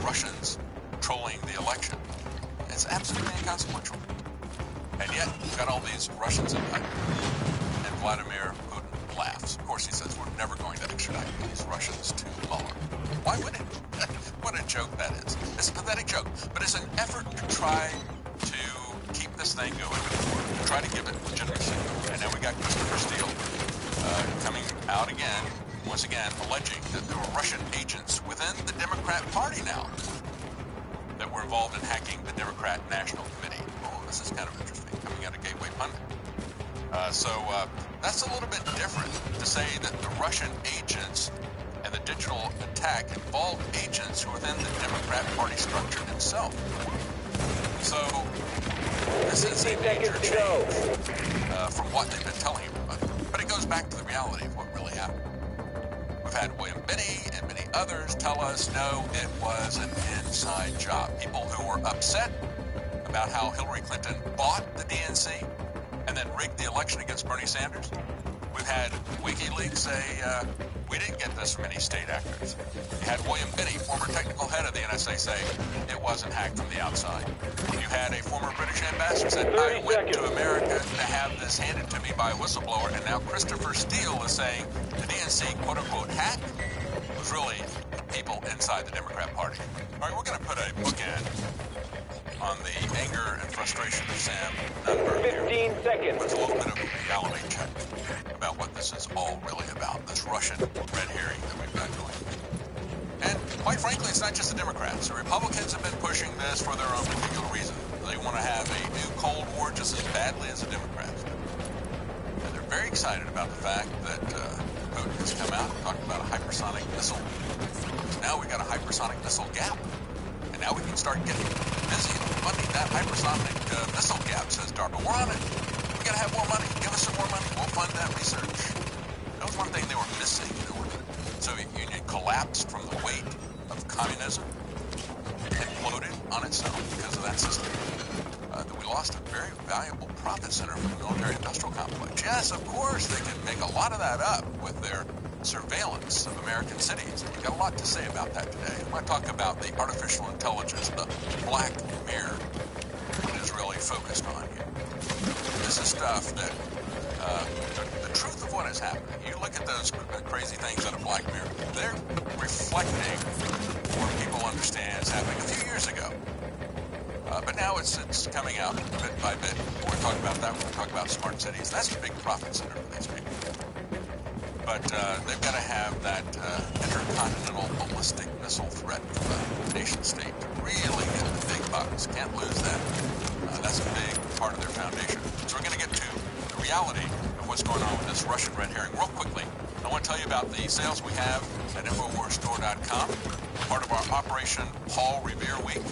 Russians trolling the election, it's absolutely inconsequential. And yet, we've got all these Russians indicted. And Vladimir Putin laughs. Of course, he says, we're never going to extradite these Russians to Mueller. Why would it? What a joke that is. It's a pathetic joke. But it's an effort to try to keep this thing going, to try to give it legitimacy. And now we got Christopher Steele coming out again, once again, alleging that there were Russian agents within the Democrat Party now that were involved in hacking the Democrat National Committee. Oh, this is kind of interesting, coming out of Gateway Pundit. So that's a little bit different to say that the Russian agents and the digital attack involved agents who were within the Democrat Party structure itself. So this is a major change from what they've been telling everybody. But it goes back to the reality of what really happened. We've had William Binney and many others tell us, no, it was an inside job. People who were upset about how Hillary Clinton bought the DNC and then rigged the election against Bernie Sanders. We've had WikiLeaks say, we didn't get this from any state actors. You had William Binney, former technical head of the NSA, say it wasn't hacked from the outside. You had a former British ambassador say, I went to America to have this handed to me by a whistleblower, and now Christopher Steele is saying the DNC, quote-unquote, hack was really people inside the Democrat Party. All right, we're going to put a bookend on the anger and frustration of Sam Nunberg 15 seconds. With a little bit of a reality check about what this is all really about, this Russian red herring that we've got going. And quite frankly, it's not just the Democrats. The Republicans have been pushing this for their own particular reason. They want to have a new Cold War just as badly as the Democrats do. And they're very excited about the fact that Putin has come out and talked about a hypersonic missile. So now we got a hypersonic missile gap. And now we can start getting busy funding that hypersonic missile gap, says DARPA. We're on it. We got to have more money. Give us some more money. We'll fund that research. That was one thing they were missing. The Soviet Union collapsed from the weight of communism and imploded on itself because of that system. That we lost a very valuable profit center for the military-industrial complex. Yes, of course, they can make a lot of that up with their surveillance of American cities. We've got a lot to say about that today. I want to talk about the artificial intelligence, the black mirror that is really focused on here. This is stuff that, the truth of what is happening, you look at those crazy things out of Black Mirror, they're reflecting what people understand is happening a few years ago. But now it's coming out bit by bit. We're going to talk about that. We're going to talk about smart cities. That's a big profit center for these people. But they've got to have that intercontinental ballistic missile threat from the nation state to really get the big bucks. Can't lose that. That's a big part of their foundation. So we're going to get to the reality of what's going on with this Russian red herring real quickly. I want to tell you about the sales we have at InfoWarsStore.com, part of our Operation Paul Revere Week,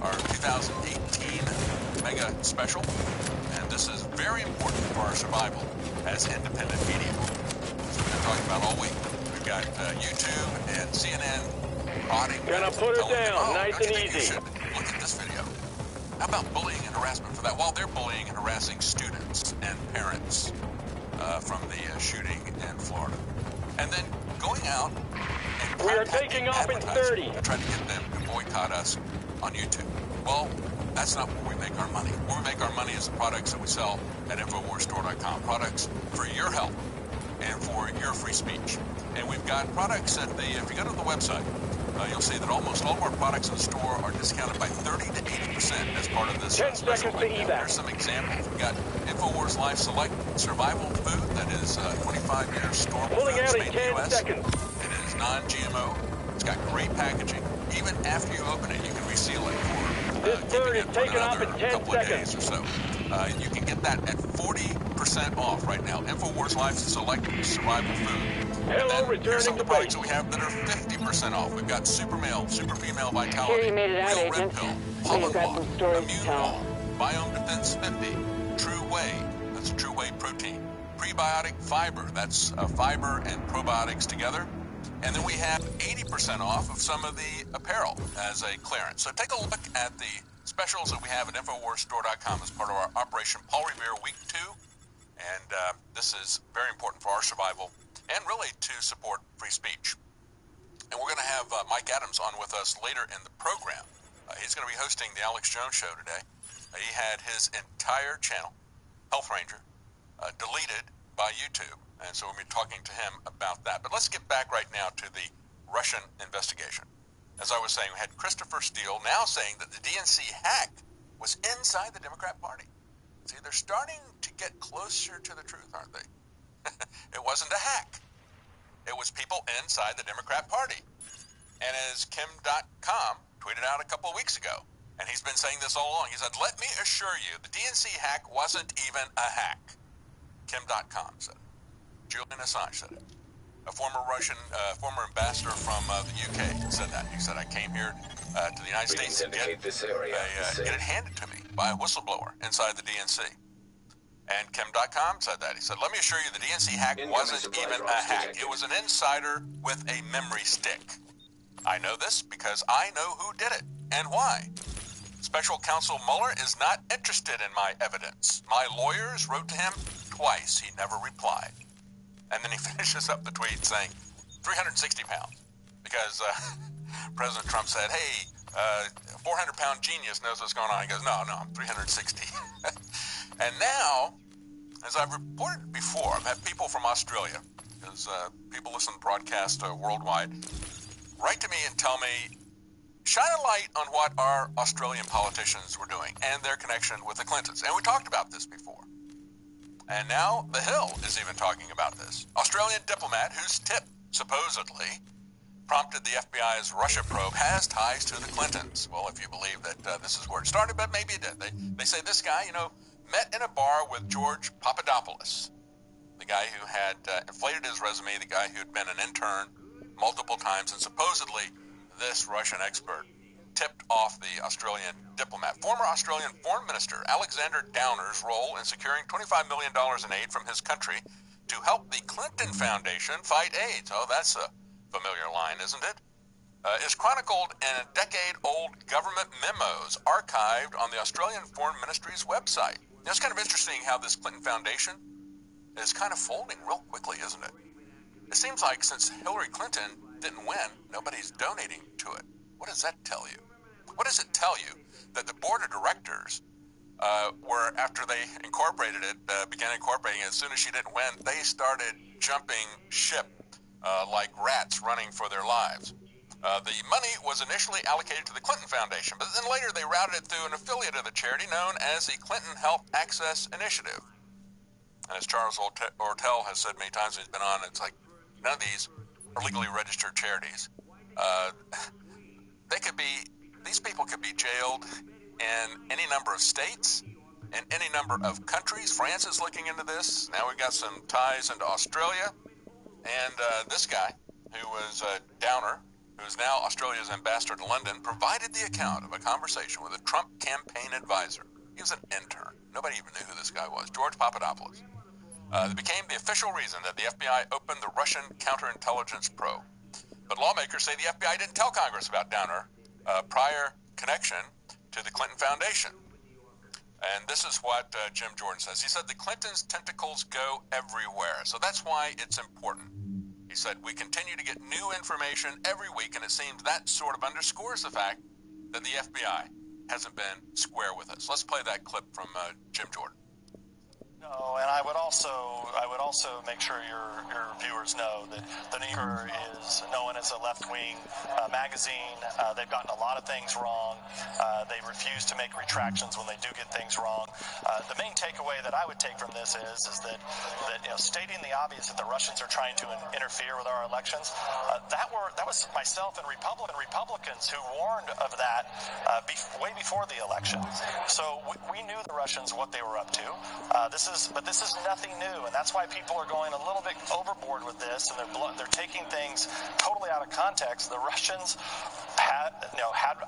our 2018 mega special. And this is very important for our survival as independent media. So we're going to talk about all week. We've got YouTube and CNN prodding. Gonna put her down, nice and easy. Look at this video. How about bullying and harassment for that? While they're bullying and harassing students and parents from the shooting in Florida. And then going out and we are taking off in 30. Trying to get them to boycott us on YouTube. Well, that's not where we make our money. Where we make our money is the products that we sell at InfoWarsStore.com. Products for your health and for your free speech. And we've got products at if you go to the website, you'll see that almost all of our products in the store are discounted by 30 to 80% as part of this 10 special. seconds to evac. Here's some examples. We've got InfoWars Life Select Survival Food that is 25 years store pulling out in 10 US. seconds. It is non-GMO. It's got great packaging. Even after you open it, you can reseal it for this bird is taking off in 10 couple seconds. Of days or so. You can get that at 40% off right now. InfoWars Life Select Survival Food. Hello, Here's some returning of the to products base. that we have that are 50% off. We've got Super Male, Super Female Vitality, Made it out, Real Red Agent. Pill, We've got Pollen some stories to Immune tell. Wall, Biome Defense 50, True Whey, that's True Whey protein, Prebiotic Fiber, that's fiber and probiotics together. And then we have 80% off of some of the apparel as a clearance. So take a look at the specials that we have at InfoWarsStore.com as part of our Operation Paul Revere Week 2. And this is very important for our survival and really to support free speech. And we're going to have Mike Adams on with us later in the program. He's going to be hosting the Alex Jones Show today. He had his entire channel, Health Ranger, deleted by YouTube. And so we'll be talking to him about that. But let's get back right now to the Russian investigation. As I was saying, we had Christopher Steele now saying that the DNC hack was inside the Democrat Party. See, they're starting to get closer to the truth, aren't they? It wasn't a hack. It was people inside the Democrat Party. And as Kim.com tweeted out a couple of weeks ago, and he's been saying this all along, he said, let me assure you, the DNC hack wasn't even a hack. Kim.com said it. Julian Assange said it. A former Russian, former ambassador from the UK said that. He said, I came here to the United States to get it handed to me by a whistleblower inside the DNC. And Kim.com said that. He said, let me assure you, the DNC hack wasn't even a hack. It was an insider with a memory stick. I know this because I know who did it and why. Special Counsel Mueller is not interested in my evidence. My lawyers wrote to him twice. He never replied. And then he finishes up the tweet saying, 360 pounds. Because President Trump said, hey, 400-pound genius knows what's going on. He goes, no, I'm 360. And now, as I've reported before, I've had people from Australia, because people listen to broadcast worldwide, write to me and tell me, shine a light on what our Australian politicians were doing and their connection with the Clintons. And we talked about this before. And now The Hill is even talking about this. Australian diplomat whose tip, supposedly, prompted the FBI's Russia probe has ties to the Clintons. Well, if you believe that this is where it started, but maybe it did. They say this guy, met in a bar with George Papadopoulos. the guy who had inflated his resume, the guy who had been an intern multiple times, and supposedly this Russian expert tipped off the Australian diplomat. Former Australian Foreign Minister Alexander Downer's role in securing $25 million in aid from his country to help the Clinton Foundation fight AIDS. Oh, that's a familiar line, isn't it? Is chronicled in a decade-old government memos archived on the Australian Foreign Ministry's website. Now, it's kind of interesting how this Clinton Foundation is kind of folding real quickly, isn't it? It seems like since Hillary Clinton didn't win, nobody's donating to it. What does that tell you? What does it tell you that the board of directors were, after they incorporated it, began incorporating it, as soon as she didn't win, they started jumping ship like rats running for their lives. The money was initially allocated to the Clinton Foundation, but then later they routed it through an affiliate of the charity known as the Clinton Health Access Initiative. And as Charles Ortel has said many times when he's been on, it's like none of these are legally registered charities. These people could be jailed in any number of states, in any number of countries. France is looking into this. Now we've got some ties into Australia. And this guy, who was Downer, who's now Australia's ambassador to London, provided the account of a conversation with a Trump campaign advisor. He was an intern. Nobody even knew who this guy was, George Papadopoulos. It became the official reason that the FBI opened the Russian counterintelligence probe. But lawmakers say the FBI didn't tell Congress about Downer prior connection to the Clinton Foundation. And this is what Jim Jordan says. He said the Clintons' tentacles go everywhere, so that's why it's important. He said, we continue to get new information every week, and it seems that sort of underscores the fact that the FBI hasn't been square with us. Let's play that clip from Jim Jordan. No, and I would also make sure your viewers know that the New Yorker is known as a left-wing magazine. They've gotten a lot of things wrong. They refuse to make retractions when they do get things wrong. The main takeaway that I would take from this is that stating the obvious that the Russians are trying to interfere with our elections, that was myself and Republicans who warned of that way before the election. So we knew the Russians, what they were up to. But this is nothing new, and that's why people are going a little bit overboard with this, and they're taking things totally out of context. The Russians had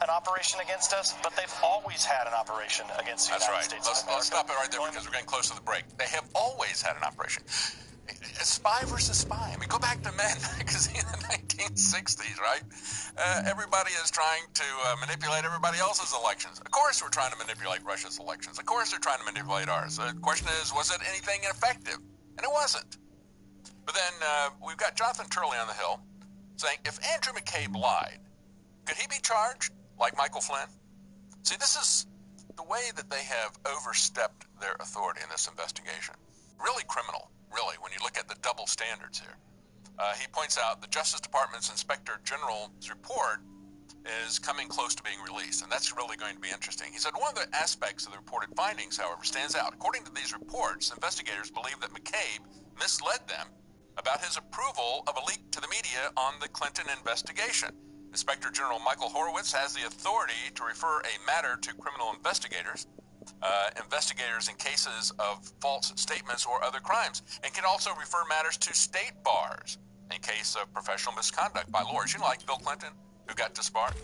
an operation against us, but they've always had an operation against the United States of America. Let's stop it right there because we're getting close to the break. They have always had an operation. Spy versus spy. I mean, go back to Men magazine in the 1960s, right? Everybody is trying to manipulate everybody else's elections. Of course we're trying to manipulate Russia's elections. Of course they're trying to manipulate ours. The question is, was it anything effective? And it wasn't. But then we've got Jonathan Turley on the Hill saying, if Andrew McCabe lied, could he be charged like Michael Flynn? See, this is the way that they have overstepped their authority in this investigation. Really criminal. Really, when you look at the double standards here. He points out the Justice Department's Inspector General's report is coming close to being released, and that's really going to be interesting. He said one of the aspects of the reported findings, however, stands out. According to these reports, investigators believe that McCabe misled them about his approval of a leak to the media on the Clinton investigation. Inspector General Michael Horowitz has the authority to refer a matter to criminal investigators in cases of false statements or other crimes, and can also refer matters to state bars in case of professional misconduct by lawyers, like Bill Clinton, who got disbarred.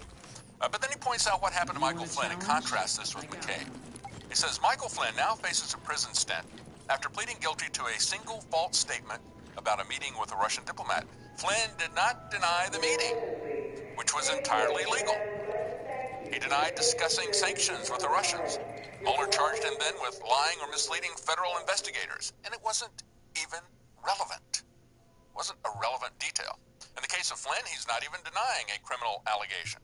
But then he points out what happened to Michael Flynn and contrasts this with McCabe. He says Michael Flynn now faces a prison stint after pleading guilty to a single false statement about a meeting with a Russian diplomat. Flynn did not deny the meeting, which was entirely legal. He denied discussing sanctions with the Russians. Mueller charged him then with lying or misleading federal investigators, and it wasn't even relevant. It wasn't a relevant detail. In the case of Flynn, he's not even denying a criminal allegation.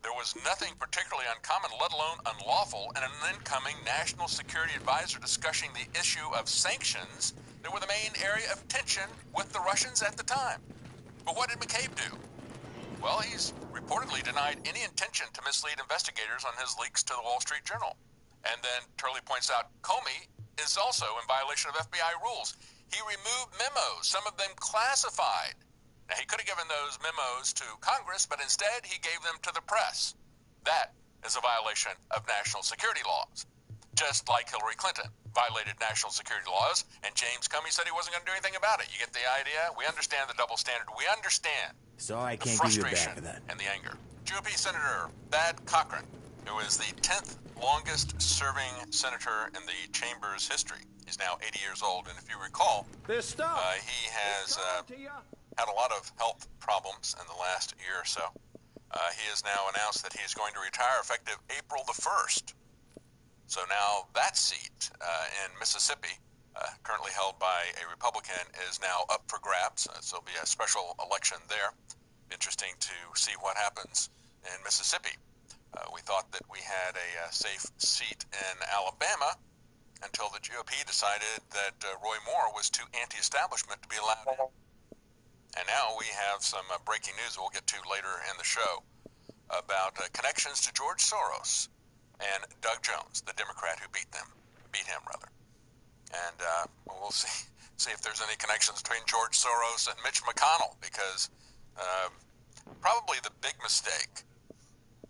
There was nothing particularly uncommon, let alone unlawful, in an incoming national security advisor discussing the issue of sanctions that were the main area of tension with the Russians at the time. But what did McCabe do? Well, he's reportedly denied any intention to mislead investigators on his leaks to the Wall Street Journal. And then Turley points out Comey is also in violation of FBI rules. He removed memos, some of them classified. Now, he could have given those memos to Congress, but instead he gave them to the press. That is a violation of national security laws, just like Hillary Clinton violated national security laws, and James Comey said he wasn't going to do anything about it. You get the idea? We understand the double standard. We understand Sorry, I the can't give you a frustration bag of that. and the anger. GOP Senator Thad Cochran, who is the 10th longest-serving senator in the chamber's history. He's now 80 years old, and if you recall, he has had a lot of health problems in the last year or so. He has now announced that he is going to retire effective April the 1st. So now that seat in Mississippi, currently held by a Republican, is now up for grabs. So there'll be a special election there. Interesting to see what happens in Mississippi. We thought that we had a safe seat in Alabama until the GOP decided that Roy Moore was too anti-establishment to be allowed in. And now we have some breaking news we'll get to later in the show about connections to George Soros and Doug Jones, the Democrat who beat him. And we'll see if there's any connections between George Soros and Mitch McConnell, because probably the big mistake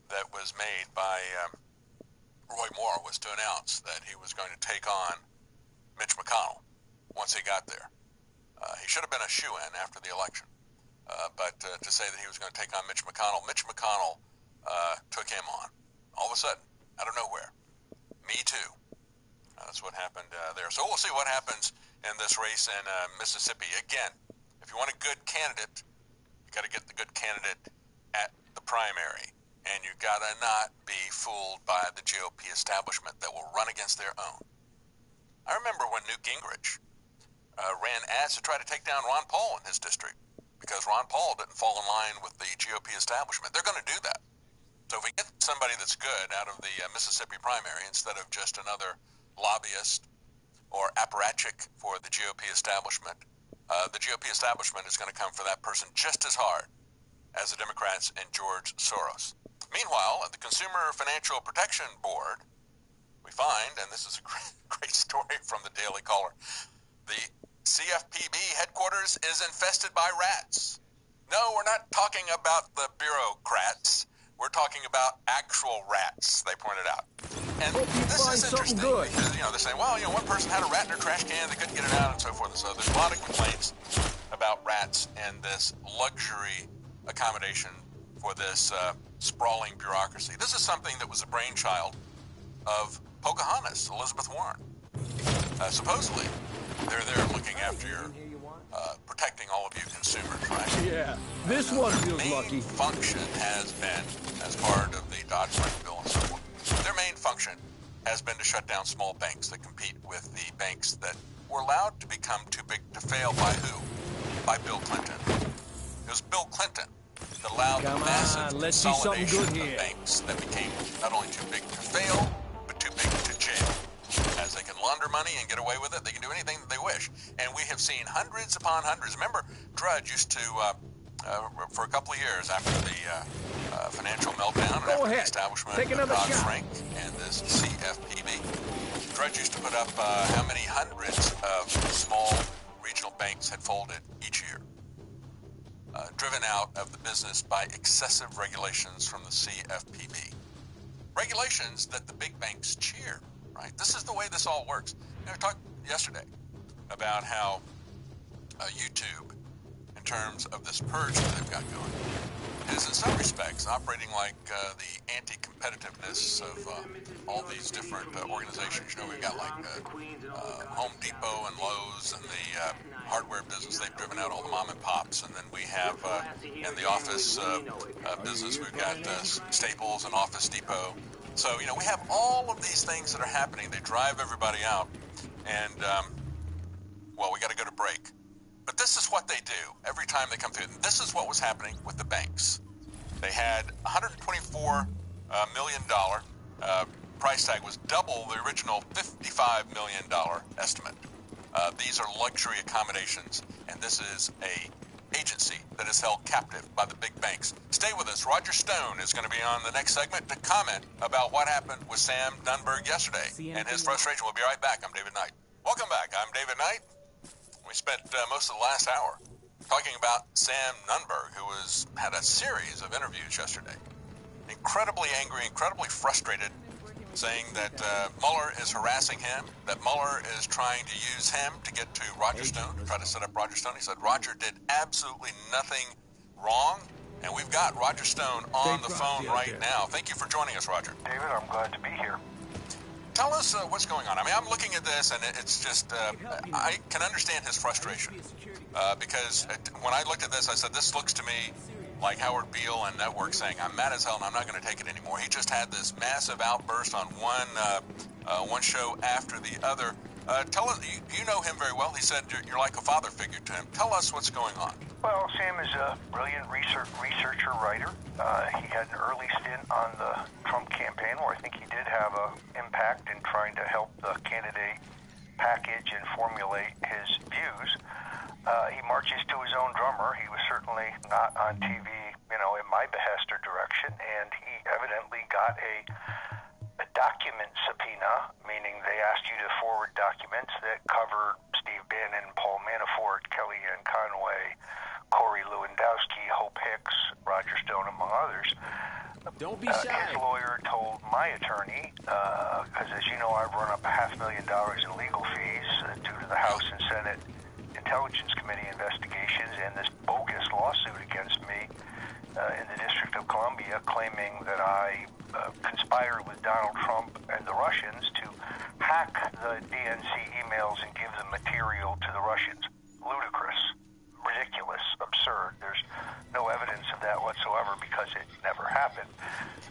that was made by Roy Moore was to announce that he was going to take on Mitch McConnell once he got there. He should have been a shoo-in after the election. But to say that he was going to take on Mitch McConnell took him on. All of a sudden, out of nowhere. Me too. That's what happened there. So we'll see what happens in this race in Mississippi. Again, if you want a good candidate, you got to get the good candidate at the primary. And you got to not be fooled by the GOP establishment that will run against their own. I remember when Newt Gingrich ran ads to try to take down Ron Paul in his district because Ron Paul didn't fall in line with the GOP establishment. They're going to do that. So if we get somebody that's good out of the Mississippi primary instead of just another lobbyist or apparatchik for the GOP establishment, the GOP establishment is going to come for that person just as hard as the Democrats and George Soros. Meanwhile, at the Consumer Financial Protection Board, we find, and this is a great story from the Daily Caller, the CFPB headquarters is infested by rats. No, we're not talking about the bureaucrats. We're talking about actual rats, they pointed out. And this is interesting because, they're saying, one person had a rat in their trash can, they couldn't get it out, and so forth and so on. There's a lot of complaints about rats and this luxury accommodation for this sprawling bureaucracy. This is something that was a brainchild of Pocahontas, Elizabeth Warren. Supposedly, they're there looking after your, protecting all of you consumers, right? Yeah, this one feels lucky. Their main function has been, as part of the Dodd-Frank bill and so forth, their main function has been to shut down small banks that compete with the banks that were allowed to become too big to fail by who? By Bill Clinton. It was Bill Clinton that allowed the massive consolidation of banks that became not only too big to fail, but too big to jail. As they can launder money and get away with it, they can do anything that they wish. And we have seen hundreds upon hundreds. Remember, Drudge used to, for a couple of years after the financial meltdown and after the establishment of Dodd-Frank and this CFPB, Drudge used to put up how many hundreds of small regional banks had folded each year, driven out of the business by excessive regulations from the CFPB. Regulations that the big banks cheer. Right? This is the way this all works. I talked yesterday about how YouTube, in terms of this purge that they've got going, is in some respects operating like the anti-competitiveness of all these different organizations. We've got like Home Depot and Lowe's and the hardware business. They've driven out all the mom and pops. And then we have in the office business, we've got Staples and Office Depot. So, we have all of these things that are happening. They drive everybody out. And, we got to go to break. But this is what they do every time they come through. And this is what was happening with the banks. They had $124 million price tag, was double the original $55 million estimate. These are luxury accommodations, and this is a agency that is held captive by the big banks. Stay with us. Roger Stone is going to be on the next segment to comment about what happened with Sam Nunberg yesterday and his frustration. We'll be right back. I'm David Knight. Welcome back. I'm David Knight. We spent most of the last hour talking about Sam Nunberg, who had a series of interviews yesterday. Incredibly angry, incredibly frustrated saying that Mueller is harassing him, that Mueller is trying to use him to get to Roger Stone, to try to set up Roger Stone. He said Roger did absolutely nothing wrong, and we've got Roger Stone on the phone right now. Thank you for joining us, Roger. David, I'm glad to be here. Tell us what's going on. I mean, I'm looking at this, and it's just, I can understand his frustration, because when I looked at this, I said, this looks to me like Howard Beale and Network saying, I'm mad as hell and I'm not going to take it anymore. He just had this massive outburst on one show after the other. Tell us, you know him very well. He said you're like a father figure to him. Tell us what's going on. Well, Sam is a brilliant researcher, writer. He had an early stint on the Trump campaign where I think he did have an impact in trying to help the candidate package and formulate his views. He marches to his own drummer. He was certainly not on TV, in my behest or direction, and he evidently got a document subpoena, meaning they asked you to forward documents that covered Steve Bannon, Paul Manafort, Kellyanne Conway, Corey Lewandowski, Hope Hicks, Roger Stone, among others. Don't be shy. His lawyer told my attorney, because as you know, I've run up $500,000 in legal fees due to the House and Senate Intelligence Committee investigations and this bogus lawsuit against me in the District of Columbia, claiming that I conspired with Donald Trump and the Russians to hack the DNC emails and give them material to the Russians. Ludicrous, ridiculous, absurd. There's no evidence of that whatsoever because it never happened.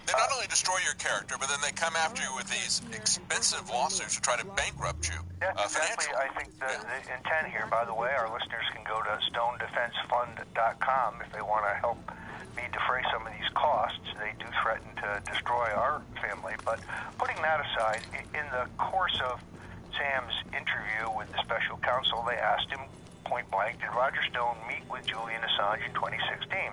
They not only destroy your character, but then they come after you with these expensive lawsuits to try to bankrupt you. That's exactly, I think, the intent here. By the way, our listeners can go to stonedefensefund.com if they want to help me defray some of these costs. They do threaten to destroy our family. But putting that aside, in the course of Sam's interview with the special counsel, they asked him point blank, did Roger Stone meet with Julian Assange in 2016?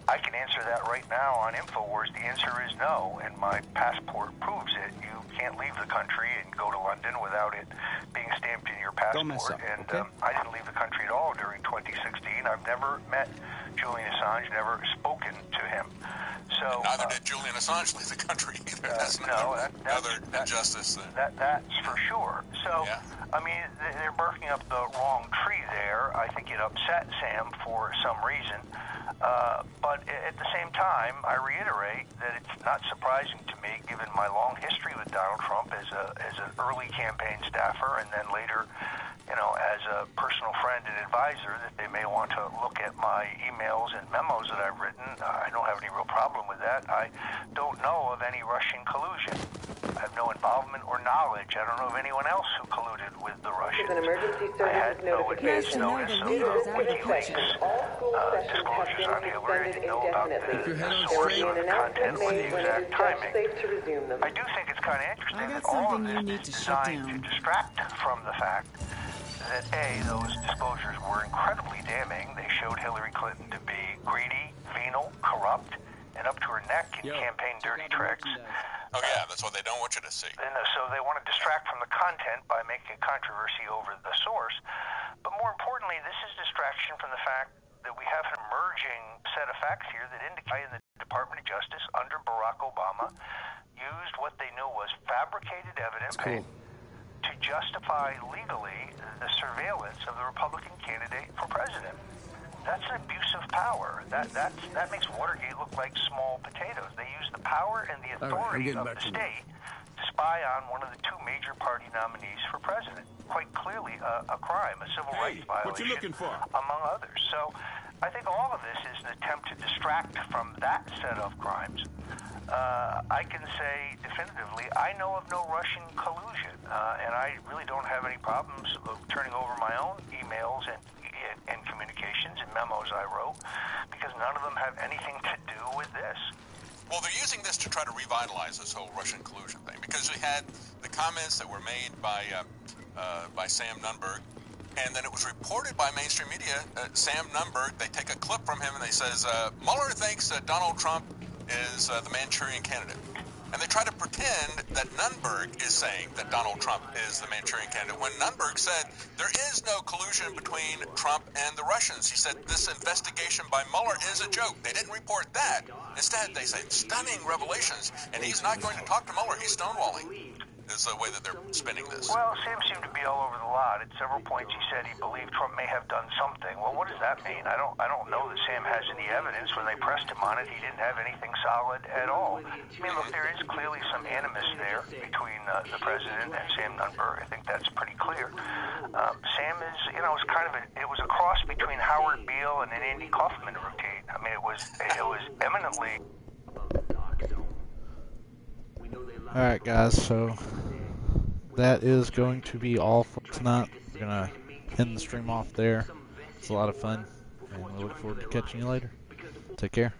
I can answer that right now on InfoWars. The answer is no, and my passport proves it. You can't leave the country and go to London without it being stamped in your passport. Don't mess up, and okay? I didn't leave the country at all during 2016. I've never met Julian Assange, never spoken to him. So neither did Julian Assange leave the country either. That's another injustice. That's for sure. So, yeah. I mean, they're barking up the wrong tree there. I think it upset Sam for some reason. But at the same time, I reiterate that it's not surprising to me, given my long history with Donald Trump as an early campaign staffer and then later, as a personal friend and advisor, that they may want to look at my emails and memos that I've written. I don't have any real problem with that. I don't know of any Russian collusion. I have no involvement or knowledge. I don't know of anyone else who colluded with the Russians. I had no advance notice of WikiLeaks disclosures on Hillary. I didn't know about the source or the content or the exact timing. I do think it's kind of interesting that all of this is designed to distract from the fact that, A, those disclosures were incredibly damning. They showed Hillary Clinton to be greedy, venal, corrupt, and up to her neck in campaign dirty tricks. Oh, yeah, that's what they don't want you to see. And so they want to distract from the content by making a controversy over the source. But more importantly, this is distraction from the fact that we have an emerging set of facts here that indicate the Department of Justice under Barack Obama used what they knew was fabricated evidence to justify legally the surveillance of the Republican candidate for president. That's an abuse of power. That makes Watergate look like small potatoes. They use the power and the authority of the state to spy on one of the two major party nominees for president. Quite clearly a crime, a civil rights violation, what you looking for? Among others. So I think all of this is an attempt to distract from that set of crimes. I can say definitively, I know of no Russian collusion, and I really don't have any problems turning over my own emails and communications and memos I wrote, because none of them have anything to do with this. Well, they're using this to try to revitalize this whole Russian collusion thing, because we had the comments that were made by Sam Nunberg, and then it was reported by mainstream media. Sam Nunberg, they take a clip from him and they says, Mueller thinks that Donald Trump is the Manchurian candidate. And they try to pretend that Nunberg is saying that Donald Trump is the Manchurian candidate, when Nunberg said there is no collusion between Trump and the Russians. He said this investigation by Mueller is a joke. They didn't report that. Instead, they say stunning revelations, and he's not going to talk to Mueller. He's stonewalling. Is the way that they're spinning this. Well, Sam seemed to be all over the lot. At several points, he said he believed Trump may have done something. Well, what does that mean? I don't know that Sam has any evidence. When they pressed him on it, he didn't have anything solid at all. I mean, look, there is clearly some animus there between the president and Sam Nunberg. I think that's pretty clear. Sam is, it was it was a cross between Howard Beale and an Andy Kaufman routine. I mean, it was eminently. Alright guys, so that is going to be all for tonight. We're going to end the stream off there. It's a lot of fun, and we look forward to catching you later. Take care.